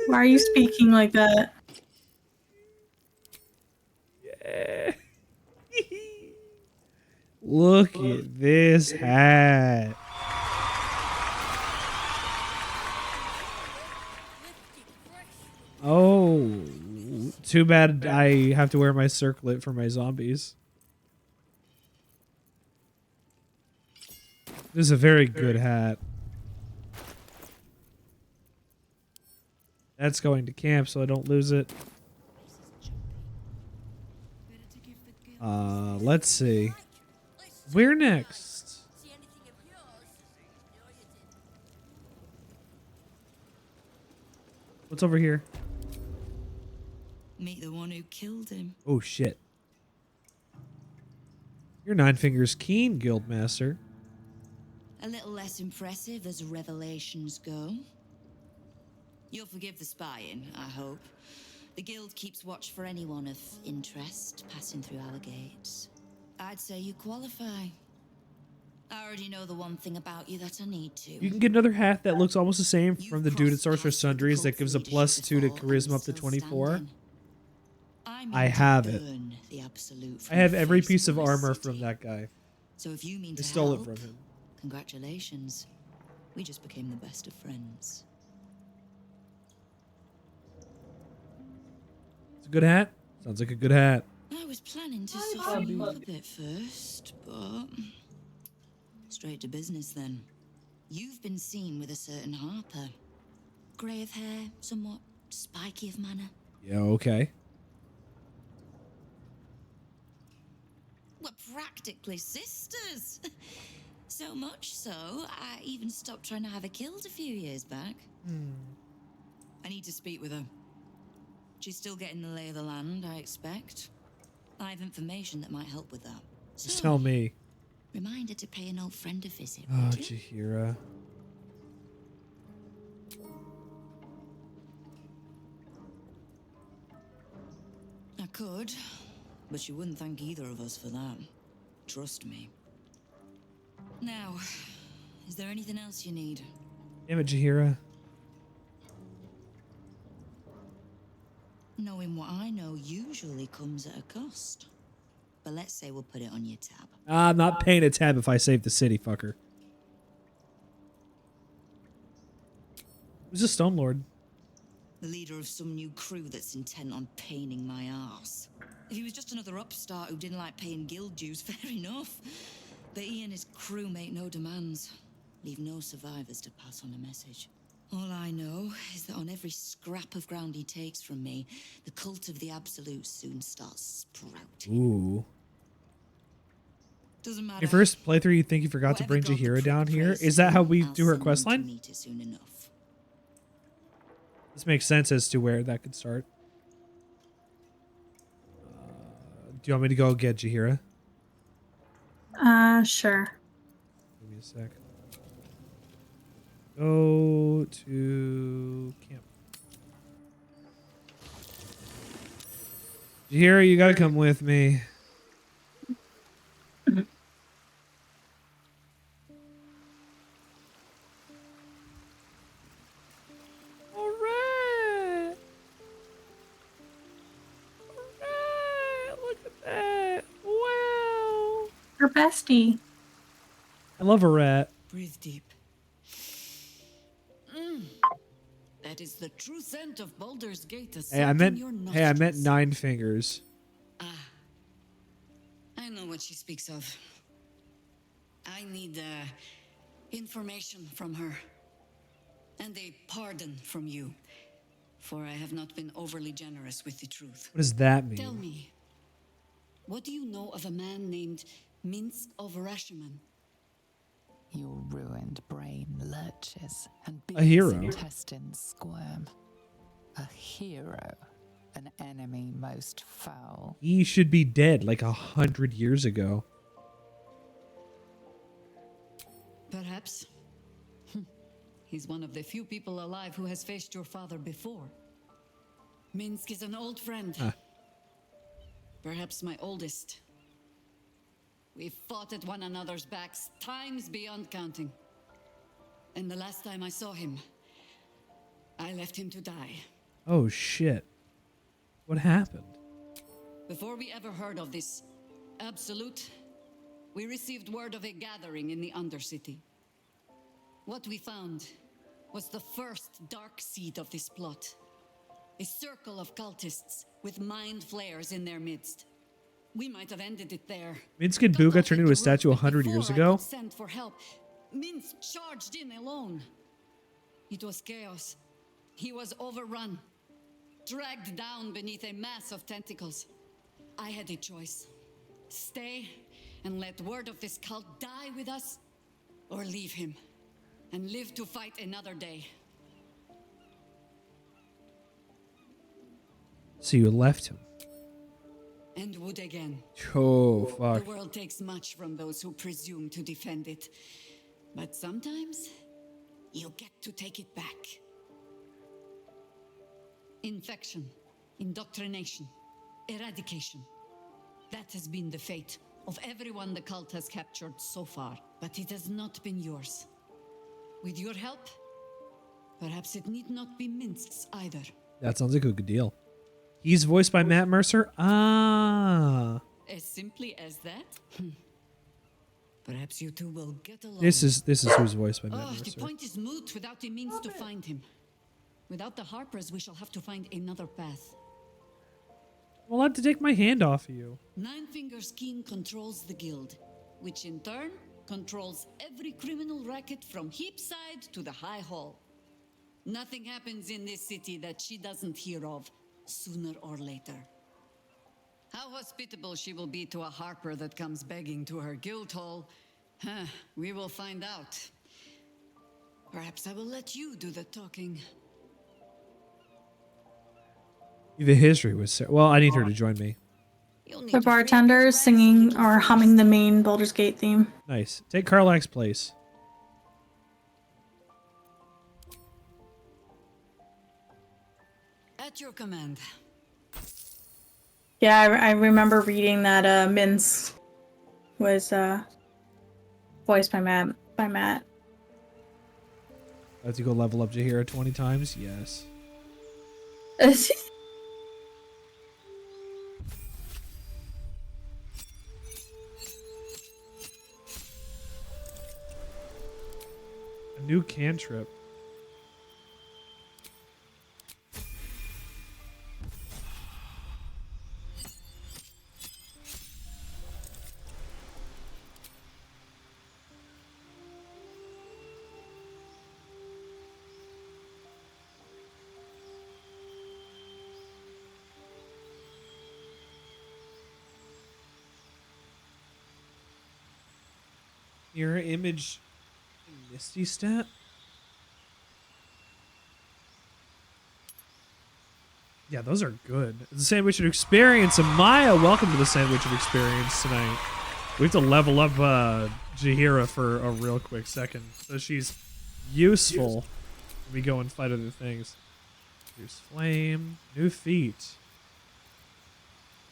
Why are you speaking like that? Yeah. Look at this hat. Oh, too bad I have to wear my circlet for my zombies. This is a very good hat. That's going to camp so I don't lose it. Let's see. Where next? What's over here? Meet the one who killed him. Oh shit. You're Nine Fingers Keen, Guildmaster. A little less impressive as revelations go. You'll forgive the spying, I hope. The guild keeps watch for anyone of interest passing through our gates. I'd say you qualify. I already know the one thing about you that I need to. You can get another hat that looks almost the same from the dude at Sorcerer Sundries that gives a +2 to charisma up to 24. I have it. I have every piece of armor from that guy. So if you mean I to stole help, it from him. congratulations. We just became the best of friends. It's a good hat. Sounds like a good hat. I was planning to soften you up a bit first, but straight to business then. You've been seen with a certain Harper. Grey of hair, somewhat spiky of manner. Yeah, okay. We're practically sisters. So much so, I even stopped trying to have her killed a few years back. I need to speak with her. She's still getting the lay of the land, I expect. I have information that might help with that. Just tell me. Reminder to pay an old friend a visit. Oh, would you? Jaheira. I could, but you wouldn't thank either of us for that. Trust me. Now, is there anything else you need? Damn it, Jaheira. Knowing what I know usually comes at a cost. But let's say we'll put it on your tab. I'm not paying a tab if I save the city, fucker. Who's a Stone Lord? The leader of some new crew that's intent on paining my arse. If he was just another upstart who didn't like paying guild dues, fair enough. But he and his crew make no demands. Leave no survivors to pass on a message. All I know is that on every scrap of ground he takes from me, the cult of the Absolute soon starts sprouting. Ooh. Doesn't matter. Your first playthrough, you think you forgot to bring Jaheira down here? Is that how we do her quest line? Meet it soon enough. This makes sense as to where that could start. Do you want me to go get Jaheira? Sure. Give me a sec. Go to camp. Jaheira, you gotta come with me. Alright. Alright, look at that. Wow. Her bestie. I love a rat. Breathe deep. That is the true scent of Baldur's Gate. Hey, I meant Nine Fingers. I know what she speaks of. I need information from her. And a pardon from you. For I have not been overly generous with the truth. What does that mean? Tell me, what do you know of a man named Minsk of Rashiman? Your ruined brain lurches and A hero. intestines squirm. A hero. An enemy most foul. He should be dead like 100 years ago. Perhaps. He's one of the few people alive who has faced your father before. Minsk is an old friend. Perhaps my oldest. We've fought at one another's backs times beyond counting. And the last time I saw him, I left him to die. Oh shit. What happened? Before we ever heard of this Absolute, we received word of a gathering in the Undercity. What we found was the first dark seed of this plot. A circle of cultists with mind flayers in their midst. We might have ended it there. Minsk and Boo got turned into a statue 100 years ago? Sent for help. Minsk charged in alone. It was chaos. He was overrun, dragged down beneath a mass of tentacles. I had a choice. Stay and let word of this cult die with us, or leave him and live to fight another day. So you left him. And would again. Oh, fuck. The world takes much from those who presume to defend it. But sometimes, you get to take it back. Infection, indoctrination, eradication. That has been the fate of everyone the cult has captured so far. But it has not been yours. With your help, perhaps it need not be minced either. That sounds like a good deal. He's voiced by Matt Mercer. Ah. As simply as that? Perhaps you two will get along. This is who's voiced by Matt The Mercer. point is moot without a means to find him. Without the Harpers, we shall have to find another path. Well, I have to take my hand off of you. Nine Fingers King controls the guild, which in turn controls every criminal racket from Heapside to the High Hall. Nothing happens in this city that she doesn't hear of, sooner or later. How hospitable she will be to a Harper that comes begging to her guild hall, we will find out. Perhaps I will let you do the talking. You have a history with Sarah. Well, I need her to join me. The bartender is singing or humming the main Baldur's Gate theme. Nice. Take Karlak's place. At your command. Yeah, I remember reading that Mince was voiced by Matt. I have to go level up Jaheira 20 times? Yes. A new cantrip. Mirror image Misty stat? Yeah, those are good. The Sandwichard Experience. And Maya, welcome to the Sandwichard Experience tonight. We have to level up Jaheira for a real quick second. So she's useful when we go and fight other things. Here's Flame. New feat.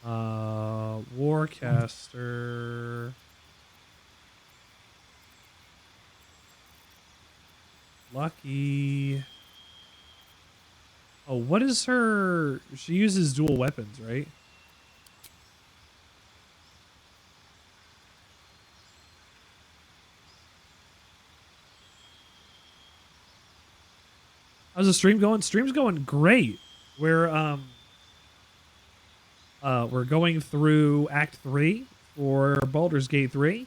Warcaster. Lucky. Oh, what is her... She uses dual weapons, right? How's the stream going? Stream's going great. We're going through Act 3 for Baldur's Gate 3.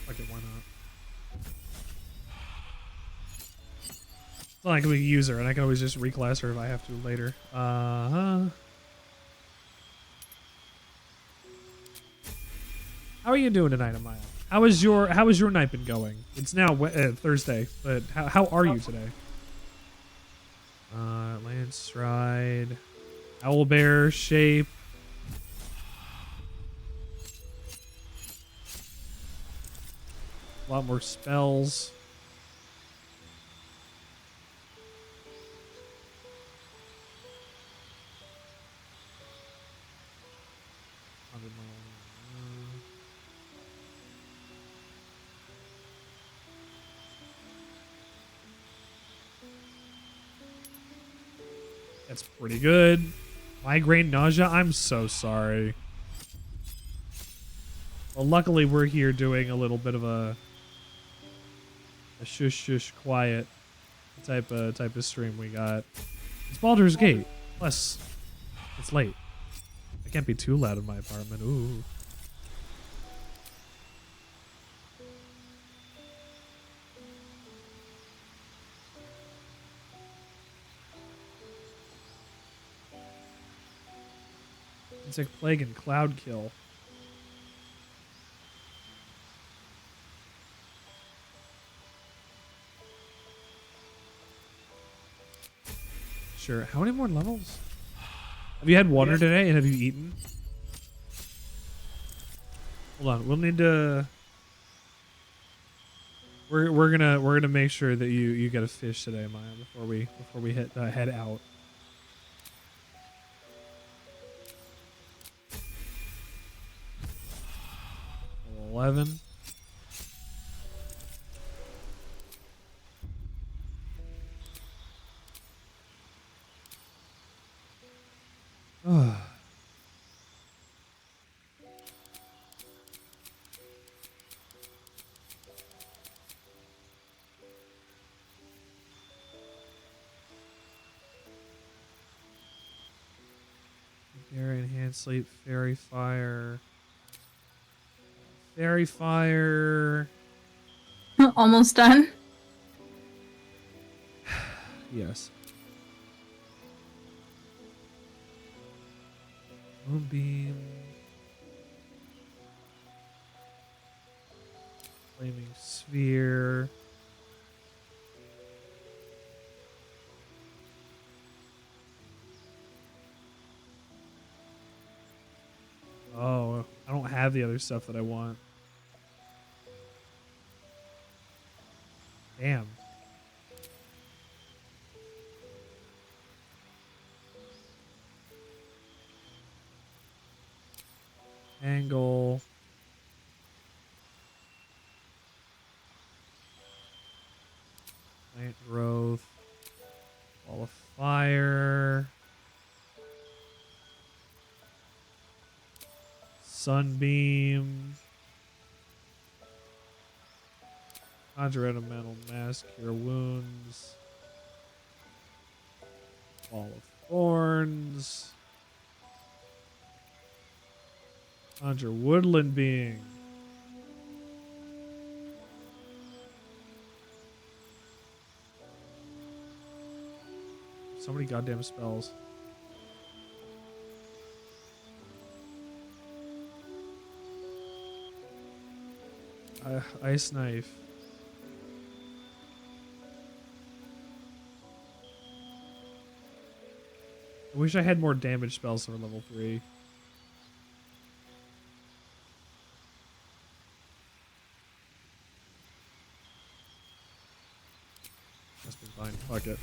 Okay, why not? It's not like we can use her, and I can always just reclass her if I have to later. How are you doing tonight, Amaya? How is your night been going? It's now Thursday, but how are you today? Landstride, Owlbear shape. A lot more spells. That's pretty good. Migraine, nausea. I'm so sorry. Well, luckily we're here doing a little bit of a shush shush quiet type of stream we got. It's Baldur's Gate. Plus, it's late. I can't be too loud in my apartment. Ooh. Insect Plague and Cloud Kill. Sure. How many more levels? Have you had water today and have you eaten? Hold on. We'll need to... We're gonna make sure that you get a fish today, Maya, before we head out. Level 11. Fairy enhanced sleep, fairy fire. Fairy fire. Almost done. Yes. Moonbeam. Flaming sphere. Oh, I don't have the other stuff that I want. Damn. Angle. Plant growth. Wall of fire. Sunbeam. Conjure elemental mask, cure wounds. Wall of thorns. Conjure woodland being. So many goddamn spells. Ice knife. I wish I had more damage spells for level 3. Must be fine. Fuck it.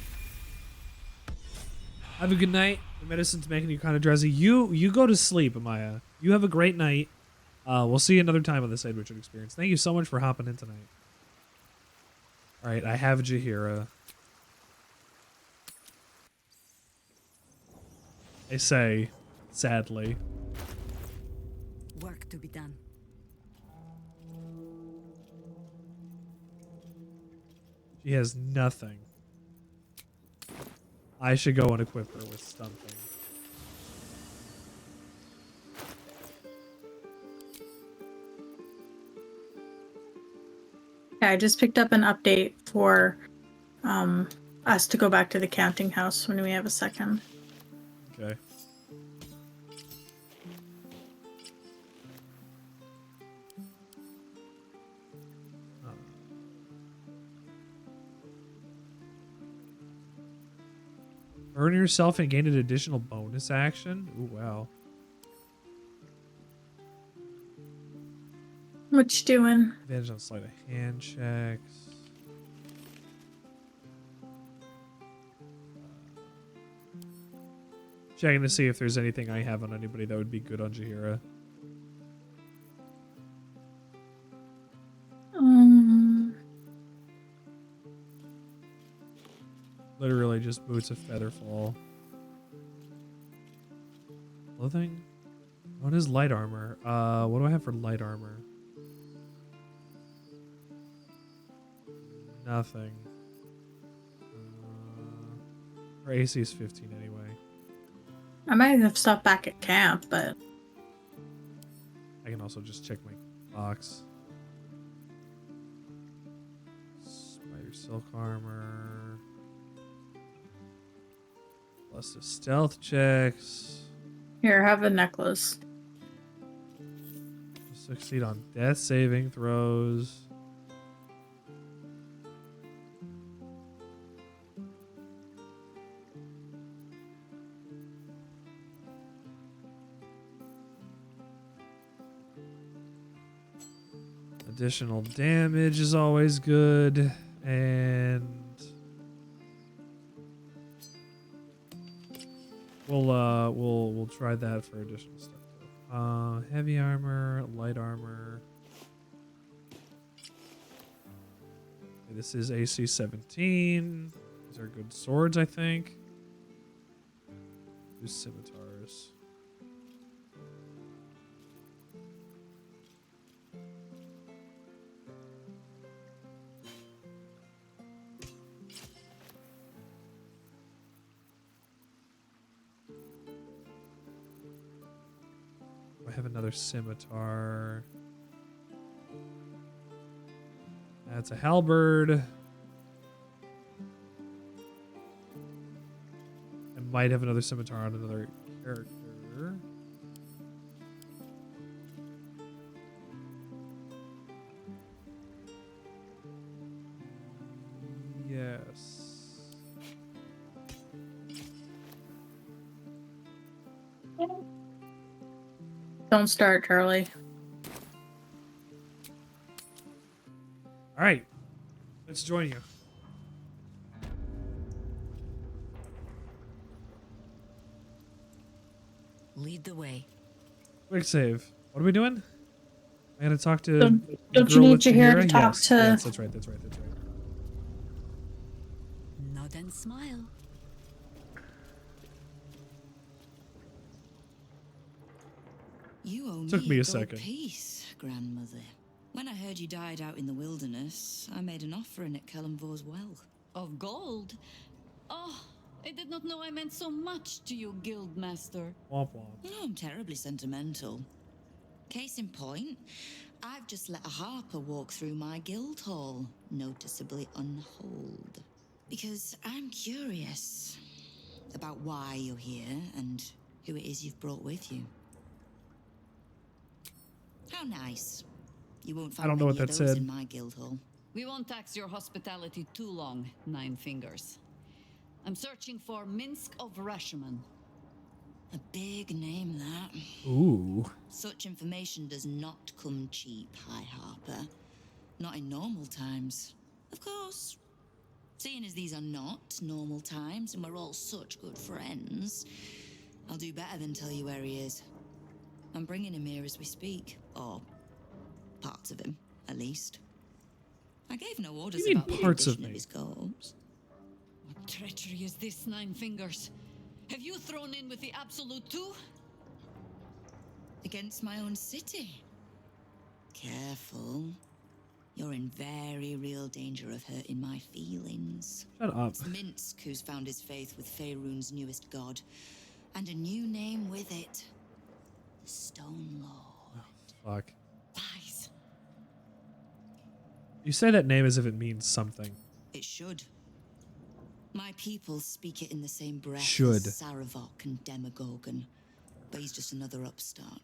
Have a good night. The medicine's making you kind of drowsy. You go to sleep, Amaya. You have a great night. We'll see you another time on the Sandwichard experience. Thank you so much for hopping in tonight. All right, I have Jaheira. I say, sadly. Work to be done. She has nothing. I should go and equip her with something. Yeah, I just picked up an update for us to go back to the counting house when we have a second. Okay. Earn yourself and gain an additional bonus action? Ooh, wow. What you doing? Advantage on sleight of hand checks. Checking to see if there's anything I have on anybody that would be good on Jaheira. Literally just boots of featherfall. Clothing? What is light armor? What do I have for light armor? Nothing. Our AC is 15 anyway. I might have stopped back at camp, but I can also just check my box. Spider silk armor. Plus the stealth checks. Here, have a necklace. Succeed on death saving throws. Additional damage is always good, and we'll try that for additional stuff. Heavy armor, light armor. Okay, this is AC 17. These are good swords, I think. Use scimitars. I have another scimitar. That's a halberd. I might have another scimitar on another character. Yes. Don't start, Charlie. All right. Let's join you. Lead the way. Quick save. What are we doing? I gotta talk to. Don't you need Jaheira to talk to? Yes, that's right. That's right. That's right. Nod and smile. You owe Took me a gold second. piece, grandmother. When I heard you died out in the wilderness, I made an offering at Kellamvor's well. Of gold? Oh, I did not know I meant so much to you, Guildmaster. Womp womp. No, I'm terribly sentimental. Case in point, I've just let a harper walk through my guild hall, noticeably unholed. Because I'm curious about why you're here and who it is you've brought with you. How nice. You won't find I don't know what many that of those said. in my guild hall. We won't tax your hospitality too long, Nine Fingers. I'm searching for Minsk of Rashomon. A big name, that. Ooh. Such information does not come cheap, High Harper. Not in normal times. Of course. Seeing as these are not normal times and we're all such good friends, I'll do better than tell you where he is. I'm bringing him here as we speak. Or parts of him, at least. I gave no orders You mean about the parts of condition me? his corpse. What treachery is this, Nine Fingers? Have you thrown in with the Absolute too? Against my own city. Careful. You're in very real danger of hurting my feelings. Shut up. It's Minsk who's found his faith with Faerun's newest god. And a new name with it. The Stone Lord. Fuck. Lies. You say that name as if it means something. It should. My people speak it in the same breath Should. as Saravok and Demogorgon. But he's just another upstart.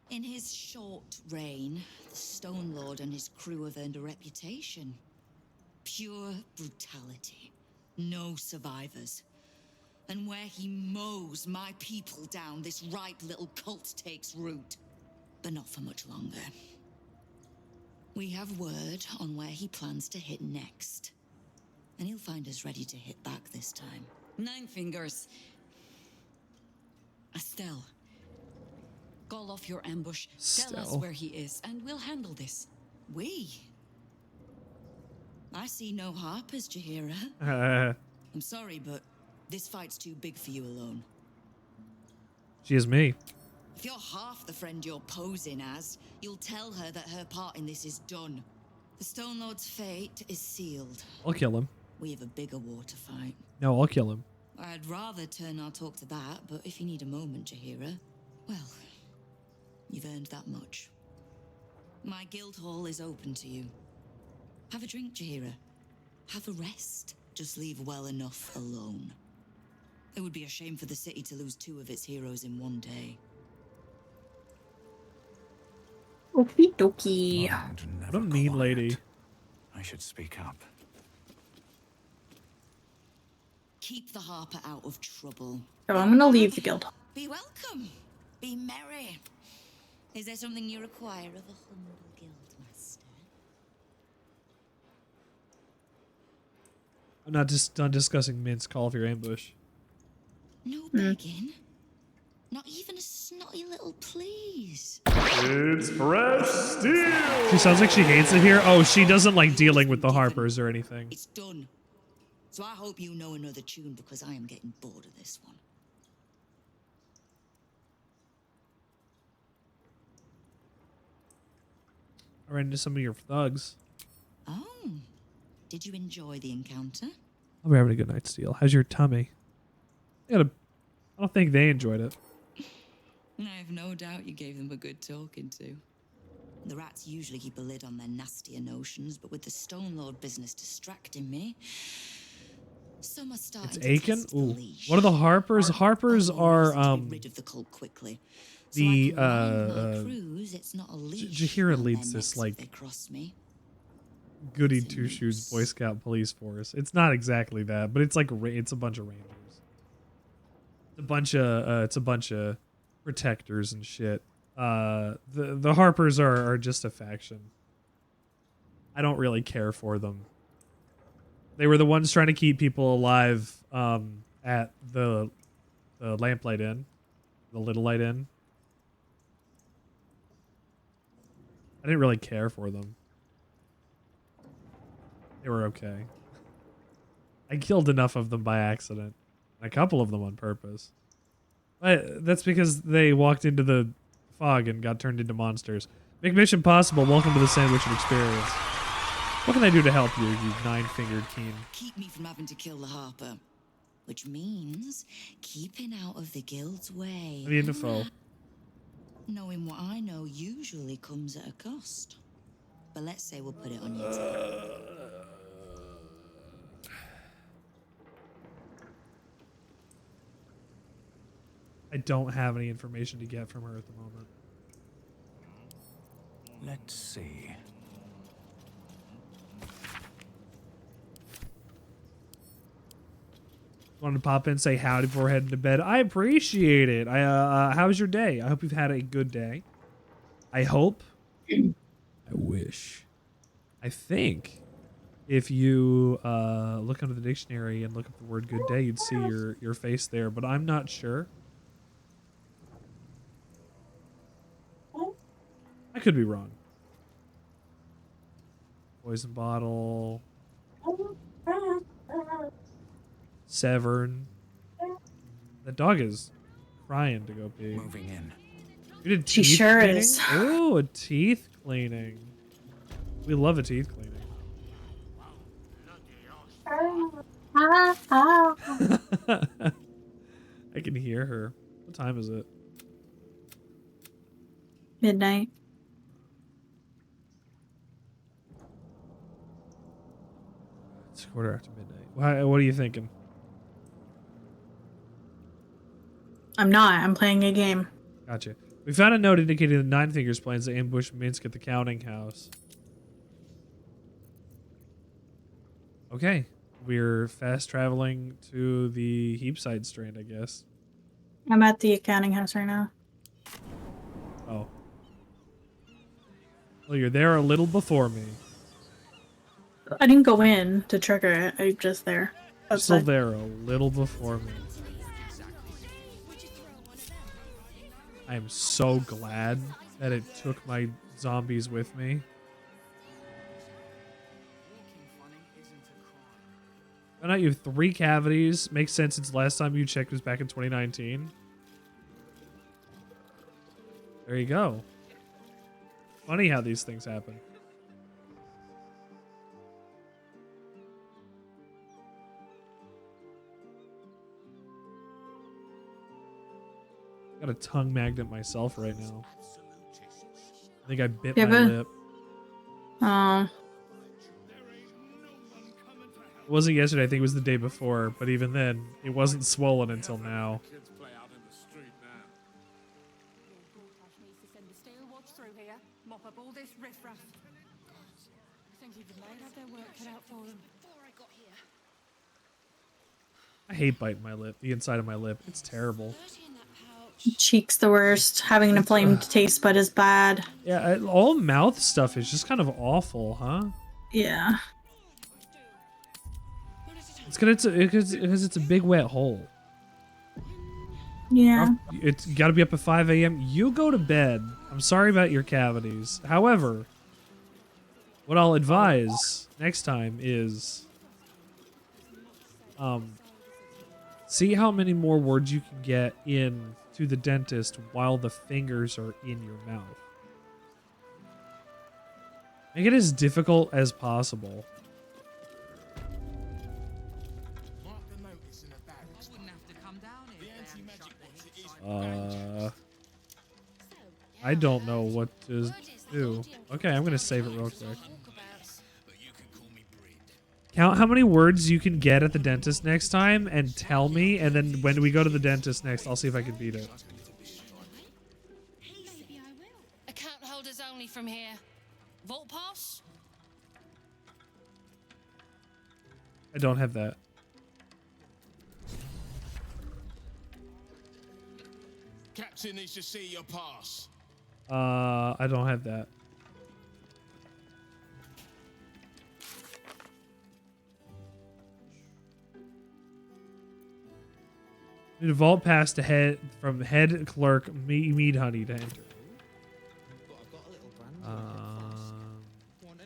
In his short reign, the Stone Lord and his crew have earned a reputation. Pure brutality. No survivors. And where he mows my people down, this ripe little cult takes root. But not for much longer. We have word on where he plans to hit next. And he'll find us ready to hit back this time. Nine Fingers. Estelle. Call off your ambush. Tell us Estelle. where he is, and we'll handle this. We? I see no Harpers, Jaheira. I'm sorry, but this fight's too big for you alone. She is me. If you're half the friend you're posing as, you'll tell her that her part in this is done. The Stone Lord's fate is sealed. I'll kill him. We have a bigger war to fight. No, I'll kill him. I'd rather turn our talk to that, but if you need a moment, Jaheira, well, you've earned that much. My guild hall is open to you. Have a drink, Jaheira. Have a rest. Just leave well enough alone. It would be a shame for the city to lose two of its heroes in one day. Okie dokie. What a mean lady. I should speak up. Keep the Harper out of trouble. So I'm gonna leave the guild. Be welcome. Be merry. Is there something you require of a humble guildmaster? I'm not just done discussing Mint's call for your ambush. No begging. Not even a snotty little please. It's fresh steel. She sounds like she hates it here. Oh, she doesn't like dealing with the Harpers or anything. It's done. So I hope you know another tune because I am getting bored of this one. I ran into some of your thugs. Oh, did you enjoy the encounter? I'll be having a good night's deal. How's your tummy? I don't think they enjoyed it. I have no doubt you gave them a good talking to. The rats usually keep a lid on their nastier notions, but with the Stone Lord business distracting me, some are starting It's to Aiken? test the Ooh. leash. What are the Harpers? Harpers are Rid of the cult quickly. the Cruise, it's not a leash Jahira on leads their this necks if like they cross me. goody two shoes Boy Scout police force. It's not exactly that, but it's like it's a bunch of rangers. It's a bunch of protectors and shit. The Harpers are just a faction. I don't really care for them. They were the ones trying to keep people alive at the Lamplight Inn, the Little Light Inn. I didn't really care for them. They were okay. I killed enough of them by accident. A couple of them on purpose. But that's because they walked into the fog and got turned into monsters. Make mission possible. Welcome to the Sandwichard experience. What can I do to help you, you nine-fingered keen? Keep me from having to kill the Harper. Which means keeping out of the guild's way. I need info. Knowing what I know usually comes at a cost. But let's say we'll put it on your tab. I don't have any information to get from her at the moment. Let's see. Wanted to pop in, say howdy before heading to bed. I appreciate it. How was your day? I hope you've had a good day. I hope. I wish. I think if you look under the dictionary and look up the word good day, you'd see your face there, but I'm not sure. I could be wrong. Poison bottle. Severn. The dog is crying to go pee. Moving in. You did She teeth sure cleaning? is. Oh, a teeth cleaning. We love a teeth cleaning. I can hear her. What time is it? Midnight. It's 1:15 midnight. What are you thinking? I'm not. I'm playing a game. Gotcha. We found a note indicating that Nine Fingers plans to ambush Minsk at the counting house. Okay. We're fast traveling to the Heapside Strand, I guess. I'm at the accounting house right now. Oh. Well, you're there a little before me. I didn't go in to trigger it. I'm just there. You're still Outside. there a little before me. I am so glad that it took my zombies with me. Found out you have 3 cavities. Makes sense since the last time you checked was back in 2019. There you go. Funny how these things happen. Got a tongue magnet myself right now. I think I bit my lip. Oh. It wasn't yesterday, I think it was the day before, but even then, it wasn't swollen until now. here, mop up all this riffraff. I think even they had their work cut out for them. Before I got here. I hate biting my lip, the inside of my lip. It's terrible. Cheek's the worst. Having an inflamed taste bud is bad. Yeah, all mouth stuff is just kind of awful, huh? Yeah. It's because it's a big wet hole. Yeah. It's got to be up at 5 a.m. You go to bed. I'm sorry about your cavities. However, what I'll advise next time is, see how many more words you can get in to the dentist while the fingers are in your mouth. Make it as difficult as possible. I don't know what to do. Okay, I'm gonna save it real quick. Count how many words you can get at the dentist next time and tell me, and then when we go to the dentist next, I'll see if I can beat it. Account holders only from here. Vault pass? I don't have that. Captain needs to see your pass. I don't have that. Need a vault pass to head from head clerk Mead Honey to enter.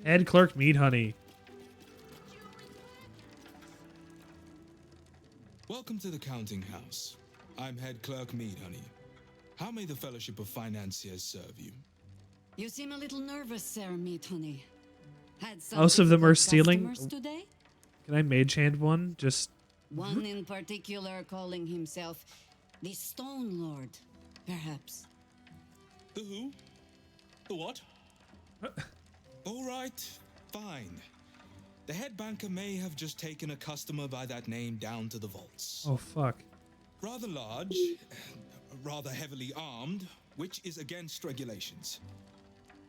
Head clerk Mead Honey. Welcome to the counting house. I'm head clerk Mead Honey. How may the Fellowship of Financiers serve you? You seem a little nervous, Sir Meat Honey. Most of them are stealing. Today? Can I mage hand one? Just one in particular calling himself the Stone Lord, perhaps. The who? The what? All right, fine. The head banker may have just taken a customer by that name down to the vaults. Oh, fuck. Rather large, rather heavily armed, which is against regulations.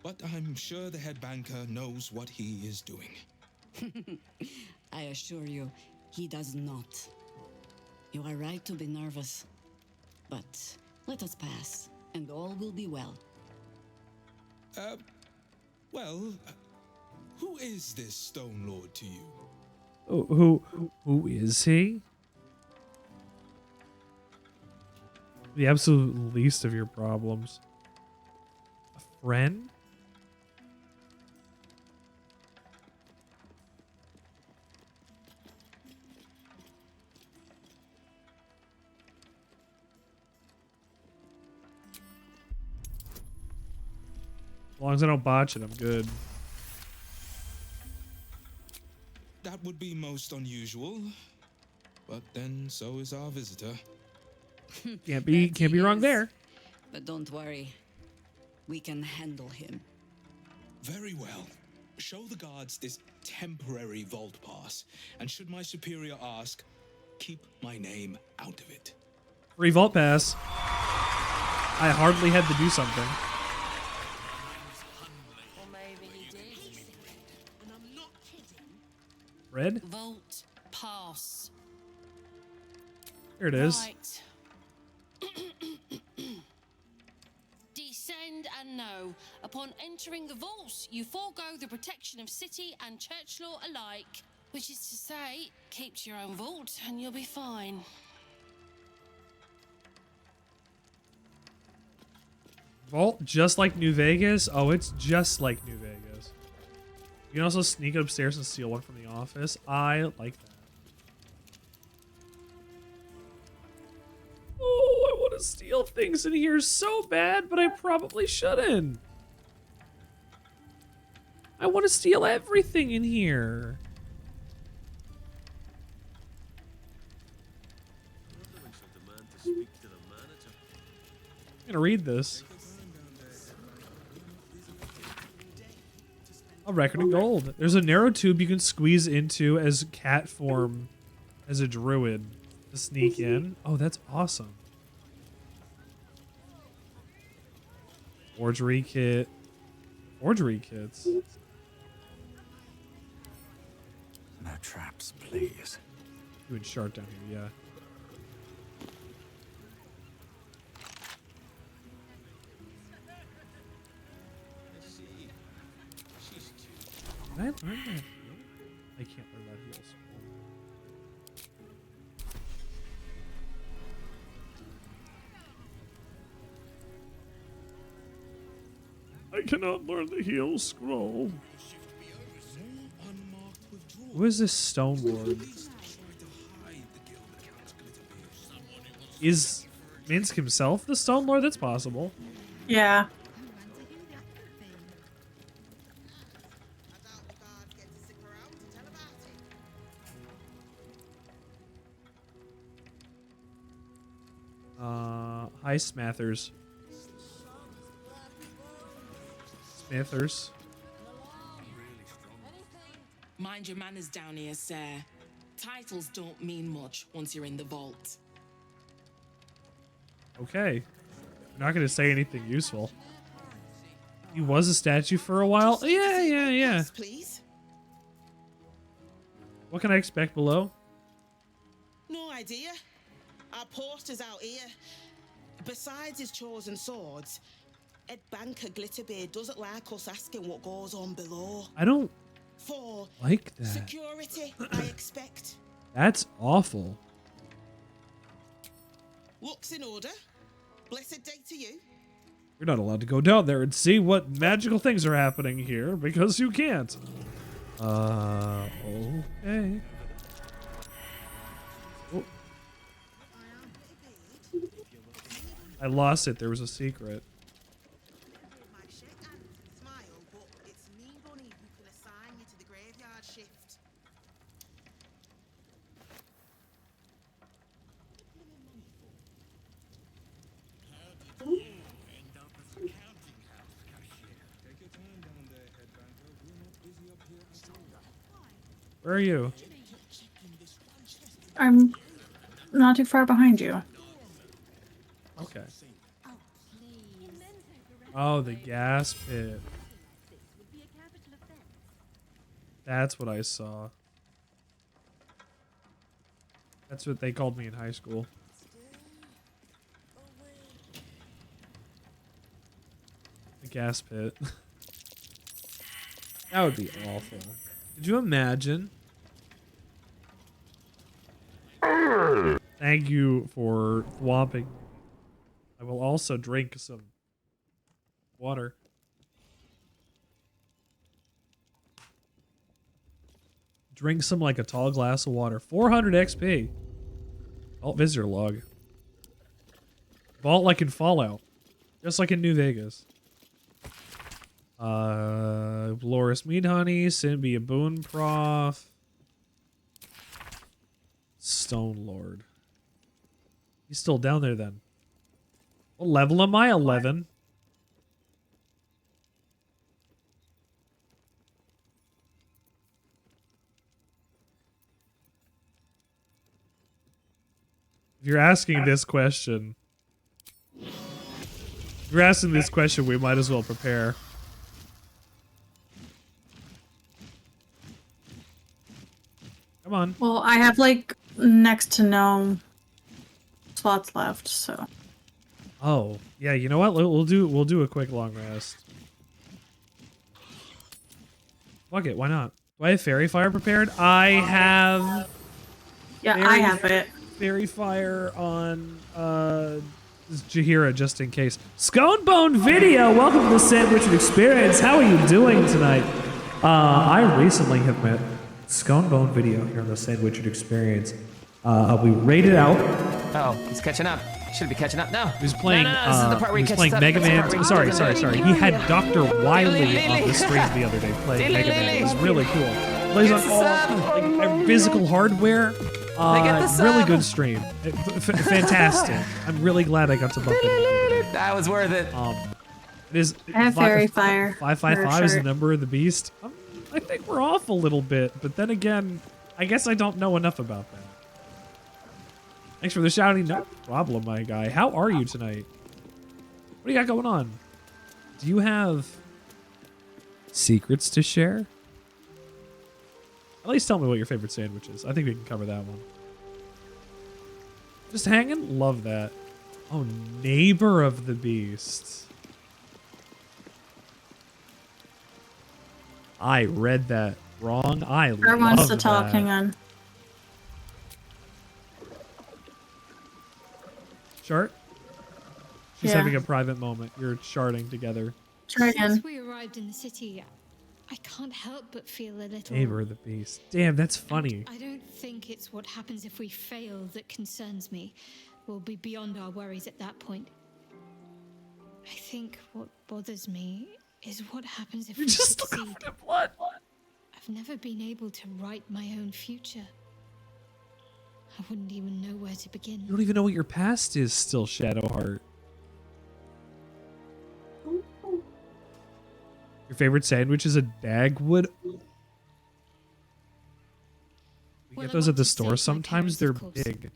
But I'm sure the head banker knows what he is doing. I assure you, he does not. You are right to be nervous. But let us pass, and all will be well. Well, who is this Stone Lord to you? Oh, who is he? The absolute least of your problems. A friend? As long as I don't botch it, I'm good. That would be most unusual. But then so is our visitor. Can't be wrong there. But don't worry. We can handle him. Very well. Show the guards this temporary vault pass, and should my superior ask, keep my name out of it. Free vault pass. I hardly had to do something. Or maybe he did. And I'm not kidding. Red? Vault pass. Here it is. Right. Descend and know. Upon entering the vaults, you forego the protection of city and church law alike. Which is to say, keep to your own vault and you'll be fine. Vault just like New Vegas? Oh, it's just like New Vegas. You can also sneak upstairs and steal one from the office. I like that. Oh, I want to steal things in here so bad, but I probably shouldn't. I want to steal everything in here. I'm gonna read this. A record of gold. There's a narrow tube you can squeeze into as cat form as a druid to sneak in. Oh, that's awesome. Forgery kit. Forgery kits. No traps, please. Doing sharp down here, yeah. Can I learn that heel? I can't learn that heel scroll. I cannot learn the heel scroll. Who is this Stone Lord? Is Minsk himself the Stone Lord? That's possible. Yeah. Hi, Smathers. Smithers. Mind your manners down here, sir. Titles don't mean much once you're in the vault. Okay. You're not going to say anything useful. He was a statue for a while? Yeah. Please. What can I expect below? No idea. Our porter's out here. Besides his chosen swords, Ed Banker Glitterbeard doesn't like us asking what goes on below. I don't For like that. security, I expect. That's awful. Looks in order. Blessed day to you. You're not allowed to go down there and see what magical things are happening here because you can't. Okay. Oh. I lost it. There was a secret. Where are you? I'm not too far behind you. Okay. Oh, the gas pit. That's what I saw. That's what they called me in high school. The gas pit. That would be awful. Could you imagine? Thank you for thwomping. I will also drink some water. Drink some like a tall glass of water. 400 XP. Vault visitor log. Vault like in Fallout. Just like in New Vegas. Loris Mead Honey, Symbia Boon Prof. Stone Lord. He's still down there then. What level am I? 11. If you're asking this question, we might as well prepare. Come on. Well, I have like next to no slots left, so. Oh, yeah, you know what? We'll do a quick long rest. Fuck it, why not? Do I have fairy fire prepared? I have. Yeah, I have it. Fairy fire on Jaheira just in case. Sconebone Video, welcome to the Sandwichard Experience. How are you doing tonight? I recently have met Sconebone Video here on the Sandwichard Experience. We rated out. Oh, he's catching up. Should be catching up. No. He was playing. No, this is the part where he was playing Mega Man. Sorry. He had Dr. Wiley on the stream the other day playing Mega Man. It was really cool. Plays on all physical hardware. Really good stream. Fantastic. I'm really glad I got to bump into it. That was worth it. It is. I have fairy fire. 555 is the number of the beast. I think we're off a little bit, but then again, I guess I don't know enough about that. Thanks for the shouting. No problem, my guy. How are you tonight? What do you got going on? Do you have Secrets to share? At least tell me what your favorite sandwich is. I think we can cover that one. Just hanging? Love that. Oh, neighbor of the beast. I read that wrong. I Who wants to talk? Hang on. Chart? She's Yeah. having a private moment. You're charting together. Try again. Since we arrived in the city, I can't help but feel a little... Neighbor of the beast. Damn, that's funny. I don't think it's what happens if we fail that concerns me. We'll be beyond our worries at that point. I think what bothers me is what happens if we succeed. Blood. I've never been able to write my own future. I wouldn't even know where to begin. You don't even know what your past is still, Shadowheart. Your favorite sandwich is a Dagwood? We get those at the store sometimes. They're big.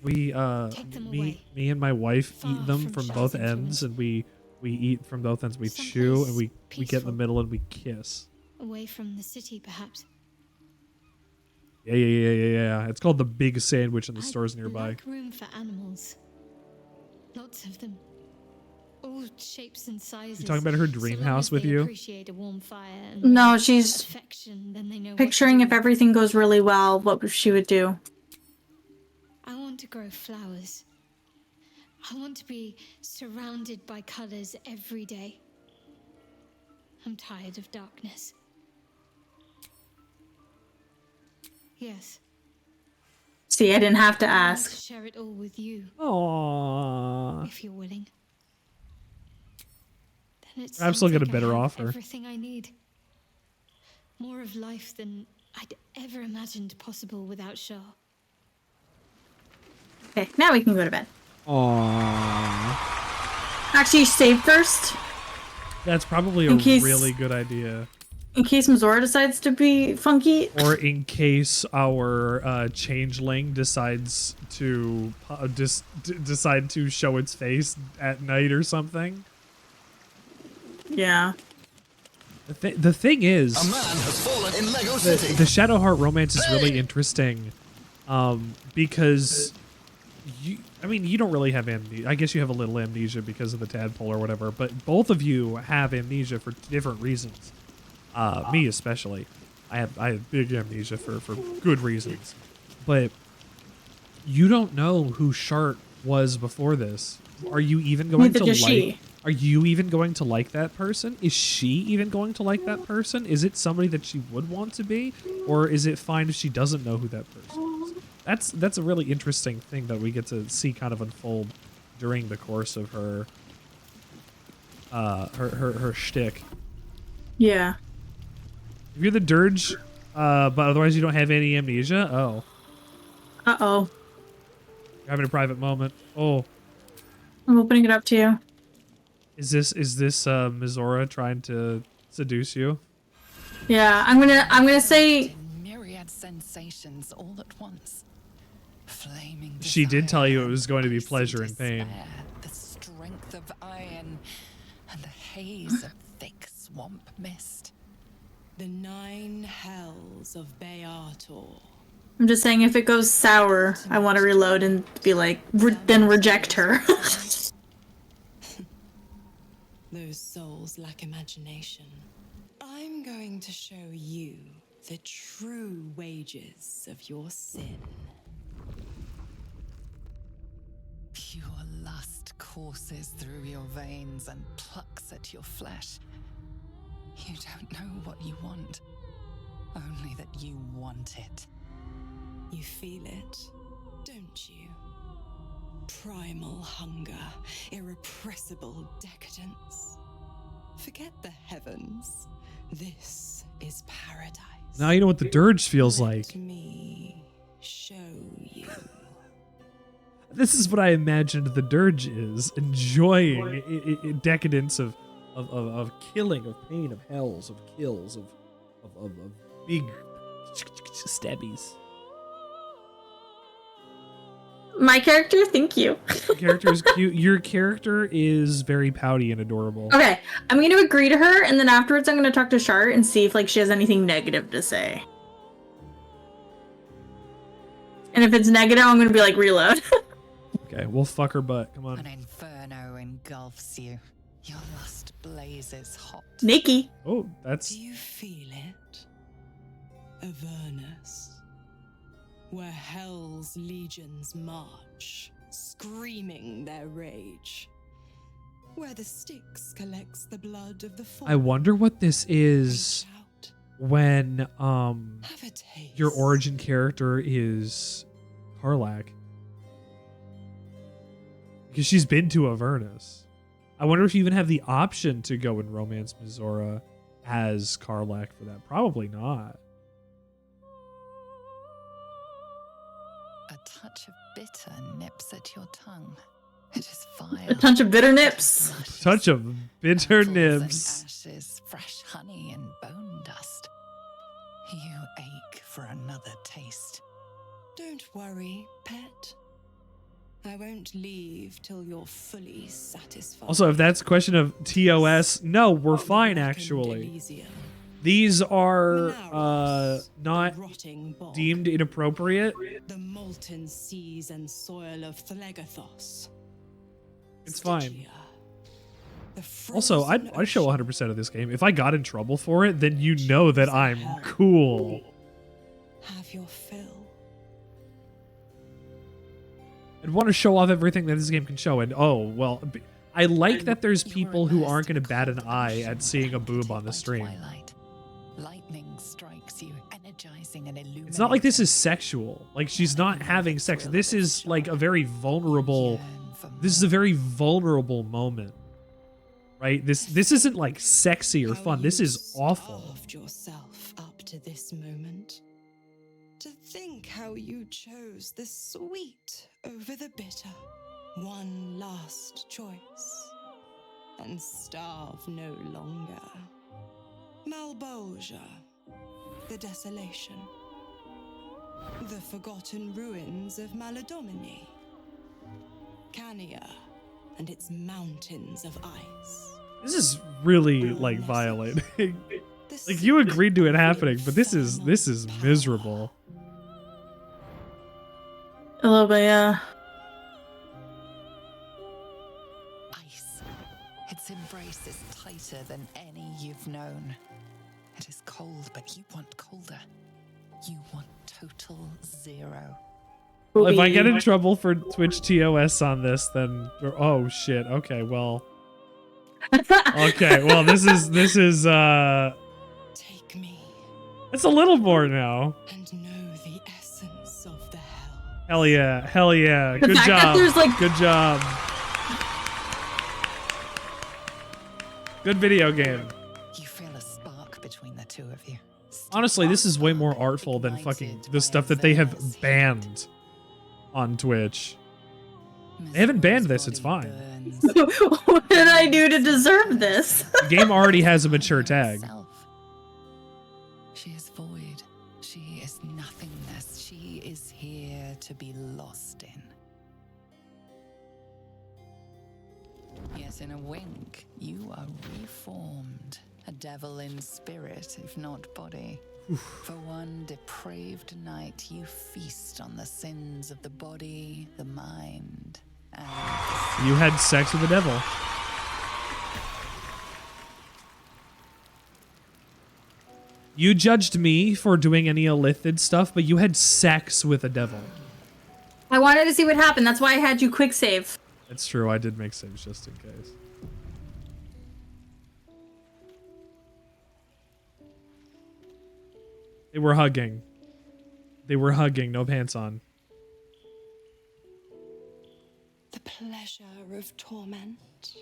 We me and my wife eat them from both ends, and we eat from both ends. We chew and we get in the middle and we kiss. Away from the city, perhaps. Yeah. It's called the Big Sandwich in the stores nearby. Like room for animals. Lots of them. All shapes and sizes. You talking about her dream So long house as with they you? appreciate a warm fire and No, she's affection, then they know what picturing to if do. everything goes really well, what she would do. I want to grow flowers. I want to be surrounded by colors every day. I'm tired of darkness. Yes. See, I didn't have to I want to ask. share it all with you. Aww. If you're willing. Then it I'm still seems got a like I better have offer. Everything I need. More of life than I'd ever imagined possible without Shah. Okay, now we can go to bed. Aww. Actually, save first, That's probably a In case- really good idea. in case Mizora decides to be funky. Or in case our changeling decides to decide to show its face at night or something. Yeah. The thing is, A man has fallen in Lego the City. Shadowheart romance is really interesting, because you don't really have amnesia. I guess you have a little amnesia because of the tadpole or whatever, but both of you have amnesia for different reasons. Me especially. I have big amnesia for good reasons. But you don't know who Shart was before this. Are you even going Neither to does she. Are you even going to like that person? Is she even going to like that person? Is it somebody that she would want to be? Or is it fine if she doesn't know who that person is? That's a really interesting thing that we get to see kind of unfold during the course of her her shtick. Yeah. If you're the dirge, but otherwise you don't have any amnesia. Oh, Uh-oh. you're having a private moment. Oh, I'm opening it up to you. is this Mizora trying to seduce you? Yeah, I'm gonna say Myriad sensations all at once. Flaming She did tell you it was going to be icy pleasure and pain. despair, the strength of iron, and the haze of thick swamp mist. The 9 hells of Baldur. I'm just saying if it goes sour, I want to reload and be like, then reject her. Those souls lack imagination. I'm going to show you the true wages of your sin. Pure lust courses through your veins and plucks at your flesh. You don't know what you want, only that you want it. You feel it, don't you? Primal hunger, irrepressible decadence. Forget the heavens. This is paradise. Now you know what the dirge feels like. Let me show you. This is what I imagined the dirge is, enjoying decadence of killing, of pain, of hells, of kills, of big stabbies. My character, thank you. Your character is cute. Your character is very pouty and adorable. Okay, I'm going to agree to her, and then afterwards I'm going to talk to Shart and see if like she has anything negative to say. And if it's negative, I'm going to be like, reload. Okay, we'll fuck her butt. Come on. An inferno engulfs you. Your lust blazes hot. Nikki. Oh, that's... Do you feel it? Avernus. Where hell's legions march, screaming their rage. Where the Styx collects the blood of the fallen. I wonder what this is when your origin character is Karlach. Because she's been to Avernus. I wonder if you even have the option to go and romance Mizora as Karlach for that. Probably not. A touch of bitter nips at your tongue. It is vile. A touch of bitter nips. Touch of bitter Apples nibs. and ashes, fresh honey and bone dust. You ache for another taste. Don't worry, pet. I won't leave till you're fully satisfied. Also, if that's a question of TOS, no, we're fine actually. These are not deemed inappropriate. The molten seas and soil of Thelegathos. It's fine. Also, I'd show 100% of this game. If I got in trouble for it, then you know that I'm cool. Have your fill. I'd want to show off everything that this game can show. And oh, well, I like that there's people who aren't going to bat an eye at seeing a boob on the stream. Lightning strikes you, energizing and illuminating. It's not like this is sexual. Like, she's not having sex. This is like a very vulnerable... This is a very vulnerable moment. Right? This isn't like sexy or fun. This is awful. Carved yourself up to this moment. To think how you chose the sweet over the bitter. One last choice. And starve no longer. Malbolgia, the desolation. The forgotten ruins of Maladomini. Cania and its mountains of ice. This is really like violating. Like, you agreed to it happening, but this is miserable. A little bit, yeah. Ice. Its embrace is tighter than any you've known. It is cold, but you want colder. You want total zero. Well, if I get in trouble for Twitch TOS on this, then oh shit. Okay, well. Okay, well this is Take me. It's a little more now. And know the essence of the hell. Hell yeah. Hell yeah. The Good fact that job. there's, like- Good job. Good video game. You feel a spark between the two of you. Honestly, this is way more artful than fucking the stuff that they have banned on Twitch. They haven't banned this, it's fine. What did I do to deserve this? The game already has a mature tag. She is void. She is nothingness. She is here to be lost in. Yet in a wink, you are reformed. A devil in spirit, if not body. For one depraved night, you feast on the sins of the body, the mind, and the You had sex with the devil. You judged me for doing any illithid stuff, but you had sex with a devil. I wanted to see what happened. That's why I had you quick save. It's true, I did make saves just in case. They were hugging. They were hugging, no pants on. The pleasure of torment.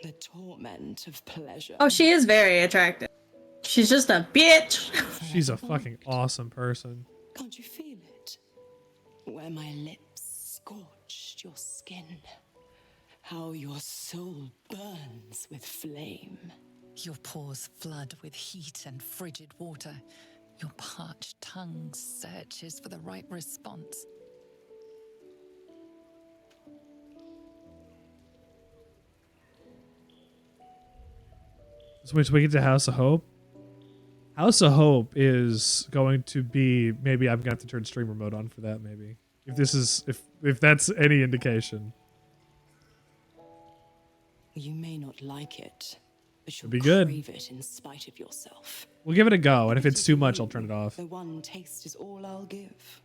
The torment of pleasure. Oh, she is very attractive. She's just a bitch. She's a fucking awesome person. Can't you feel it? Where my lips scorched your skin. How your soul burns with flame. Your pores flood with heat and frigid water. Your parched tongue searches for the right response. So wait till we get to House of Hope. House of Hope is going to be, maybe I'm gonna have to turn streamer mode on for that. Maybe if this is if that's any indication. You may not like it, but you'll It'd be good. crave it in spite of yourself. We'll give it a go, and if it's too much, I'll turn it off. The one taste is all I'll give.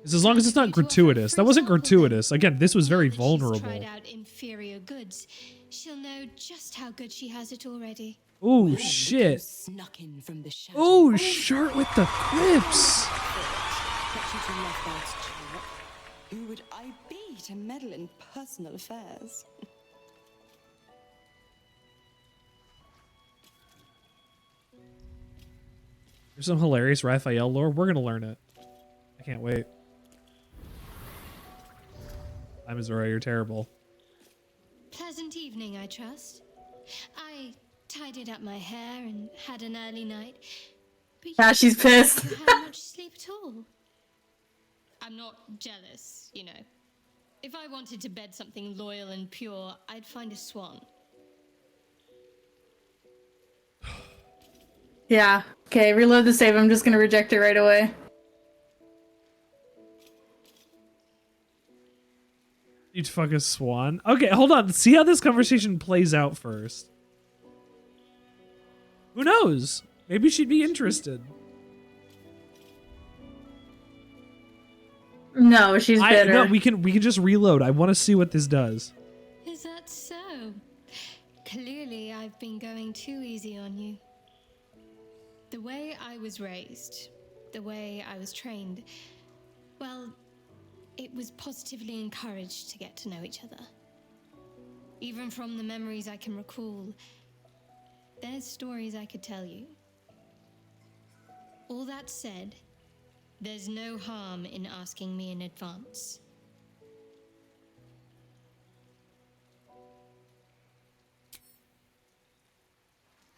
It's as long as it's not gratuitous. That wasn't gratuitous. Again, this was very vulnerable. Tried out inferior goods. She'll know just how good she has it already. Oh shit. Snuck in from the shadow. Oh, shirt with the quips. Who would I be to meddle in personal affairs? There's some hilarious Raphael lore. We're gonna learn it. I can't wait. I'm Azura, you're terrible. Pleasant evening, I trust. I tidied up my hair and had an early night. But Yeah, she's pissed. you haven't had much sleep at all. I'm not jealous, you know. If I wanted to bed something loyal and pure, I'd find a swan. Yeah. Okay, reload the save. I'm just gonna reject it right away. You'd fuck a swan? Okay, hold on. See how this conversation plays out first. Who knows? Maybe she'd be interested. No, she's bitter. No, we can just reload. I want to see what this does. Is that so? Clearly, I've been going too easy on you. The way I was raised, the way I was trained, well, it was positively encouraged to get to know each other. Even from the memories I can recall, there's stories I could tell you. All that said, there's no harm in asking me in advance.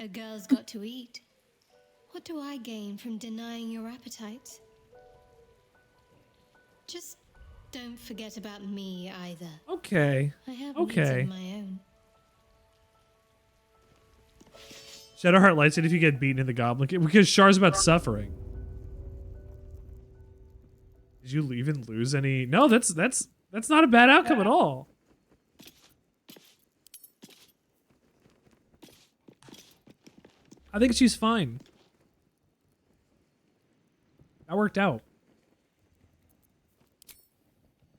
A girl's got to eat. What do I gain from denying your appetite? Just don't forget about me either. Okay. I have Okay. needs of my own. Shadowheart likes it if you get beaten in the Goblin King because Char's about suffering. Did you even lose any? No, that's not a bad outcome at all. I think she's fine. That worked out.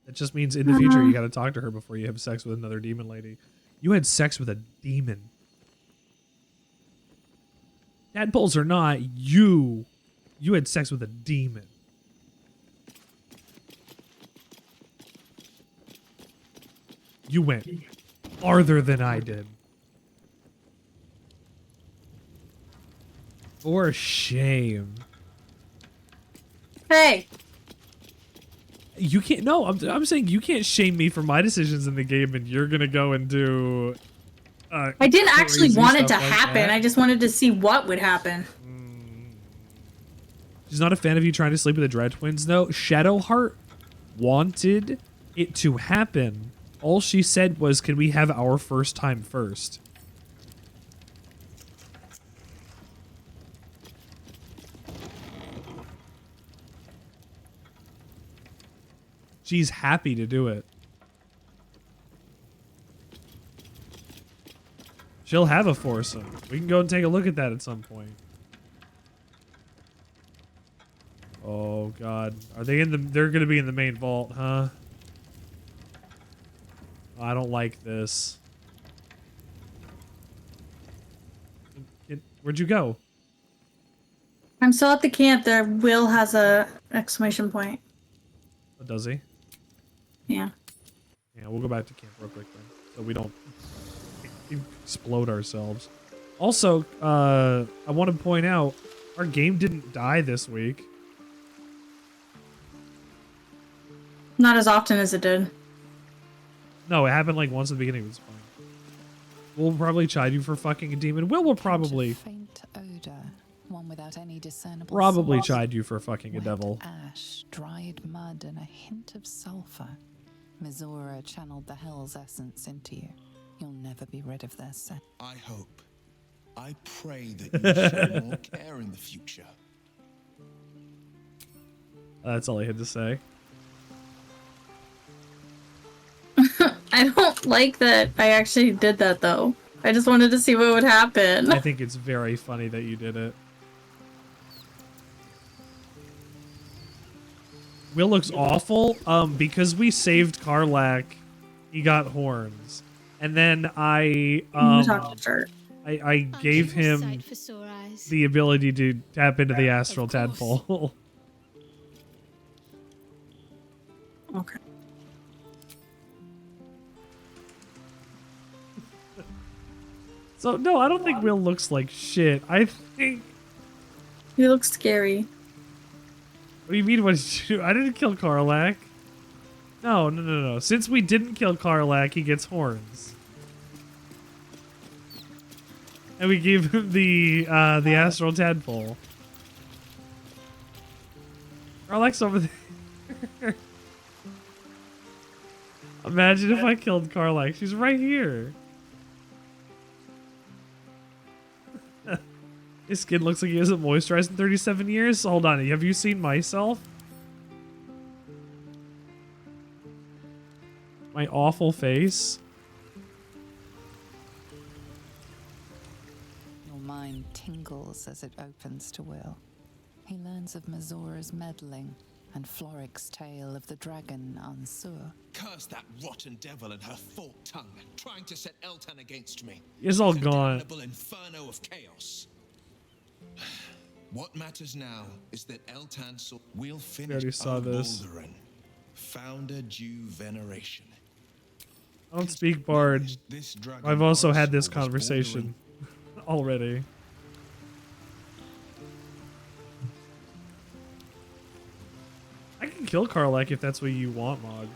It just means in the future you gotta talk to her before you have sex with another demon lady. You had sex with a demon. Tadpoles or not, you had sex with a demon. You went farther than I did. For shame. Hey. You can't. No, I'm saying you can't shame me for my decisions in the game, and you're gonna go and do. I didn't actually want it to like happen. that. I just wanted to see what would happen. She's not a fan of you trying to sleep with the Dread Twins, though. Shadowheart wanted it to happen. All she said was, "Can we have our first time first?" She's happy to do it. She'll have a foursome. We can go and take a look at that at some point. Oh God, are they in the? They're gonna be in the main vault, huh? I don't like this. Where'd you go? I'm still at the camp. There, Will has a exclamation point. Oh, does he? Yeah. Yeah, we'll go back to camp real quick then, so we don't explode ourselves. Also, I want to point out, our game didn't die this week. Not as often as it did. No, it happened like once at the beginning. It was fine. We'll probably chide you for fucking a demon. Will probably Faint odor, one without any discernible probably source. chide you for fucking a devil. Ash, dried mud, and a hint of sulfur. Mizora channeled the Hell's essence into you. You'll never be rid of their scent. I hope I pray that you show more care in the future. That's all I had to say. I don't like that I actually did that though. I just wanted to see what would happen. I think it's very funny that you did it. Will looks awful. Because we saved Karlach, he got horns. And then I gave him the ability to tap into the astral tadpole. Okay. So no, I don't think Will looks like shit. I think he looks scary. What do you mean? What did you do? I didn't kill Karlach. No. Since we didn't kill Karlach, he gets horns. And we gave him the astral tadpole. Karlach's over there. Imagine if I killed Karlach. She's right here. His skin looks like he hasn't moisturized in 37 years. Hold on, have you seen myself? My awful face. Your mind tingles as it opens to Will. He learns of Mazora's meddling and Floric's tale of the dragon Ansur. Curse that rotten devil and her forked tongue, trying to set Eltan against me. It's all gone. Damnable inferno of chaos. What matters now is that Eltan will finish. I already saw this. Baldurin, founder due veneration. I don't speak Bard. I've also had this conversation already. I can kill Karlach if that's what you want, Mog.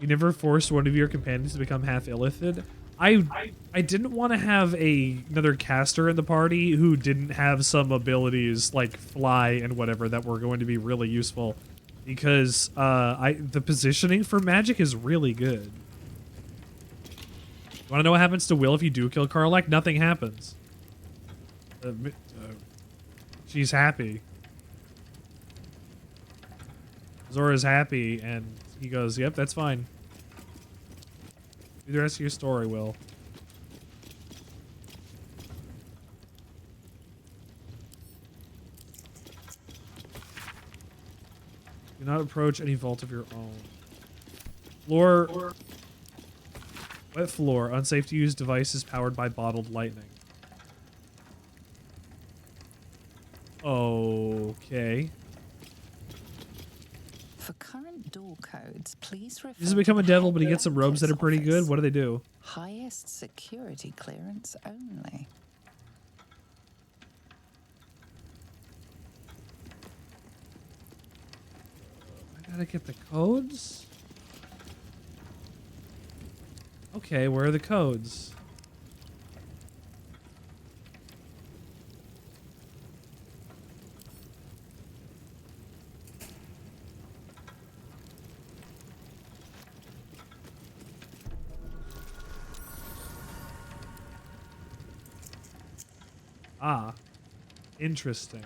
You never forced one of your companions to become half illithid? I didn't want to have another caster in the party who didn't have some abilities like fly and whatever that were going to be really useful, because the positioning for magic is really good. You want to know what happens to Will if you do kill Karlach? Nothing happens. She's happy. Zora's happy, and he goes, "Yep, that's fine. Do the rest of your story, Will." Do not approach any vault of your own. Floor. Wet floor. Unsafe to use devices powered by bottled lightning. Okay. For current door codes, please refer. He doesn't become a devil, but he gets some robes that are pretty good. What do they do? Highest security clearance only. I gotta get the codes? Okay, where are the codes? Ah, interesting.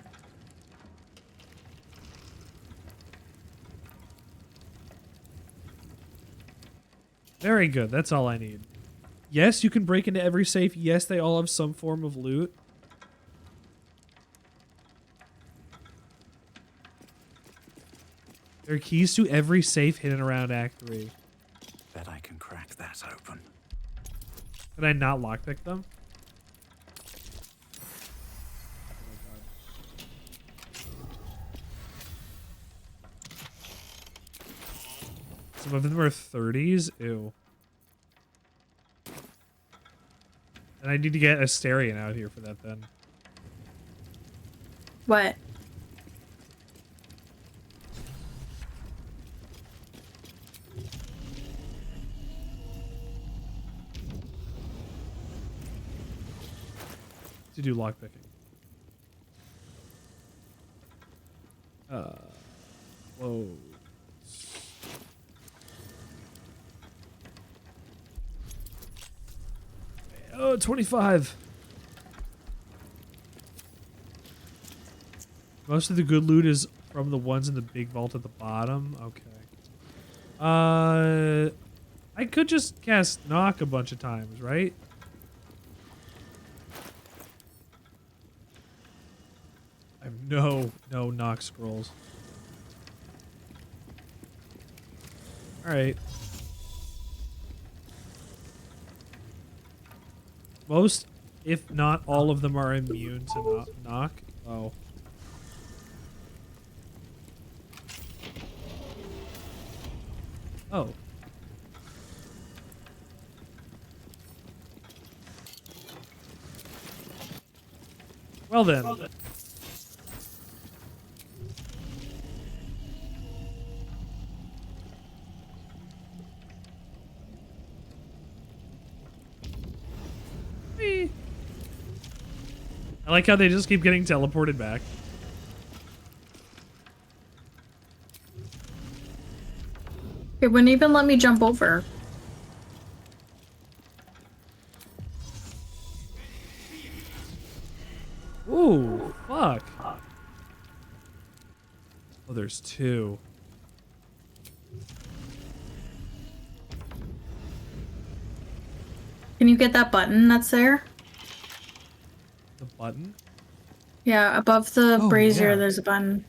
Very good. That's all I need. Yes, you can break into every safe. Yes, they all have some form of loot. There are keys to every safe hidden around Act 3. Bet I can crack that open. Did I not lockpick them? Some of them are 30s? Ew. And I need to get Asterion out here for that then. What? To do lockpicking. Whoa. Oh, 25. Most of the good loot is from the ones in the big vault at the bottom. Okay. I could just cast knock a bunch of times, right? I have no knock scrolls. All right. Most, if not all of them, are immune to knock. Oh. Oh. Well then. Whee. I like how they just keep getting teleported back. It wouldn't even let me jump over. Ooh, fuck. Oh, there's two. Can you get that button that's there? The button? Yeah, above the Oh, brazier, yeah. there's a button.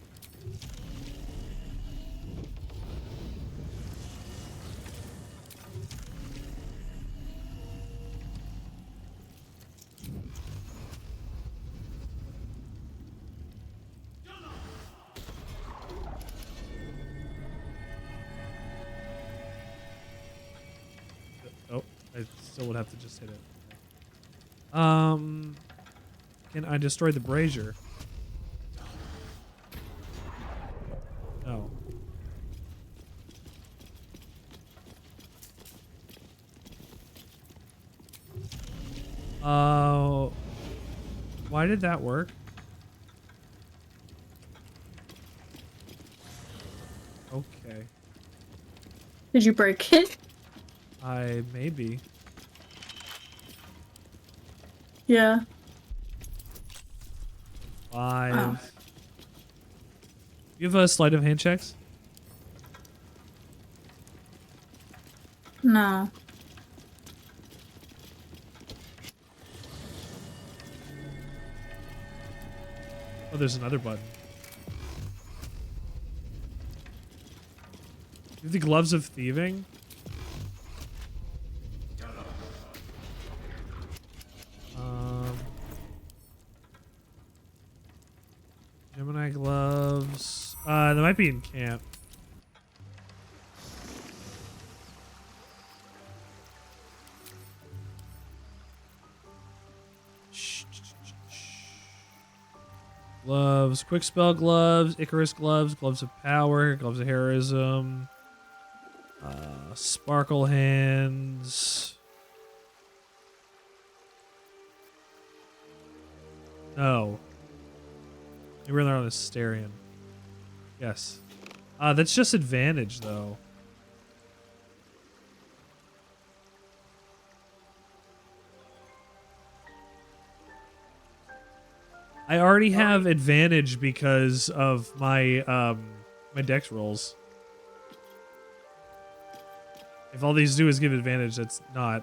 Oh, I still would have to just hit it. Can I destroy the brazier? No. Why did that work? Okay. Did you break it? Maybe. Yeah. 5. Oh. You have a sleight of hand checks? No. Oh, there's another button. You have the gloves of thieving? Gemini gloves. They might be in camp. Gloves, quick spell gloves, Icarus gloves, gloves of power, gloves of heroism, sparkle hands. No. Maybe they're on a Asterion. Yes. That's just advantage though. I already have advantage because of my my dex rolls. If all these do is give advantage, that's not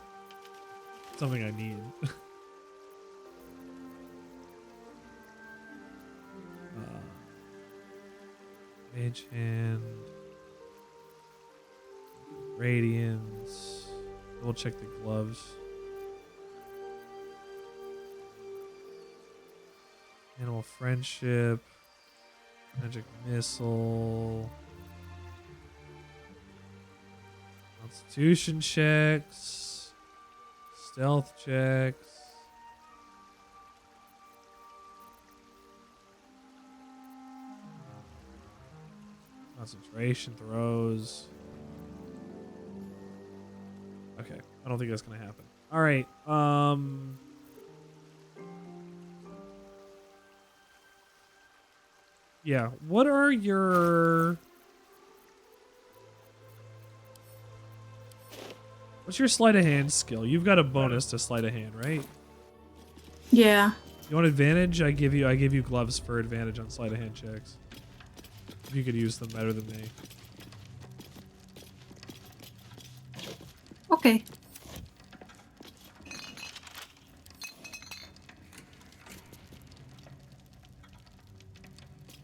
something I need. Mage hand, radiance. We'll check the gloves. Animal friendship, magic missile, constitution checks, stealth checks. Concentration throws. Okay, I don't think that's gonna happen. All right. Yeah. What are your... What's your sleight of hand skill? You've got a bonus to sleight of hand, right? Yeah. You want advantage? I give you gloves for advantage on sleight of hand checks. You could use them better than me. Okay.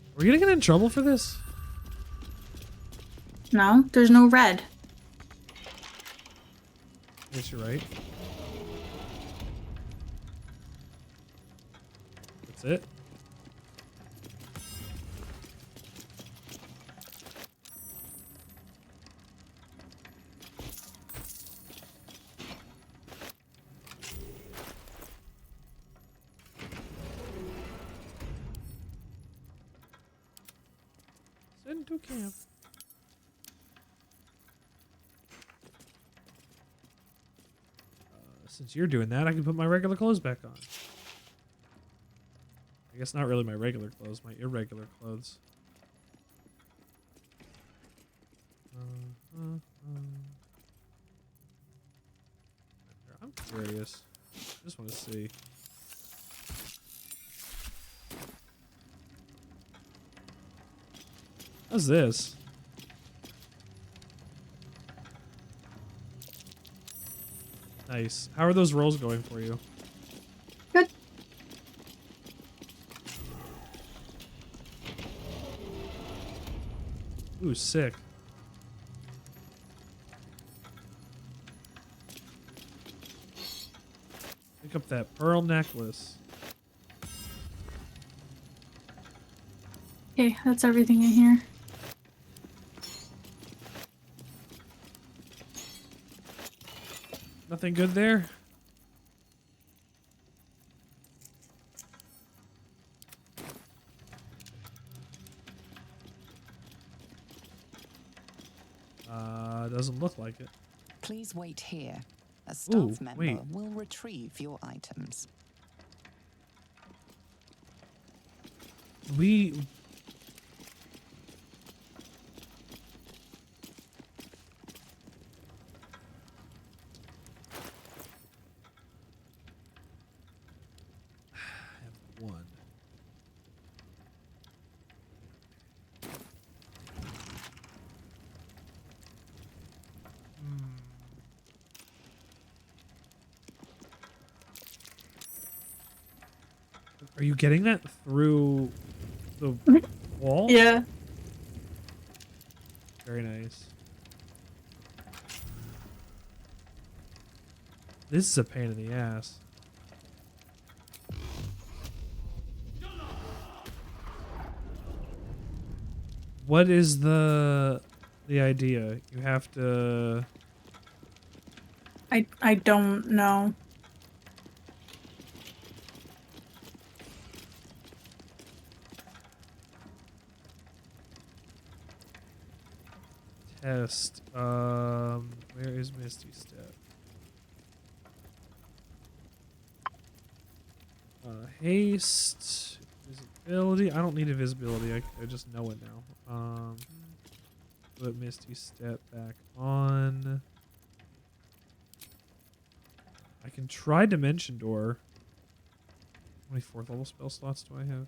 Are we gonna get in trouble for this? No, there's no red. Yes, you're right. That's it. Send to camp. Since you're doing that, I can put my regular clothes back on. I guess not really my regular clothes, my irregular clothes. I'm curious. Just want to see. How's this? Nice. How are those rolls going for you? Good. Ooh, sick. Pick up that pearl necklace. Okay, that's everything in here. Nothing good there? Doesn't look like it. Please wait here. A staff member wait. will retrieve your items. We... one. Are you getting that through the wall? Yeah. Very nice. This is a pain in the ass. What is the idea? You have to... I don't know. Test. Where is Misty Step? Haste. Visibility. I don't need invisibility. I just know it now. Put Misty Step back on. I can try Dimension Door. How many 4th level spell slots do I have?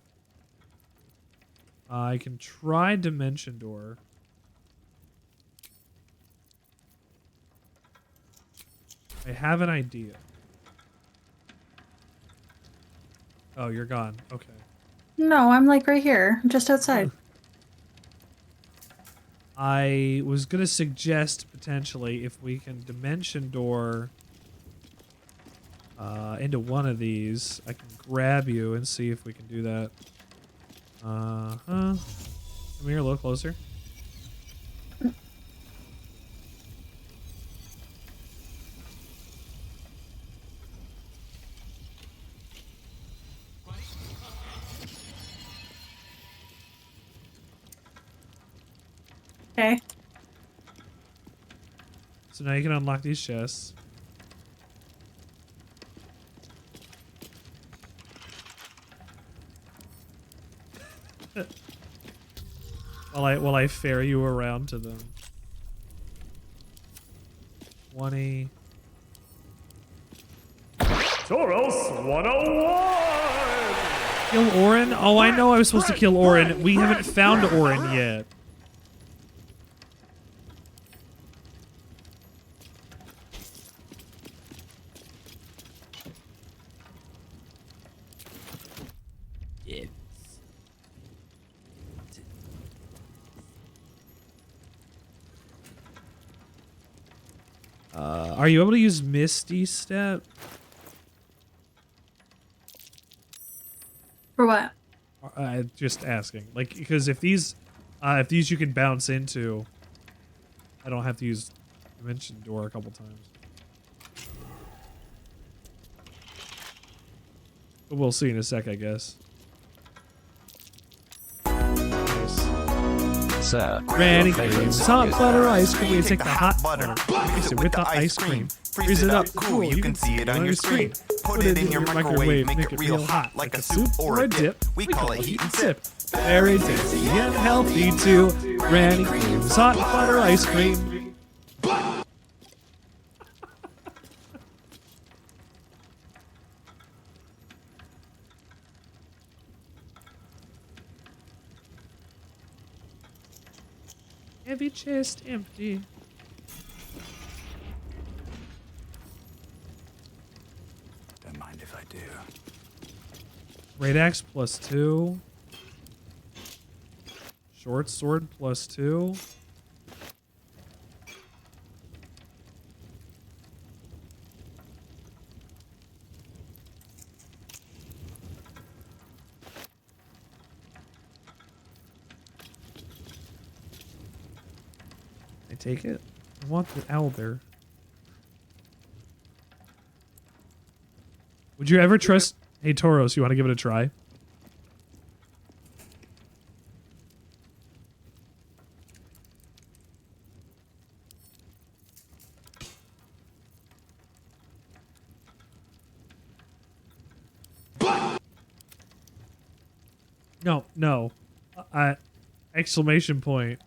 I can try Dimension Door. I have an idea. Oh, you're gone. Okay. No, I'm like right here, just outside. I was going to suggest potentially if we can Dimension Door into one of these, I can grab you and see if we can do that. Come here a little closer. Okay. So now you can unlock these chests. While I ferry you around to them. 20. Toros 101! Kill Orin? Oh, I know I was supposed to kill Orin. We haven't found Orin yet. Are you able to use Misty Step? For what? Just asking. Like, because if these you can bounce into, I don't have to use Dimension Door a couple times. But we'll see in a sec, I guess. Sir, Granny creams, hot butter ice cream. We take the hot butter, mix it with the ice cream, freeze it up, cool. You can see it on your screen. Put it in your microwave, make it real hot, like a soup or a dip. We call it heat and sip. Very tasty and healthy too. Granny creams, hot butter ice cream. Heavy chest empty. Don't mind if I do. Great axe +2. Short sword +2. Take it. I want the Elder. Would you ever trust... Hey, Tauros, you want to give it a try? No, no. Exclamation point.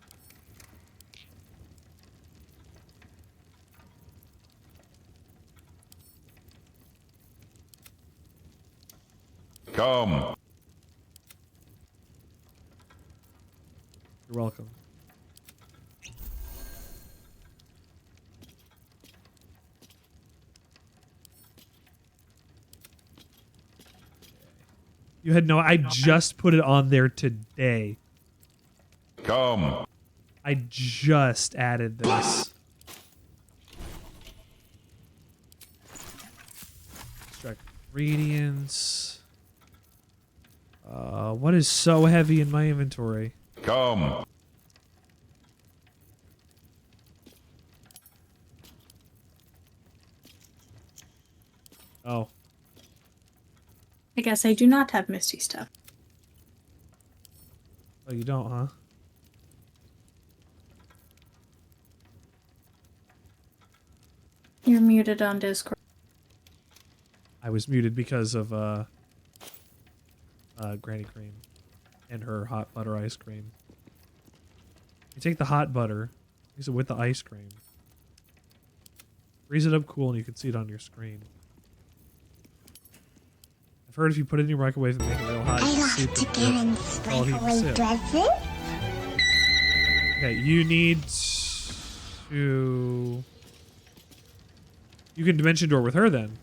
Come. You're welcome. You had no... I just put it on there today. Come. I just added this. Extract ingredients. What is so heavy in my inventory? Come. Oh. I guess I do not have Misty stuff. Oh, you don't, huh? You're muted on Discord. I was muted because of Granny Cream and her hot butter ice cream. You take the hot butter, use it with the ice cream, freeze it up cool, and you can see it on your screen. I've heard if you put it in your microwave and make it real hot, you can see it. Okay, you need to... You can Dimension Door with her then.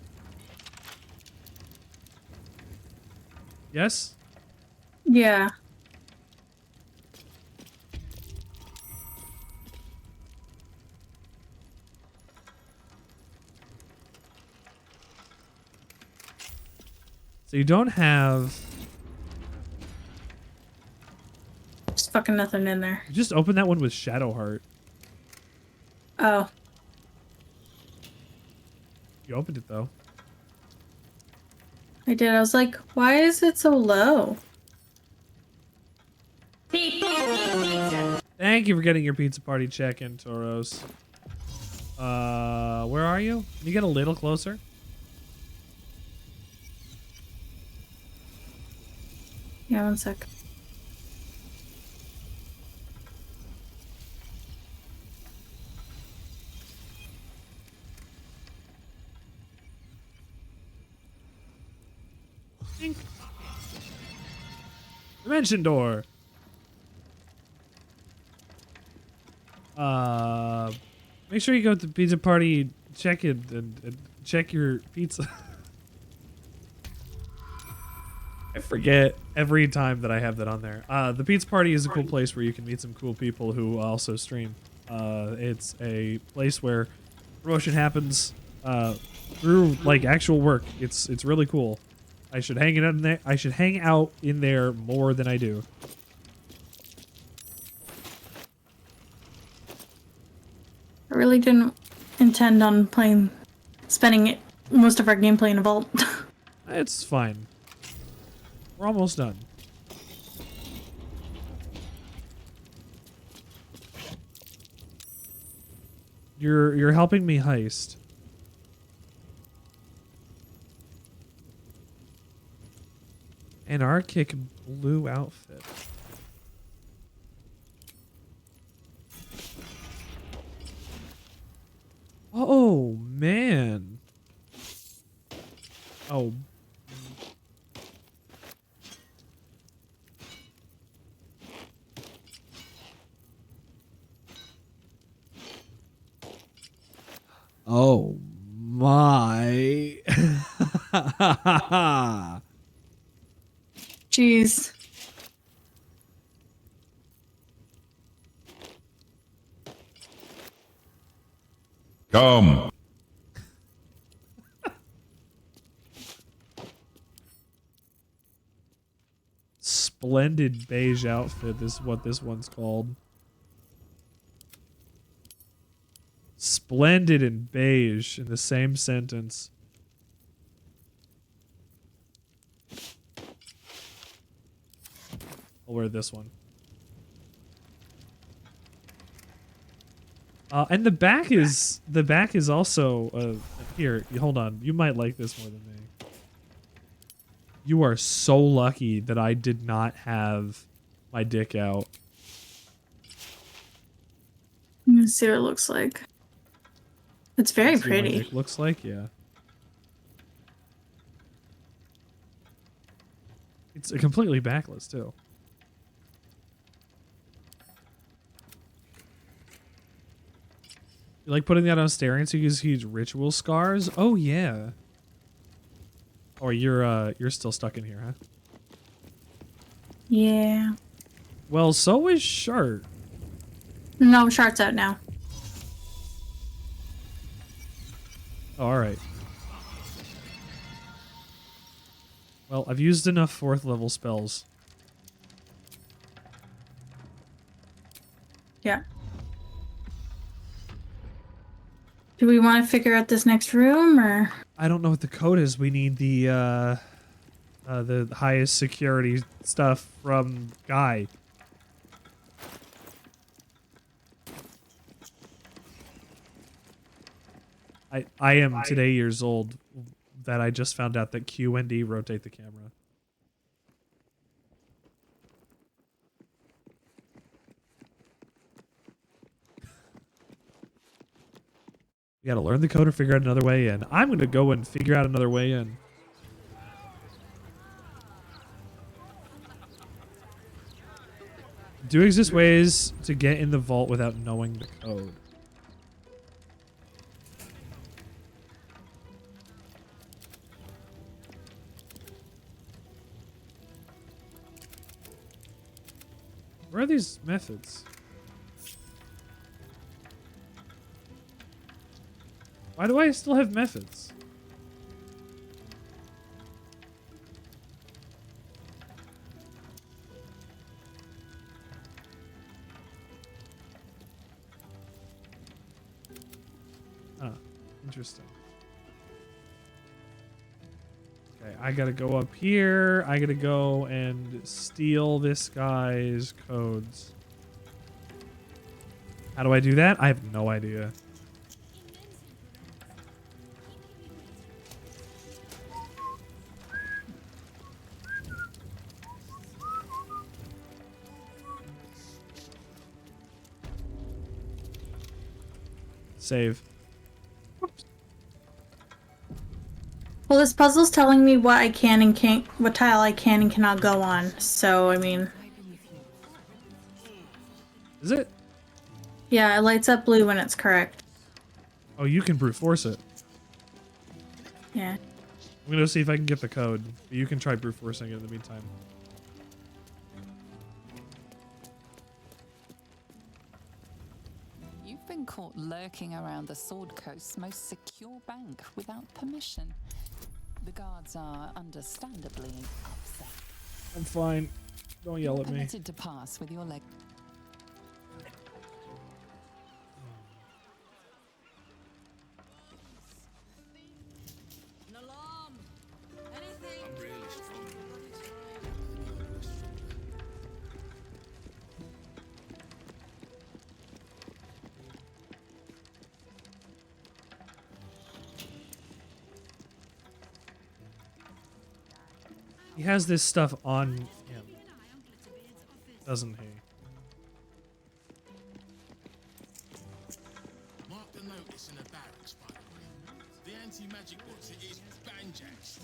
Yes? Yeah. So you don't have... There's fucking nothing in there. You just open that one with Shadowheart. Oh. You opened it though. I did. I was like, why is it so low? Thank you for getting your pizza party check-in, Tauros. Where are you? Can you get a little closer? Yeah, 1 sec. Ink. Dimension door. Make sure you go to the pizza party, check it, and check your pizza. I forget every time that I have that on there. The pizza party is a cool place where you can meet some cool people who also stream. It's a place where promotion happens through like actual work. It's really cool. I should hang it in there. I should hang out in there more than I do. I really didn't intend on spending most of our gameplay in a vault. It's fine. We're almost done. You're helping me heist. Anarchic blue outfit. Oh man. Oh. Oh my. Jeez. Come. Splendid beige outfit is what this one's called. Splendid and beige in the same sentence. I'll wear this one. And the back is also here. Hold on, you might like this more than me. You are so lucky that I did not have my dick out. Let's see what it looks like. It's very See what my pretty. dick looks like, yeah. It's completely backless too. You like putting that on staring so you can use ritual scars? Oh yeah. Or you're still stuck in here, huh? Yeah. Well, so is Shart. No, Shart's out now. Oh, all right. Well, I've used enough 4th level spells. Yeah. Do we want to figure out this next room, or? I don't know what the code is. We need the highest security stuff from Guy. I am today years old that I just found out that Q and D rotate the camera. You gotta learn the code or figure out another way in. I'm gonna go and figure out another way in. Do exist ways to get in the vault without knowing the code? Where are these methods? Why do I still have methods? Huh. Interesting. Okay, I gotta go up here. I gotta go and steal this guy's codes. How do I do that? I have no idea. Save. Whoops. Well, this puzzle's telling me what I can and can't, what tile I can and cannot go on. So, I mean... Is it? Yeah, it lights up blue when it's correct. Oh, you can brute force it. Yeah. I'm gonna see if I can get the code. But you can try brute forcing it in the meantime. You've been caught lurking around the Sword Coast's most secure bank without permission. The guards are understandably upset. I'm fine. Don't yell at me. Permitted to pass with your leg. He has this stuff on him, doesn't he? Mark the notice in the barracks, by the way. The anti-magic box is banjaxed.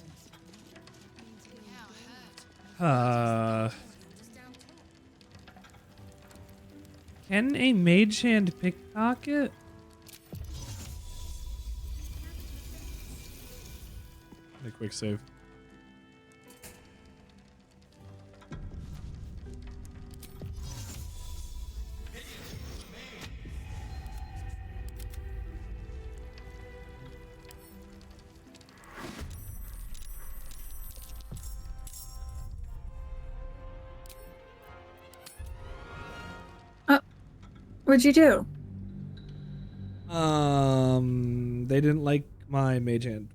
Can a mage hand pickpocket? A quick save. What'd you do? They didn't like my mage hand.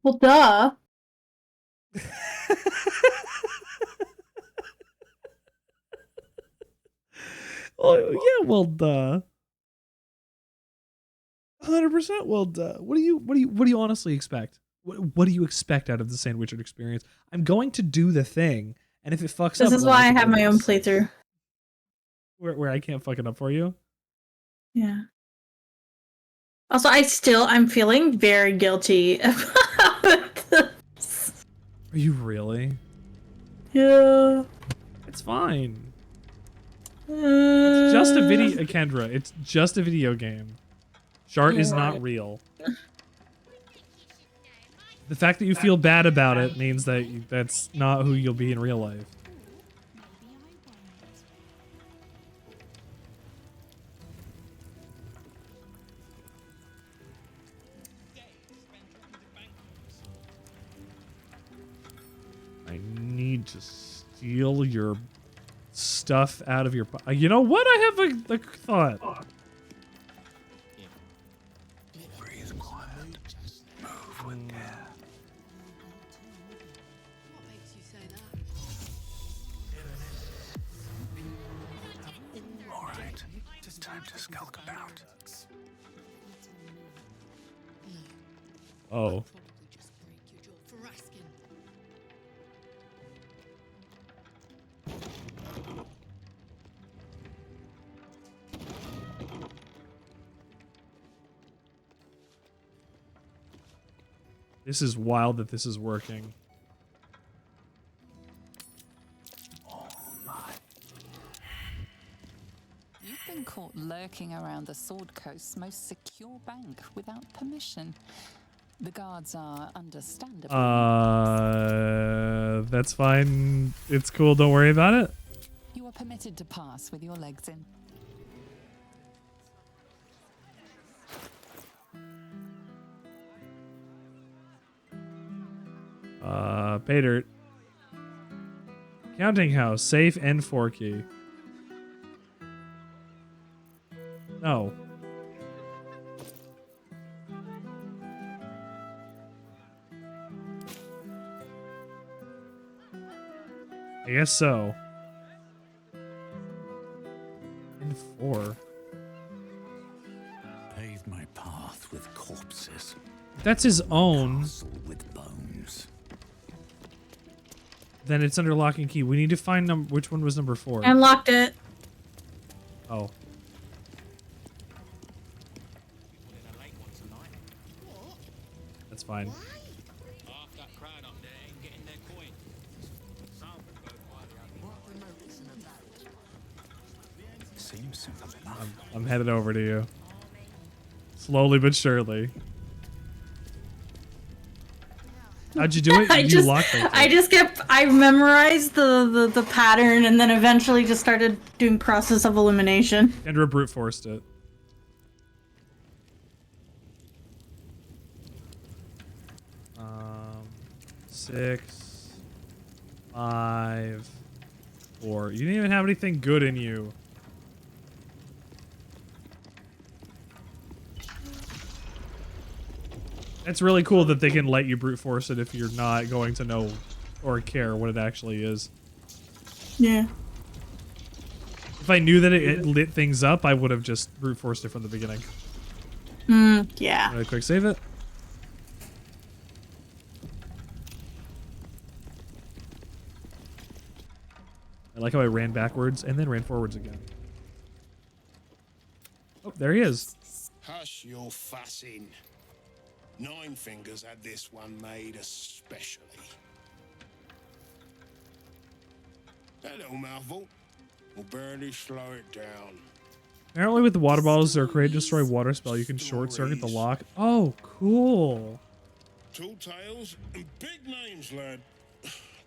Well, duh. Oh yeah, well duh. 100% well duh. What do you honestly expect? What do you expect out of the Sandwichard experience? I'm going to do the thing, and if it fucks up, This is why I have my own playthrough. Where I can't fuck it up for you. Yeah. Also, I'm feeling very guilty about this. Are you really? Yeah. It's fine. It's just a video, Kendra. It's just a video game. Shart is not real. The fact that you feel bad about it means that that's not who you'll be in real life. I need to steal your stuff out of your... You know what? I have a thought. Breathe quiet. Move with care. What makes you say that? All right. It's time to skulk about. Oh. For asking. This is wild that this is working. Oh my. You've been caught lurking around the Sword Coast's most secure bank without permission. The guards are understandably. That's fine. It's cool. Don't worry about it. You are permitted to pass with your legs in. Pay dirt. Counting house, safe and 4 key. No. I guess so. And 4. Paved my path with corpses. That's his own. Castle with bones. Then it's under lock and key. We need to find which one was number 4. I unlocked it. Oh. fine. Seems simple enough. I'm headed over to you. Slowly but surely. How'd you do it? You locked it. I memorized the pattern and then eventually just started doing process of elimination. Kendra brute forced it. Um, 6, 5, 4. You didn't even have anything good in you. It's really cool that they can let you brute force it if you're not going to know or care what it actually is. Yeah. If I knew that it lit things up, I would have just brute forced it from the beginning. Yeah. Really quick save it. I like how I ran backwards and then ran forwards again. Oh, there he is. Hush your fussing. Nine Fingers had this one made especially. That little mouthful will barely slow it down. Apparently with the water bottles, they're created to destroy water spell. You can short circuit the lock. Oh, cool. Tall tales and big names, lad.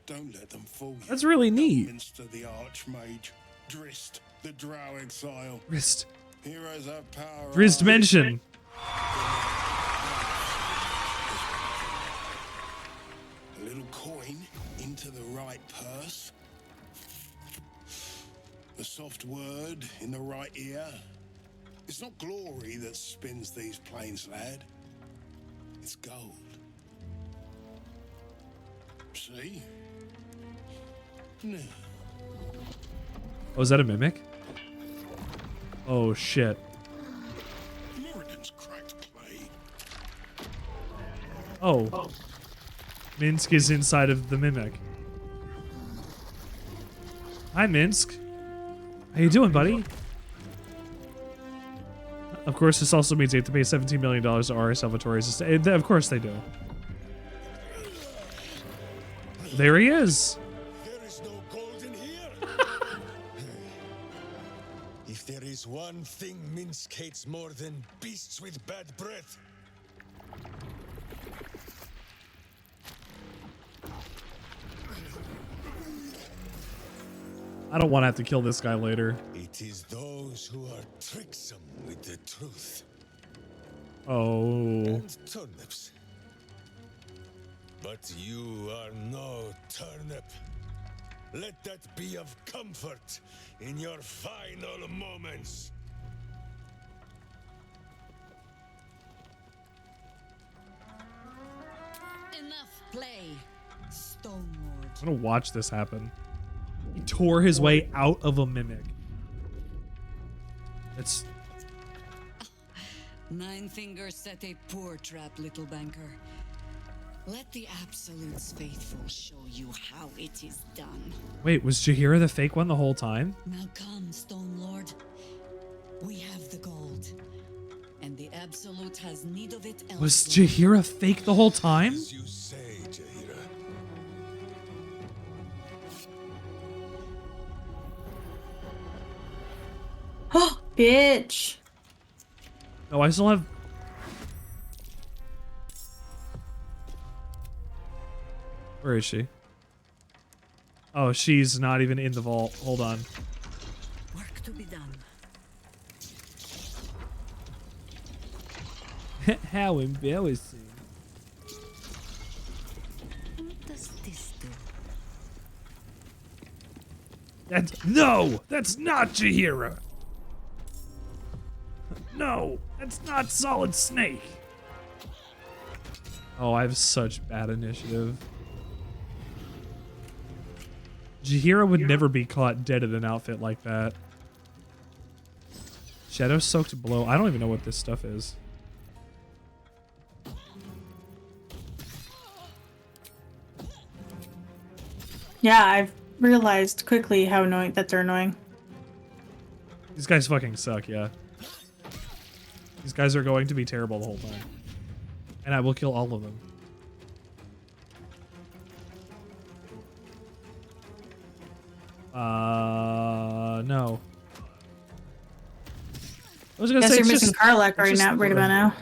Don't let them fool you. That's really neat. Minster the Archmage, Drist the Drow Exile. Drist. Heroes have power. Drist mention. A little coin into the right purse. A soft word in the right ear. It's not glory that spins these plains, lad. It's gold. See? No. Oh, is that a mimic? Oh, shit. Moradin's cracked clay. Oh. Minsk is inside of the mimic. Hi, Minsk. How you doing, buddy? Of course, this also means they have to pay $17 million to R. Salvatore's. Of course they do. There he is. There is no gold in here. If there is one thing Minsk hates more than beasts with bad breath. I don't want to have to kill this guy later. It is those who are tricksome with the truth. Oh. And turnips. But you are no turnip. Let that be of comfort in your final moments. Enough play, Stone Lord. I'm gonna watch this happen. He tore his way out of a mimic. It's... Nine Fingers set a poor trap, little banker. Let the Absolute's faithful show you how it is done. Wait, was Jaheira the fake one the whole time? Now come, Stone Lord. We have the gold. And the Absolute has need of it elsewhere. Was Jaheira fake the whole time? As you say, Jaheira. Oh, bitch. No, I still have... Where is she? Oh, she's not even in the vault. Hold on. Work to be done. How embarrassing. What does this do? No! That's not Jaheira! No! That's not Solid Snake! Oh, I have such bad initiative. Jaheira would never be caught dead in an outfit like that. Shadow Soaked Blow. I don't even know what this stuff is. Yeah, I've realized quickly how annoying that they're annoying. These guys fucking suck, yeah. These guys are going to be terrible the whole time. And I will kill all of them. No. I was gonna Guess say you're it's missing just- Karlach it's right just now, right the- about now.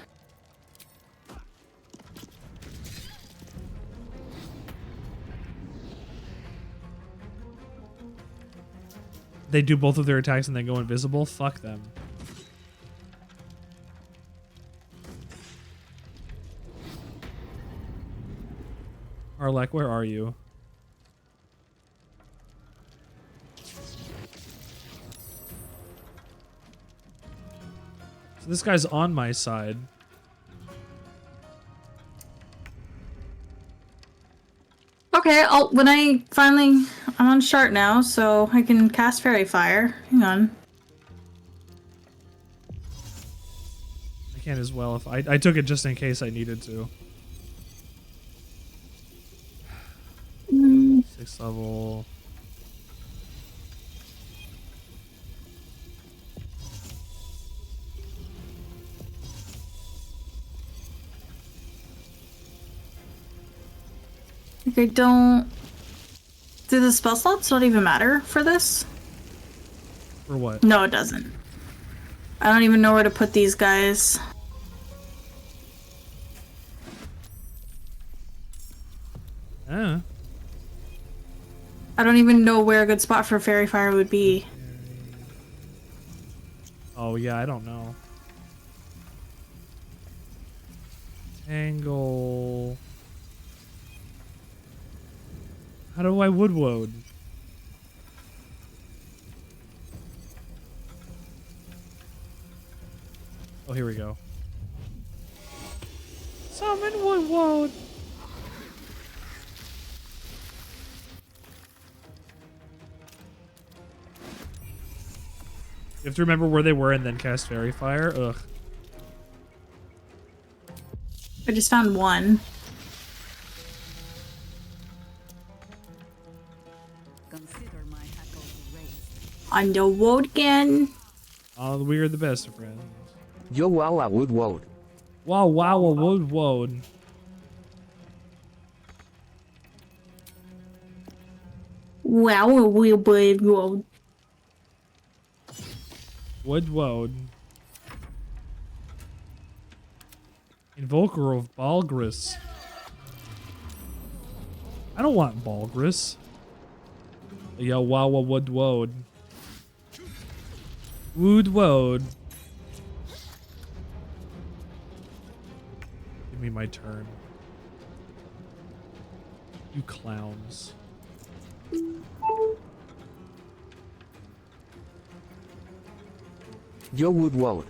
They do both of their attacks and then go invisible? Fuck them. Karlach, where are you? So this guy's on my side. Okay, I'm on Shart now, so I can cast Fairy Fire. Hang on. I can as well if I took it just in case I needed to. 6th level. Like, do the spell slots not even matter for this? For what? No, it doesn't. I don't even know where to put these guys. Ah. I don't even know where a good spot for Fairy Fire would be. Oh yeah, I don't know. Tangle. How do I wood? Oh, here we go. Summon wood. You have to remember where they were and then cast Fairy Fire. Ugh. I just found one. On the road again. Oh, we are the best of friends. Yo wow a wood. Wow a wood. Wow, we road. Wood. Invoker of Balgris. I don't want Balgris. Yo wow a wood. Wood. Give me my turn. You clowns. Yo wood.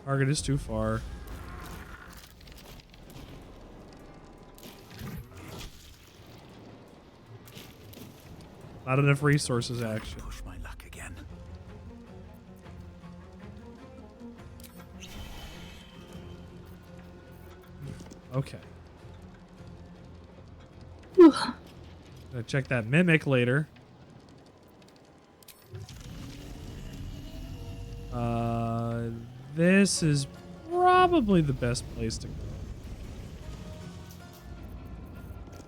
Target is too far. Not enough resources, actually. Push my luck again. Okay. Gonna check that mimic later. This is probably the best place to go.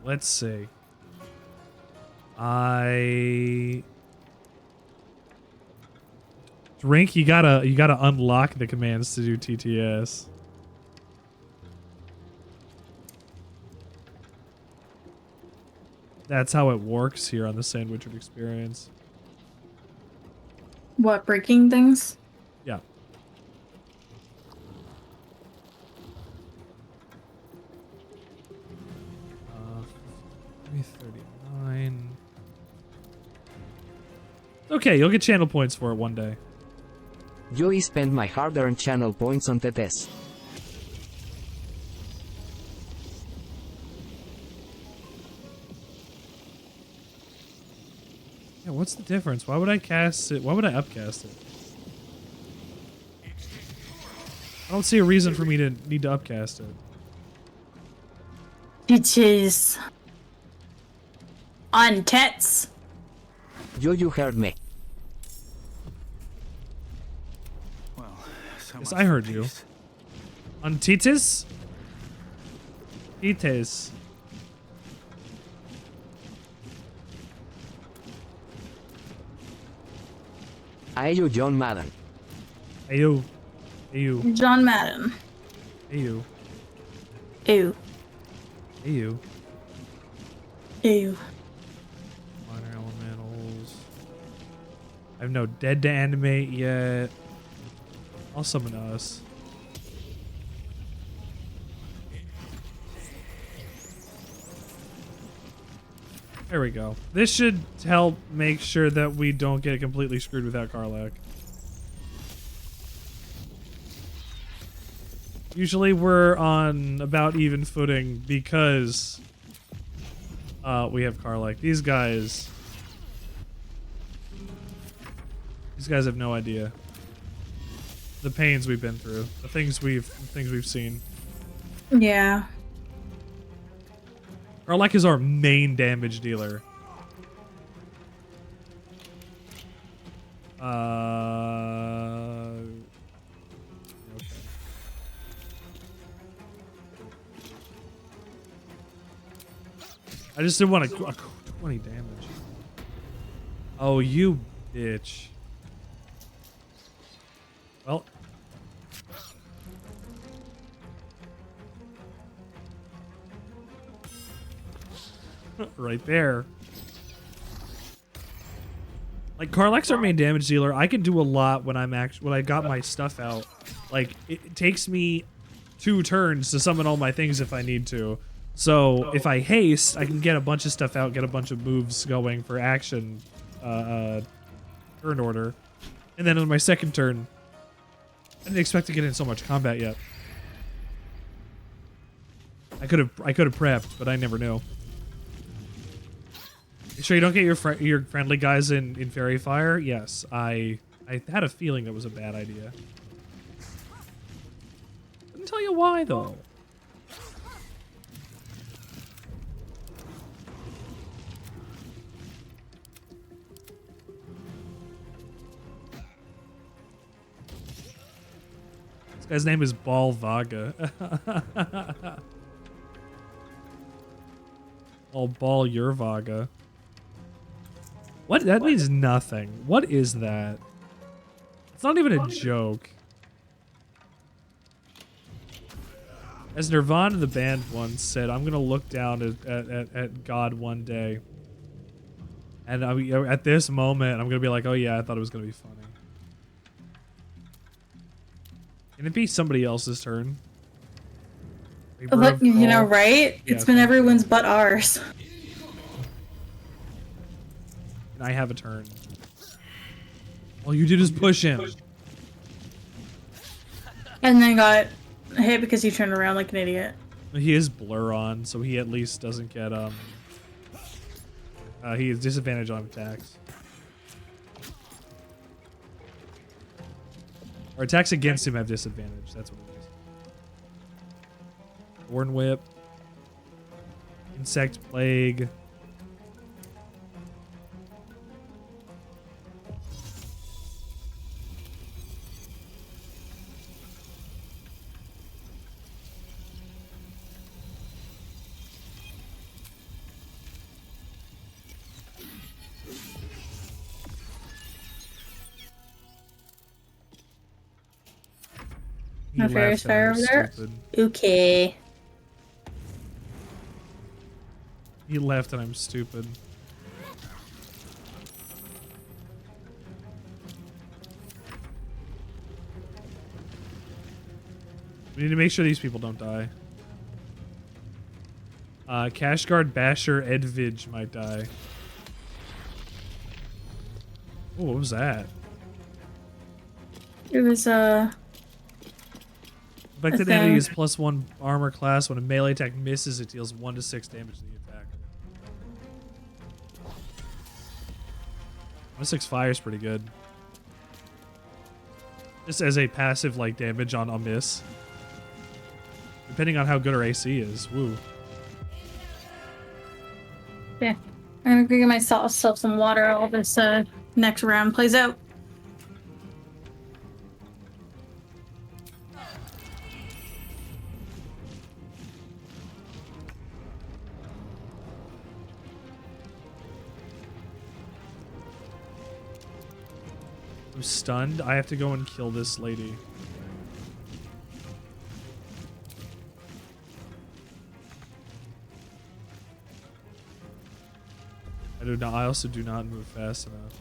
Let's see. Drink, you gotta unlock the commands to do TTS. That's how it works here on the Sandwichard experience. What, breaking things? Yeah. Uh, 339. Okay, you'll get channel points for it one day. Yo spend my hard-earned channel points on TTS. Yeah, what's the difference? Why would I cast it? Why would I upcast it? I don't see a reason for me to need to upcast it. Bitches. On tets. Yo, you heard me. Well, so Yes, much I for heard you. peace. Antites? Tites. Ayo John Madden. Ayo. Ayo. John Madden. Ayo. Ew. Ayo. Ew. Minor elementals. I have no dead to animate yet. I'll summon us. There we go. This should help make sure that we don't get completely screwed without Karlach. Usually we're on about even footing because we have Karlach. These guys have no idea the pains we've been through, the things we've seen. Yeah. Karlach is our main damage dealer. Okay. I just didn't want a 20 damage. Oh, you bitch. Well. Right there. Like, Karlach's our main damage dealer. I can do a lot when when I got my stuff out. Like, it takes me 2 turns to summon all my things if I need to. So if I haste, I can get a bunch of stuff out, get a bunch of moves going for action, turn order, and then on my second turn, I didn't expect to get in so much combat yet. I could have prepped, but I never knew. You sure you don't get your friendly guys in Fairy Fire? Yes, I had a feeling that was a bad idea. Didn't tell you why though. This guy's name is Bal Vaga. I'll ball your Vaga. What? That means nothing. What is that? It's not even a joke. As Nirvana the band once said, I'm gonna look down at God one day. And at this moment, I'm gonna be like, oh yeah, I thought it was gonna be funny. Can it be somebody else's turn? But, you know, right? Yeah, it's been everyone's but ours. I have a turn. All you did is push him. And then got hit because he turned around like an idiot. He is blur on, so he at least doesn't get he has disadvantage on attacks. Or attacks against him have disadvantage. That's what it is. Thorn Whip. Insect Plague. My Fairy's Fire over there? Okay. He left and I'm stupid. We need to make sure these people don't die. Cashguard, Basher, Edvige might die. Oh, what was that? It was, Affected enemy is +1 armor class. When a melee attack misses, it deals 1 to 6 damage to the attack. 1 to 6 fire is pretty good. Just as a passive like damage on a miss. Depending on how good our AC is. Woo. yeah. I'm gonna go get myself some water while this next round plays out. I'm stunned. I have to go and kill this lady. I also do not move fast enough.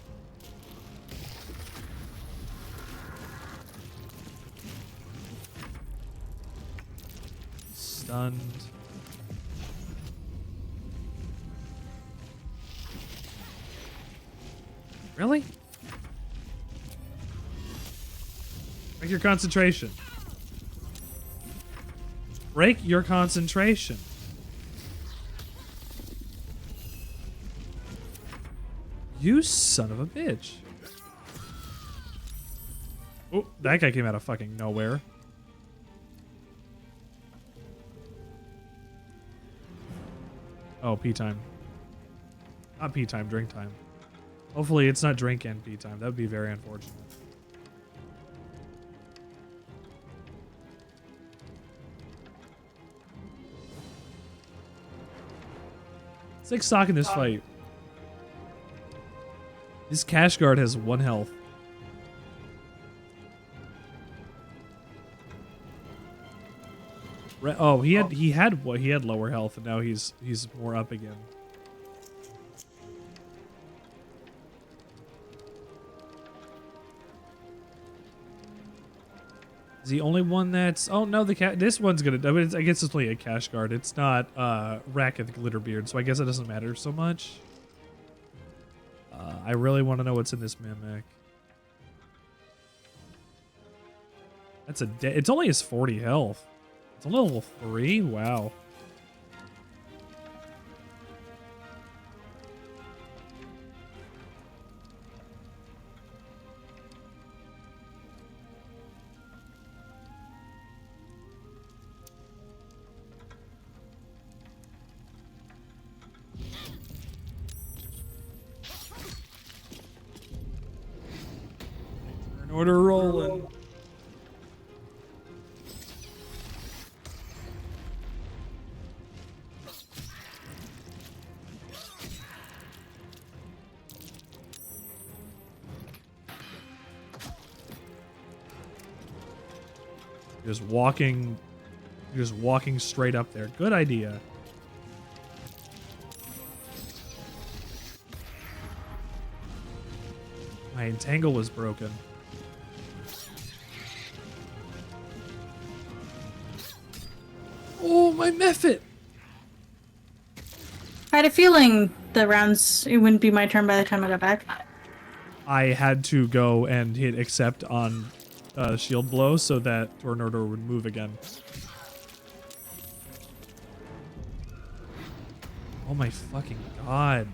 Stunned. Really? Break your concentration. Break your concentration. You son of a bitch. Oh, that guy came out of fucking nowhere. Oh, pee time. Not pee time, drink time. Hopefully it's not drink and pee time. That would be very unfortunate. It's like stock in this fight. This cash guard has 1 health. Oh, he had lower health, and now he's more up again. Is the only one that's... Oh no, this one's gonna... I mean, I guess it's only a cash guard. It's not Raketh Glitterbeard, so I guess it doesn't matter so much. I really want to know what's in this mimic. That's it's only his 40 health. It's only level 3? Wow. Turn order rolling. Just walking straight up there. Good idea. My entangle was broken. Oh, my Mephit! I had a feeling it wouldn't be my turn by the time I got back. I had to go and hit accept on shield blow so that Tornado would move again. Oh my fucking god.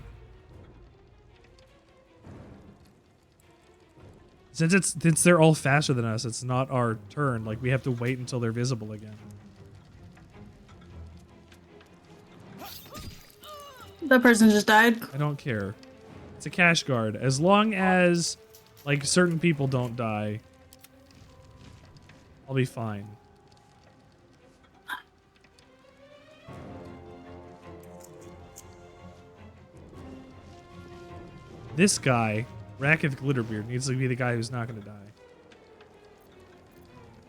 Since they're all faster than us, it's not our turn. Like, we have to wait until they're visible again. That person just died. I don't care. It's a cash guard. As long as, like, certain people don't die, I'll be fine. This guy, Raketh Glitterbeard, needs to be the guy who's not going to die.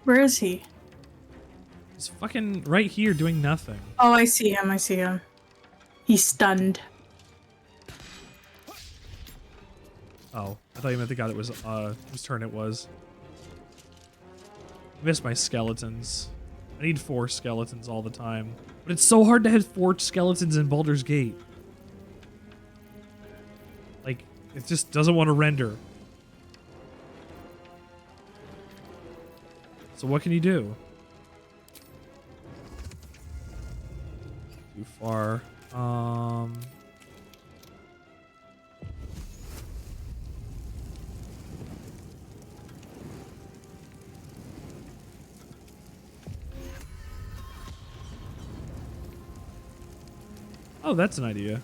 Where is he? He's fucking right here doing nothing. Oh, I see him. I see him. He's stunned. Oh, I thought you meant the guy that was, whose turn it was. I miss my skeletons. I need 4 skeletons all the time. But it's so hard to have 4 skeletons in Baldur's Gate. Like, it just doesn't want to render. So what can you do? Too far. Oh, that's an idea.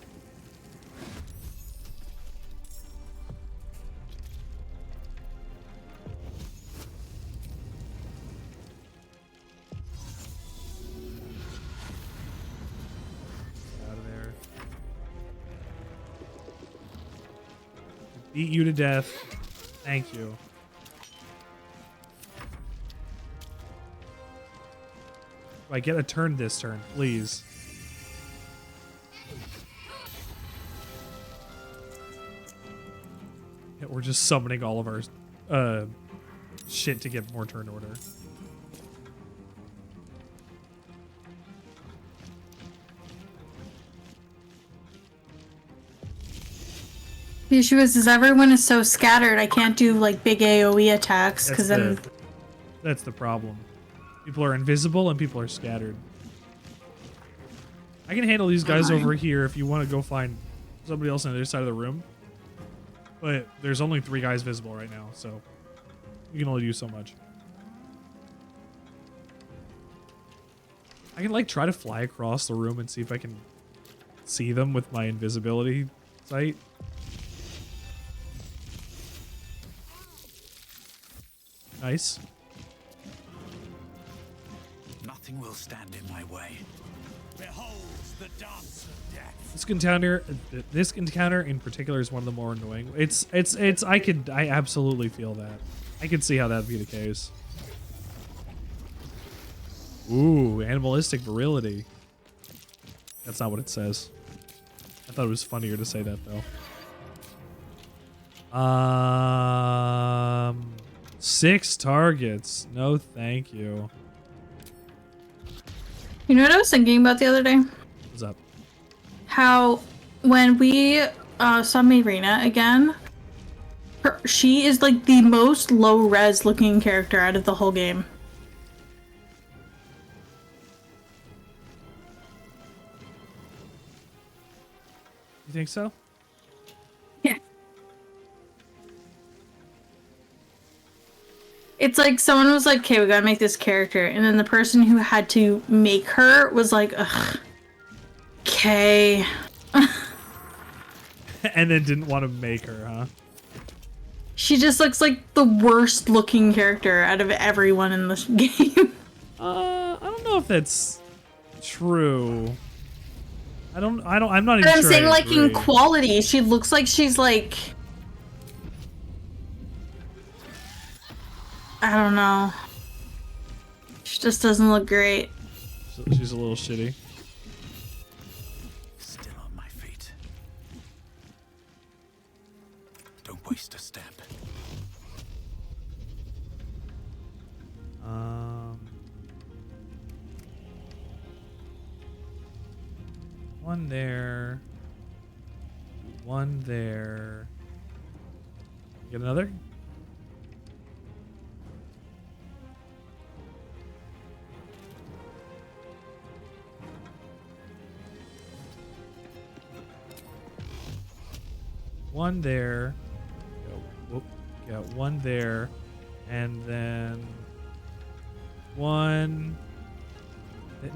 Out of there. Beat you to death. Thank you. I get a turn this turn, please? Yeah, we're just summoning all of our shit to get more turn order. The issue is everyone is so scattered. I can't do like big AoE attacks because then. That's the problem. People are invisible and people are scattered. I can handle these guys over here if you want to go find somebody else on the other side of the room. But there's only 3 guys visible right now, so you can only do so much. I can like try to fly across the room and see if I can see them with my invisibility sight. Nice. Nothing will stand in my way. Behold the dance of death. This encounter in particular is one of the more annoying. I absolutely feel that. I could see how that'd be the case. Ooh, animalistic virility. That's not what it says. I thought it was funnier to say that though. 6 targets. No, thank you. You know what I was thinking about the other day? What's up? How when we saw Marina again, she is like the most low res looking character out of the whole game. You think so? Yeah. It's like someone was like, okay, we gotta make this character. And then the person who had to make her was like, ugh. Okay. And then didn't want to make her, huh? She just looks like the worst looking character out of everyone in this game. I don't know if that's true. I'm not even But I'm sure saying I like in agree. quality, she looks like she's like, I don't know. She just doesn't look great. She's a little shitty. Still on my feet. Don't waste a step. One there. One there. Get another? One there. Got one there. And then one.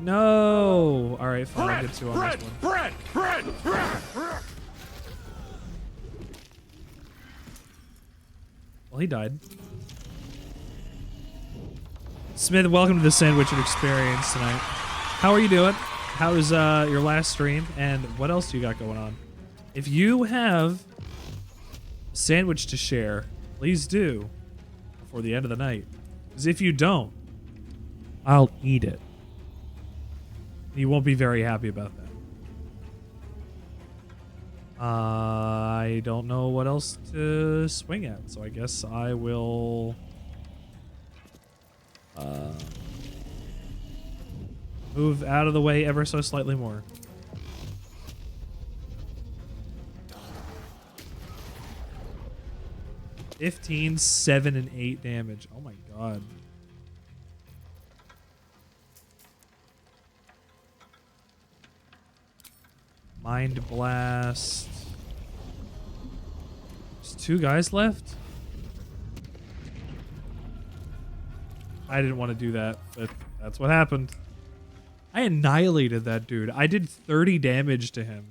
No! Alright, fine. I'll get 2 on this one. Bread! Well, he died. Smith, welcome to the Sandwichard experience tonight. How are you doing? How was your last stream? And what else do you got going on? If you have a sandwich to share, please do before the end of the night. Because if you don't, I'll eat it. You won't be very happy about that. I don't know what else to swing at, so I guess I will move out of the way ever so slightly more. $15, 7, and 8 damage. Oh my god. Mind Blast. There's 2 guys left? I didn't want to do that, but that's what happened. I annihilated that dude. I did 30 damage to him.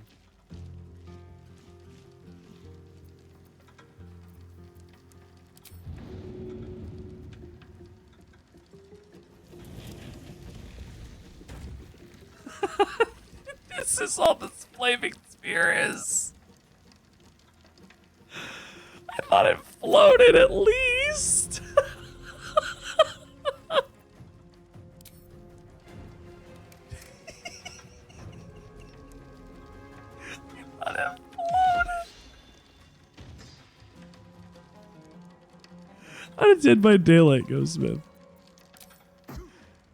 This is all this flaming spear is. I thought it floated at least. How did Dead by Daylight go, Smith?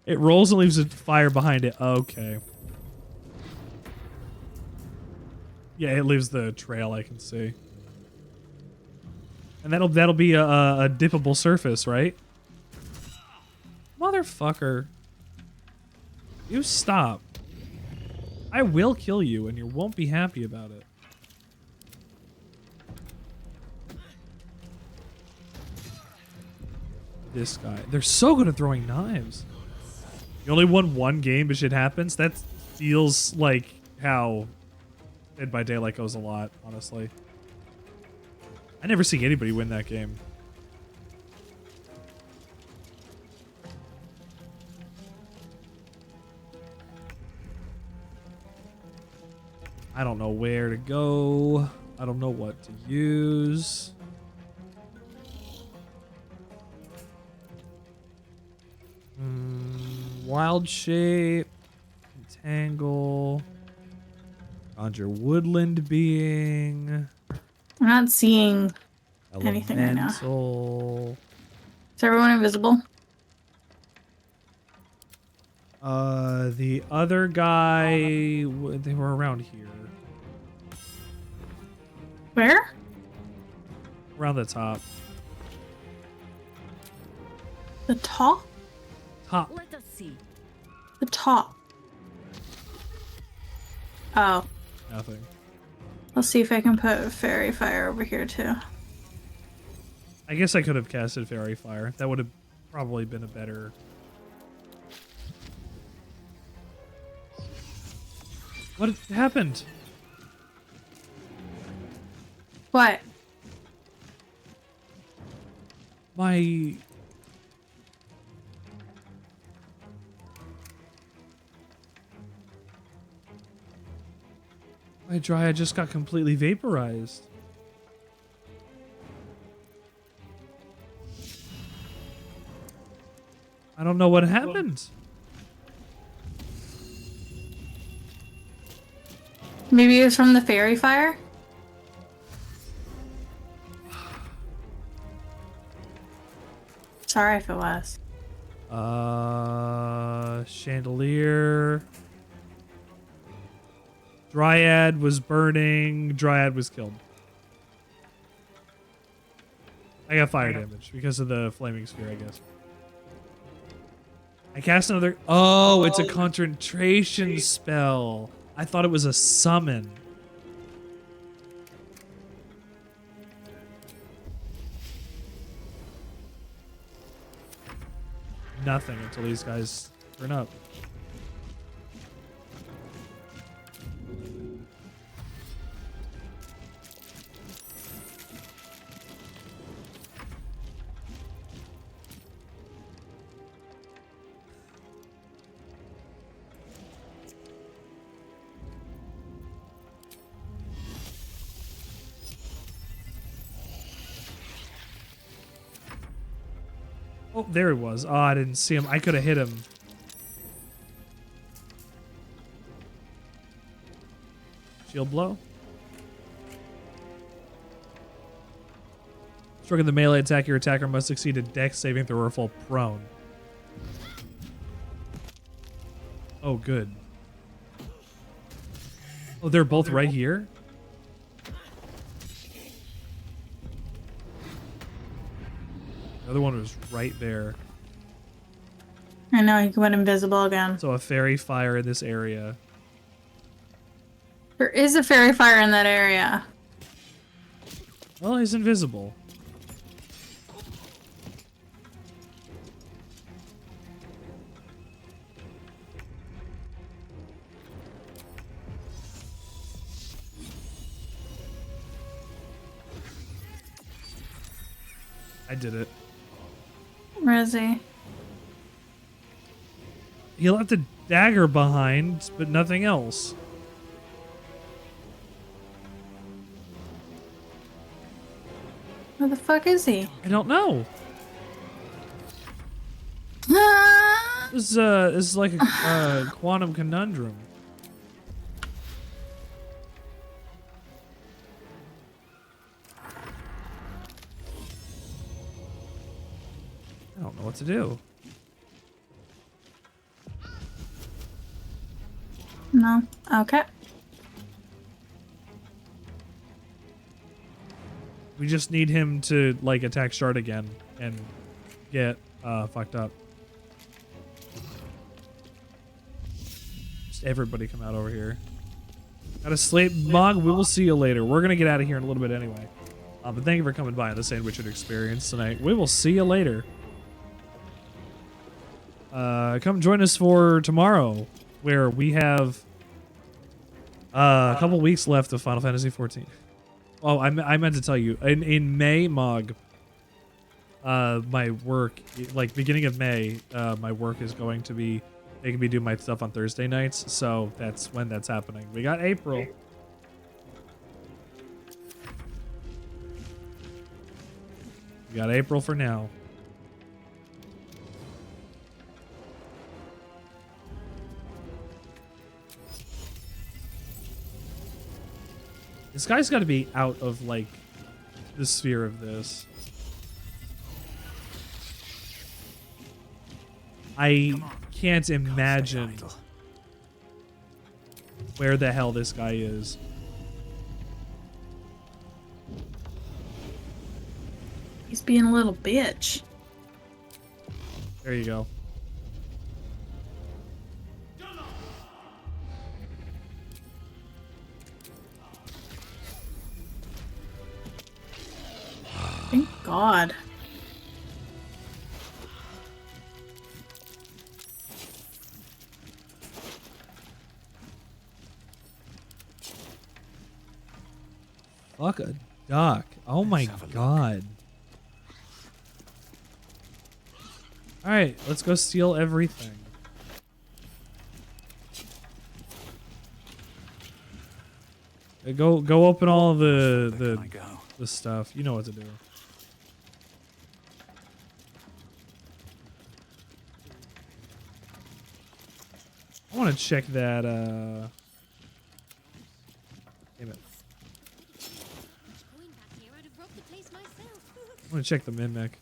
It rolls and leaves a fire behind it. Okay. Yeah, it leaves the trail I can see. And that'll be a dippable surface, right? Motherfucker. You stop. I will kill you and you won't be happy about it. This guy. They're so good at throwing knives. You only won one game, but shit happens. That feels like how Dead by Daylight goes a lot, honestly. I never see anybody win that game. I don't know where to go. I don't know what to use. Wild Shape. Entangle. Conjure Woodland Being. I'm not seeing anything right now. Elemental. Is everyone invisible? The other guy, they were around here. Where? Around the top. The top? Top. Let us see. The top. Oh. Nothing. Let's see if I can put Fairy Fire over here too. I guess I could have casted Fairy Fire. That would have probably been a better... What happened? What? My Dryad just got completely vaporized. I don't know what happened. Maybe it was from the Fairy Fire? Sorry if it was. Chandelier. Dryad was burning. Dryad was killed. I got fire damage because of the flaming sphere, I guess. I cast another... Oh, it's a concentration spell. I thought it was a summon. Nothing until these guys turn up. Oh, there he was. Oh, I didn't see him. I could have hit him. Shield blow. Striking the melee attack, your attacker must succeed a dex saving throw or fall prone. Oh, good. Oh, they're both right here? The other one was right there. I know, he went invisible again. So a fairy fire in this area. There is a Fairy Fire in that area. Well, he's invisible. I did it. Where is he? He left a dagger behind, but nothing else. Where the fuck is he? I don't know. This is like a quantum conundrum. I don't know what to do. No. Okay. We just need him to like attack Shard again and get fucked up. Just everybody come out over here. Got a slate Mog. We will see you later. We're gonna get out of here in a little bit anyway. But thank you for coming by the Sandwichard experience tonight. We will see you later. Come join us for tomorrow, where we have a couple weeks left of Final Fantasy XIV. Oh, I meant to tell you, in May, Mog, my work, like beginning of May, my work is going to be making me do my stuff on Thursday nights, so that's when that's happening. We got April. We got April for now. This guy's got to be out of, like, the sphere of this. I can't imagine where the hell this guy is. He's being a little bitch. There you go. Thank God. Fuck a duck. Oh my God. Alright, let's go steal everything. Go open all the stuff. You know what to do. I want to check that damn it. I want to check the mimic.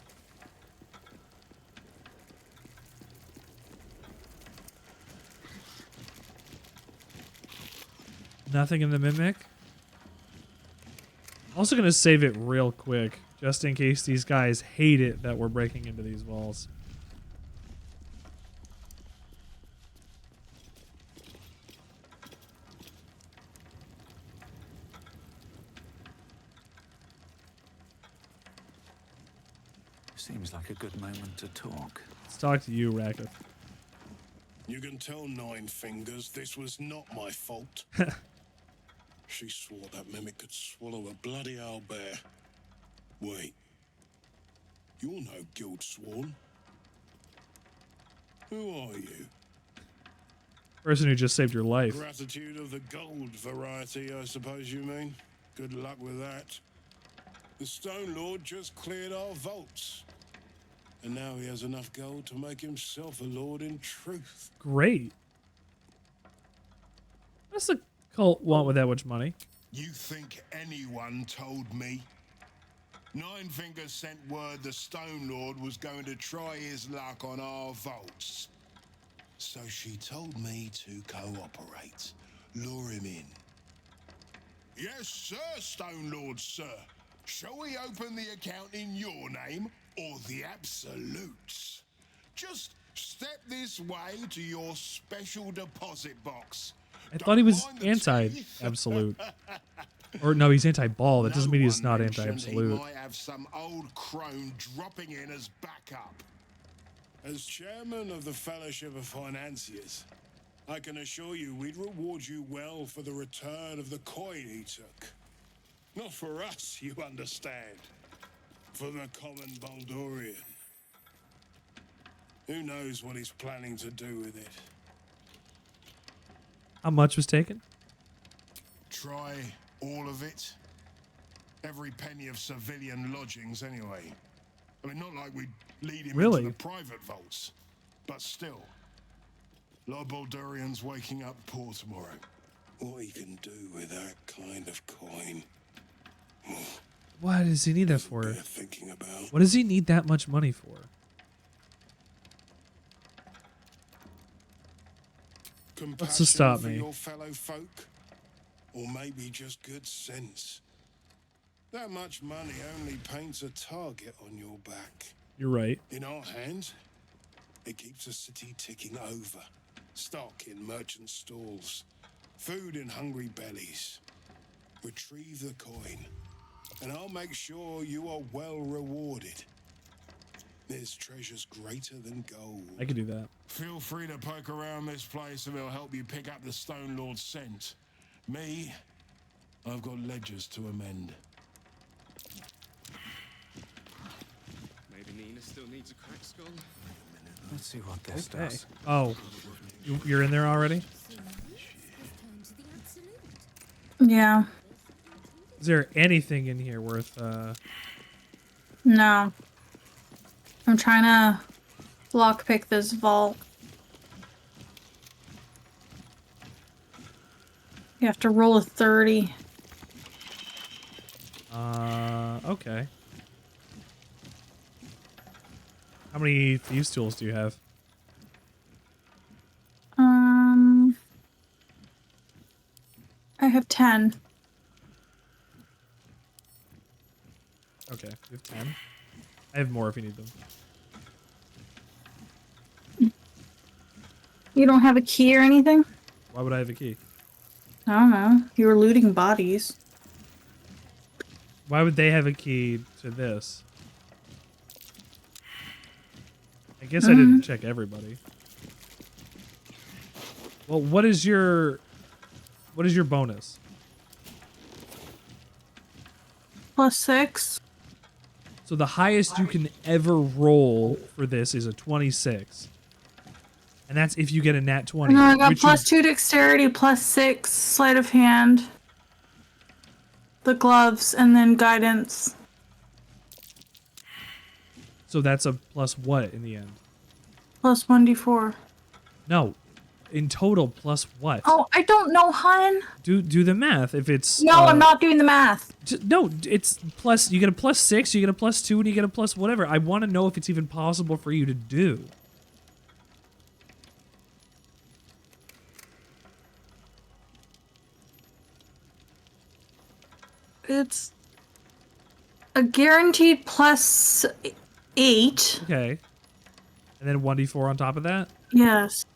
Nothing in the mimic. Also gonna save it real quick, just in case these guys hate it that we're breaking into these walls. Seems like a good moment to talk. Let's talk to you, Racketh. You can tell Nine Fingers this was not my fault. She swore that mimic could swallow a bloody owlbear. Wait. You're no guild sworn. Who are you? Person who just saved your life. Gratitude of the gold variety, I suppose you mean. Good luck with that. The Stone Lord just cleared our vaults. And now he has enough gold to make himself a lord in truth. Great. What's the cult want with that much money? You think anyone told me? Nine Fingers sent word the Stone Lord was going to try his luck on our vaults. So she told me to cooperate. Lure him in. Yes, sir, Stone Lord, sir. Shall we open the account in your name or the Absolute's? Just step this way to your special deposit box. I thought he was anti-absolute. Or no, he's anti-ball. That doesn't mean he's not He anti-absolute. might have some old crone dropping in as backup. As chairman of the Fellowship of Financiers, I can assure you we'd reward you well for the return of the coin he took. Not for us, you understand. For the common Baldurian. Who knows what he's planning to do with it? How much was taken? Try all of it. Every penny of civilian lodgings, anyway. I mean, not like we'd lead him Really? into the private vaults. But still. Lord Baldurian's waking up poor tomorrow. What he can do with that kind of coin. What does he need that for? Thinking about. What does he need that much money for? compassion What's to stop for me? your fellow folk? Or maybe just good sense? That much money only paints a target on your back. You're right. In our hands, it keeps the city ticking over. Stock in merchant stalls, food in hungry bellies. Retrieve the coin, and I'll make sure you are well rewarded. There's treasures greater than gold. I could do that. Feel free to poke around this place and it'll help you pick up the Stone Lord's scent. Me, I've got ledgers to amend. Maybe Nina still needs a cracked skull. Let's see what this does. Oh, you're in there already? Yeah. Is there anything in here worth, No. I'm trying to lockpick this vault. You have to roll a 30. Okay. How many thieves tools do you have? I have 10. Okay, you have 10. I have more if you need them. You don't have a key or anything? Why would I have a key? I don't know. You were looting bodies. Why would they have a key to this? I guess I didn't check everybody. Well, what is your bonus? +6. So the highest you can ever roll for this is a 26. And that's if you get a nat 20. No, I got which +2 dexterity, +6 sleight of hand. The gloves, and then guidance. So that's a plus what in the end? +1d4. No. In total, plus what? Oh, I don't know, hun. Do the math. If it's No, I'm not doing the math. No, it's plus. You get a +6, you get a +2, and you get a plus whatever. I want to know if it's even possible for you to do. It's a guaranteed +8. Okay. And then 1d4 on top of that? Yes.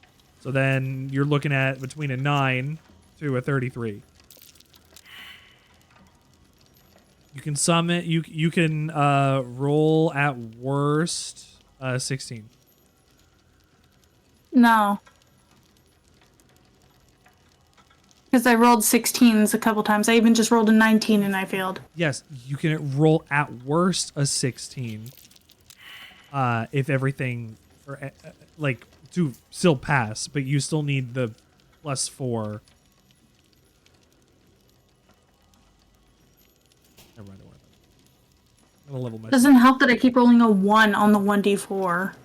So then you're looking at between a 9 to a 33. You can summon. You can roll at worst 16. No. Because I rolled 16s a couple times. I even just rolled a 19 and I failed. Yes, you can roll at worst a 16. If everything, or like to still pass, but you still need the +4. Never mind. I'm gonna level my. Doesn't help that I keep rolling a 1 on the 1d4.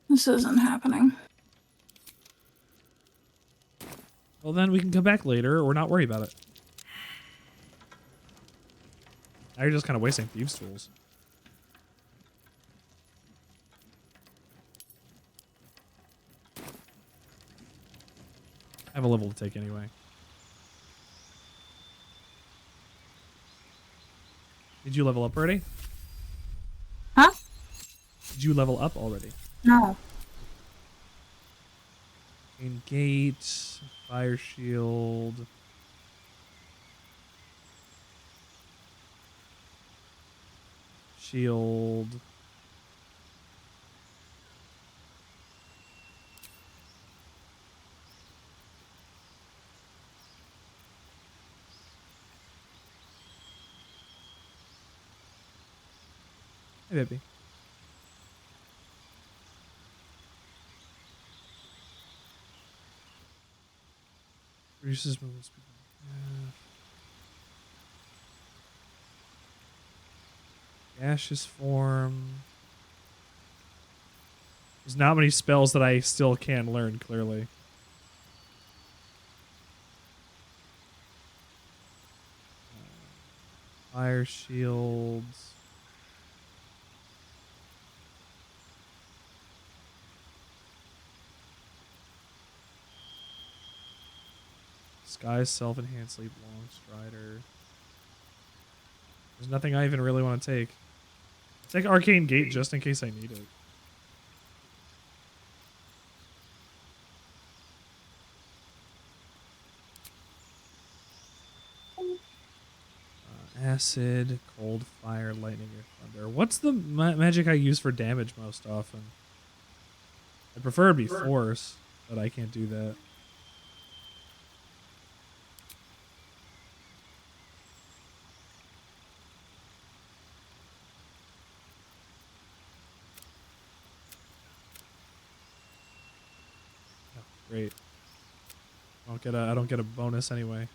This isn't happening. Well, then we can come back later or not worry about it. Now you're just kind of wasting thieves' tools. I have a level to take anyway. Did you level up already? Huh? Did you level up already? No. Main gate, fire shield. Shield. Hey, baby. Reduces movement speed. Gaseous form. There's not many spells that I still can learn, clearly. fire shields. Sky self-enhanced sleep long strider. There's nothing I even really want to take. Take Arcane Gate just in case I need it. Acid, cold, fire, lightning, or thunder. What's the magic I use for damage most often? I prefer it be force, but I can't do that. Oh, great. I don't get a bonus anyway.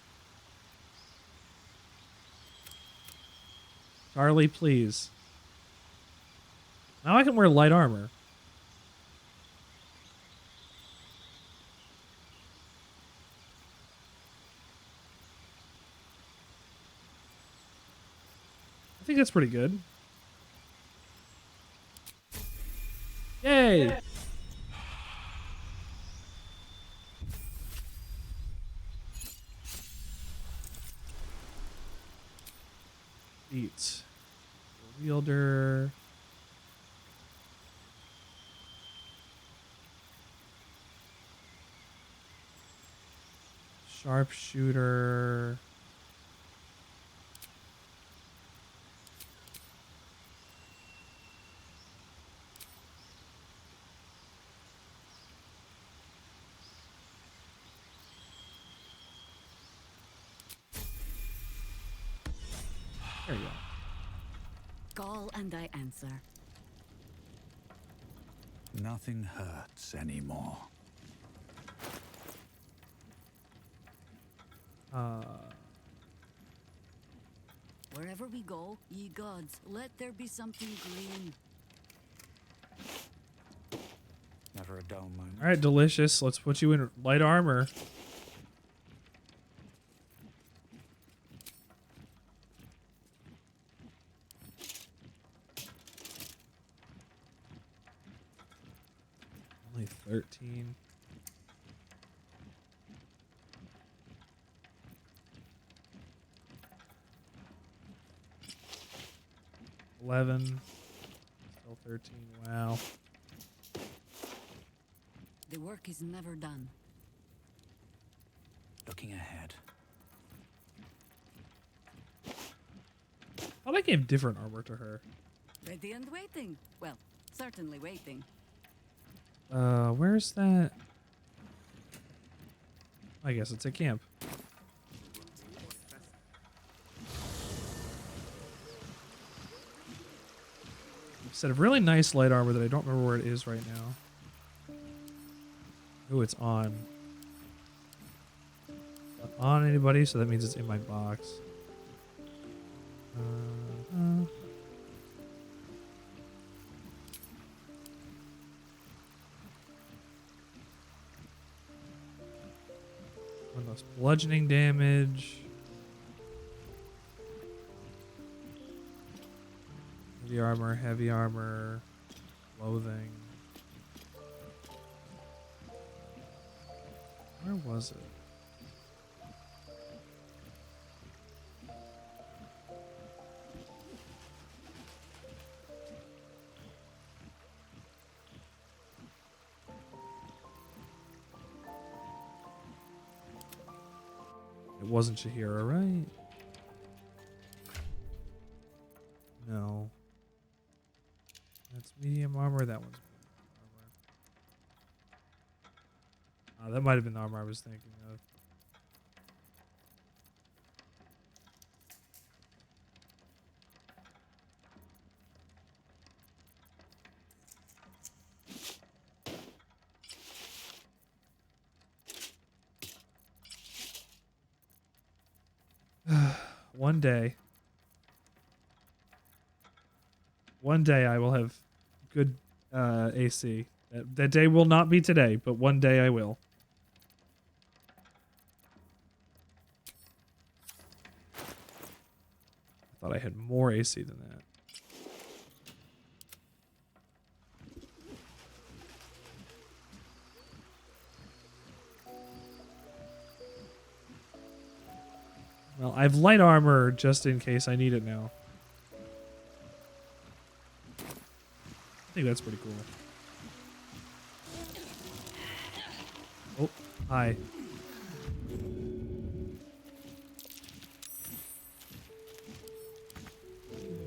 Charlie, please. Now I can wear light armor. I think that's pretty good. Yay! Beats. Wielder. Sharpshooter. There you go. Call and I answer. Nothing hurts anymore. Wherever we go, ye gods, let there be something green. Never a dull moment. All right, delicious. Let's put you in light armor. Only 13. $11. Still 13. Wow. The work is never done. Looking ahead. I gave different armor to her. Ready and waiting. Well, certainly waiting. Where's that? I guess it's a camp. Set of really nice light armor that I don't remember where it is right now. Oh, it's on. Not on anybody, so that means it's in my box. One less bludgeoning damage. Heavy armor, clothing. Where was it? It wasn't Shahira, right? No. That's medium armor. That one's medium armor. That might have been the armor I was thinking of. One day I will have good AC. That day will not be today, but one day I will. I thought I had more AC than that. Well, I have light armor just in case I need it now. I think that's pretty cool. Oh, hi.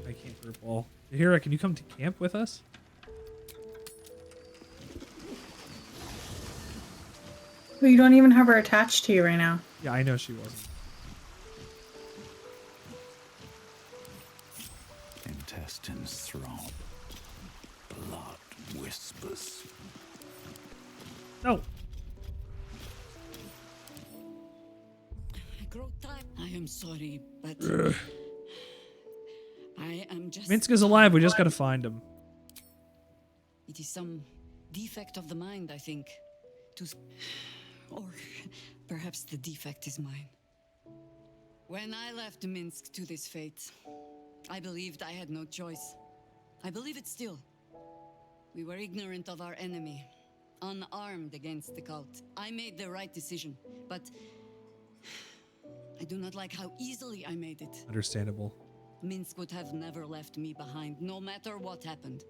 I can't group all. Hira, can you come to camp with us? Well, you don't even have her attached to you right now. Yeah, I know she wasn't. Intestines throb. Blood whispers. No. I grow tired. I am sorry, but I am just. Minsk is alive. We just gotta find him. It is some defect of the mind, I think. Or perhaps the defect is mine. When I left Minsk to this fate, I believed I had no choice. I believe it still. We were ignorant of our enemy, unarmed against the cult. I made the right decision, but I do not like how easily I made it. Understandable. Minsk would have never left me behind, no matter what happened.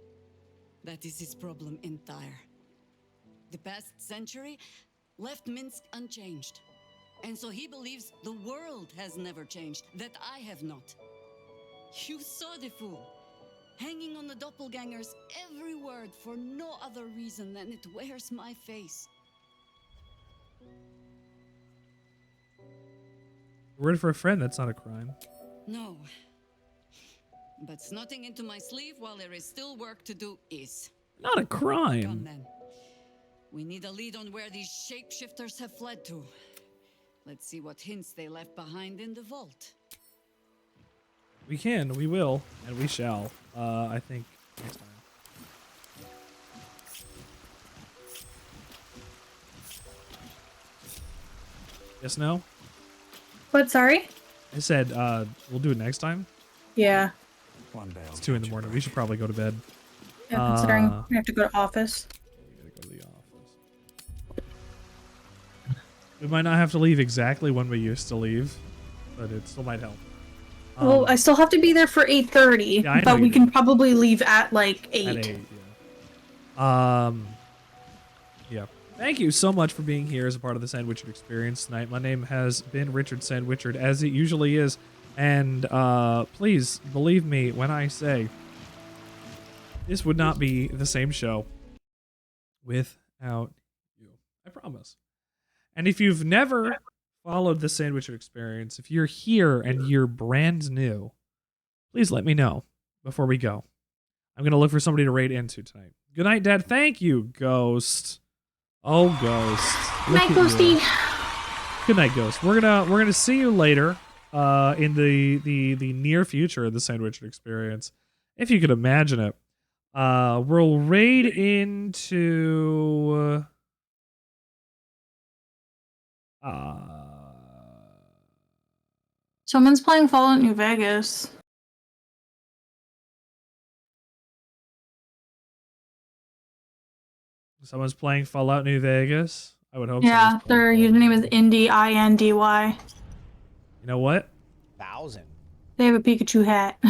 That is his problem entire. The past century left Minsk unchanged. And so he believes the world has never changed, that I have not. You saw the fool, hanging on the doppelganger's every word for no other reason than it wears my face. Word for a friend, that's not a crime. No. But snotting into my sleeve while there is still work to do is. Not a crime. Come then. We need a lead on where these shapeshifters have fled to. Let's see what hints they left behind in the vault. We can, we will, and we shall. I think next time. Yes, no? What, sorry? I said, we'll do it next time. Yeah. One day It's 2 in the morning. We should probably go to bed. Yeah, considering we have to go to office. We might not have to leave exactly when we used to leave, but it still might help. Well, I still have to be there for 8:30, Yeah, I know but we you can do. probably leave at like 8. At 8, yeah. Yeah. Thank you so much for being here as a part of the Sandwichard experience tonight. My name has been Richard Sandwichard, as it usually is. And please believe me when I say this would not be the same show without you. I promise. And if you've never followed the Sandwichard experience, if you're here and you're brand new, please let me know before we go. I'm going to look for somebody to raid into tonight. Good night, Dad. Thank you, Ghost. Oh, Ghost. Night, Ghosty. Good night, Ghost. We're gonna see you later in the near future of the Sandwichard experience, if you could imagine it. We'll raid into Someone's playing Fallout New Vegas. someone's playing Fallout New Vegas. I would hope. Yeah, their username is Indy INDY. You know what? 1,000. They have a Pikachu hat.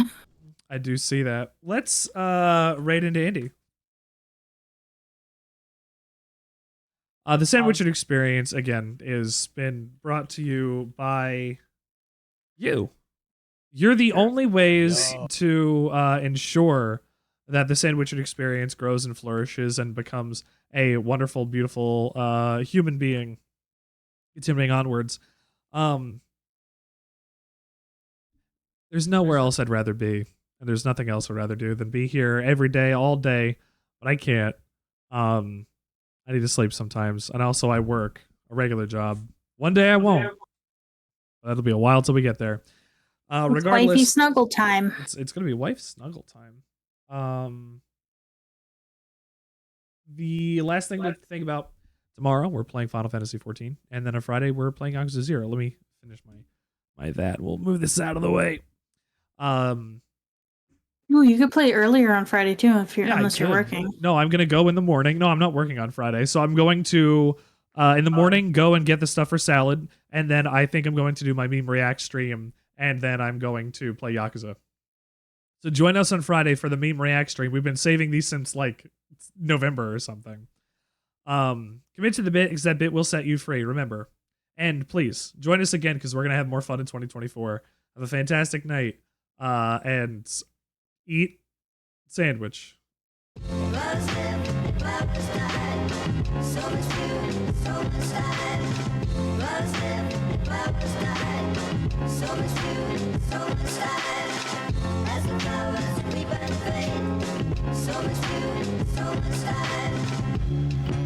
I do see that. Let's raid into Indy. The Sandwichard experience, again, is been brought to you by you. You're the only ways to ensure that the Sandwichard experience grows and flourishes and becomes a wonderful, beautiful human being continuing onwards. There's nowhere else I'd rather be, and there's nothing else I'd rather do than be here every day, all day, but I can't. I need to sleep sometimes, and also I work a regular job. One day I won't. That'll be a while till we get there. It's wifey Regardless, snuggle time. it's gonna be wife snuggle time. The last thing to think about: tomorrow we're playing Final Fantasy 14, and then on Friday we're playing Yakuza 0. Let me finish my that. We'll move this out of the way. Ooh, you could play earlier on Friday too if you're Yeah, unless you're working. No, I'm gonna go in the morning. No, I'm not working on Friday, so I'm going to in the morning go and get the stuff for salad, and then I think I'm going to do my meme react stream, and then I'm going to play Yakuza. So join us on Friday for the meme react stream. We've been saving these since like November or something. Commit to the bit because that bit will set you free. Remember, and please join us again because we're gonna have more fun in 2024. Have a fantastic night, and eat sandwich. So much food, so much time.